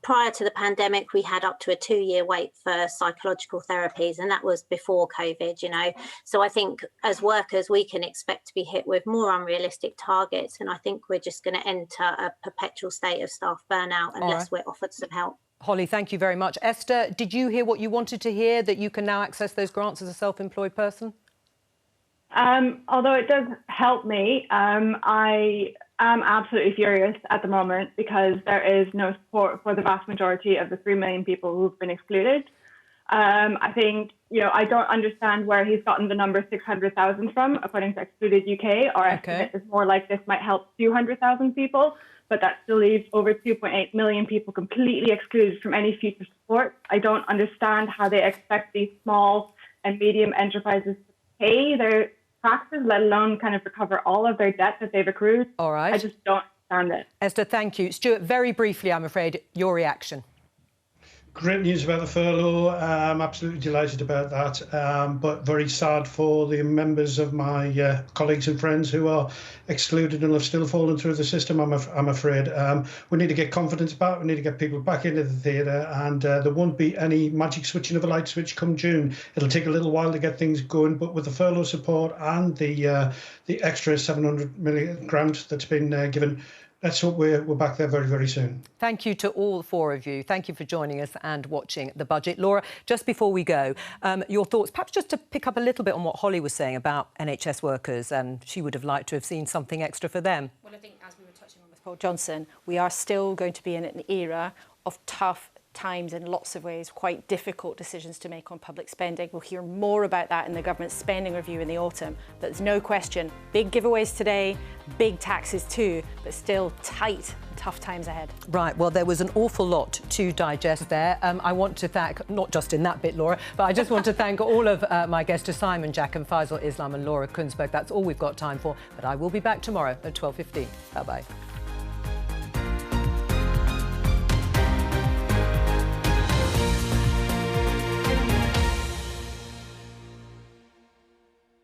Prior to the pandemic, we had up to a 2-year wait for psychological therapies, and that was before COVID, you know. So I think as workers, we can expect to be hit with more unrealistic targets. And I think we're just going to enter a perpetual state of staff burnout unless we're offered some help. Holly, thank you very much. Esther, did you hear what you wanted to hear, that you can now access those grants as a self-employed person? Although it does help me, I am absolutely furious at the moment because there is no support for the vast majority of the 3 million people who've been excluded. I think, you know, I don't understand where he's gotten the number 600,000 from, according to Excluded UK. Our estimate is more like this might help 200,000 people, but that still leaves over 2.8 million people completely excluded from any future support. I don't understand how they expect these small and medium enterprises to pay their taxes, let alone kind of recover all of their debt that they've accrued. All right. I just don't understand it. Esther, thank you. Stuart, very briefly, I'm afraid, your reaction. Great news about the furlough. I'm absolutely delighted about that, but very sad for the members of my colleagues and friends who are excluded and have still fallen through the system, I'm afraid. We need to get confidence back. We need to get people back into the theatre, and there won't be any magic switching of a light switch come June. It'll take a little while to get things going, but with the furlough support and the extra 700 million grant that's been given, let's hope we're back there very, very soon. Thank you to all 4 of you. Thank you for joining us and watching the budget. Laura, just before we go, your thoughts, perhaps just to pick up a little bit on what Holly was saying about NHS workers, and she would have liked to have seen something extra for them. Well, I think, as we were touching on with Paul Johnson, we are still going to be in an era of tough times in lots of ways, quite difficult decisions to make on public spending. We'll hear more about that in the government's spending review in the autumn. But there's no question, big giveaways today, big taxes too, but still tight, tough times ahead. Right, well, there was an awful lot to digest there. I want to thank, not just in that bit, Laura, but I just want to thank all of my guests, Simon Jack and Faisal Islam and Laura Kuenssberg. That's all we've got time for, but I will be back tomorrow at 12:15. Bye-bye.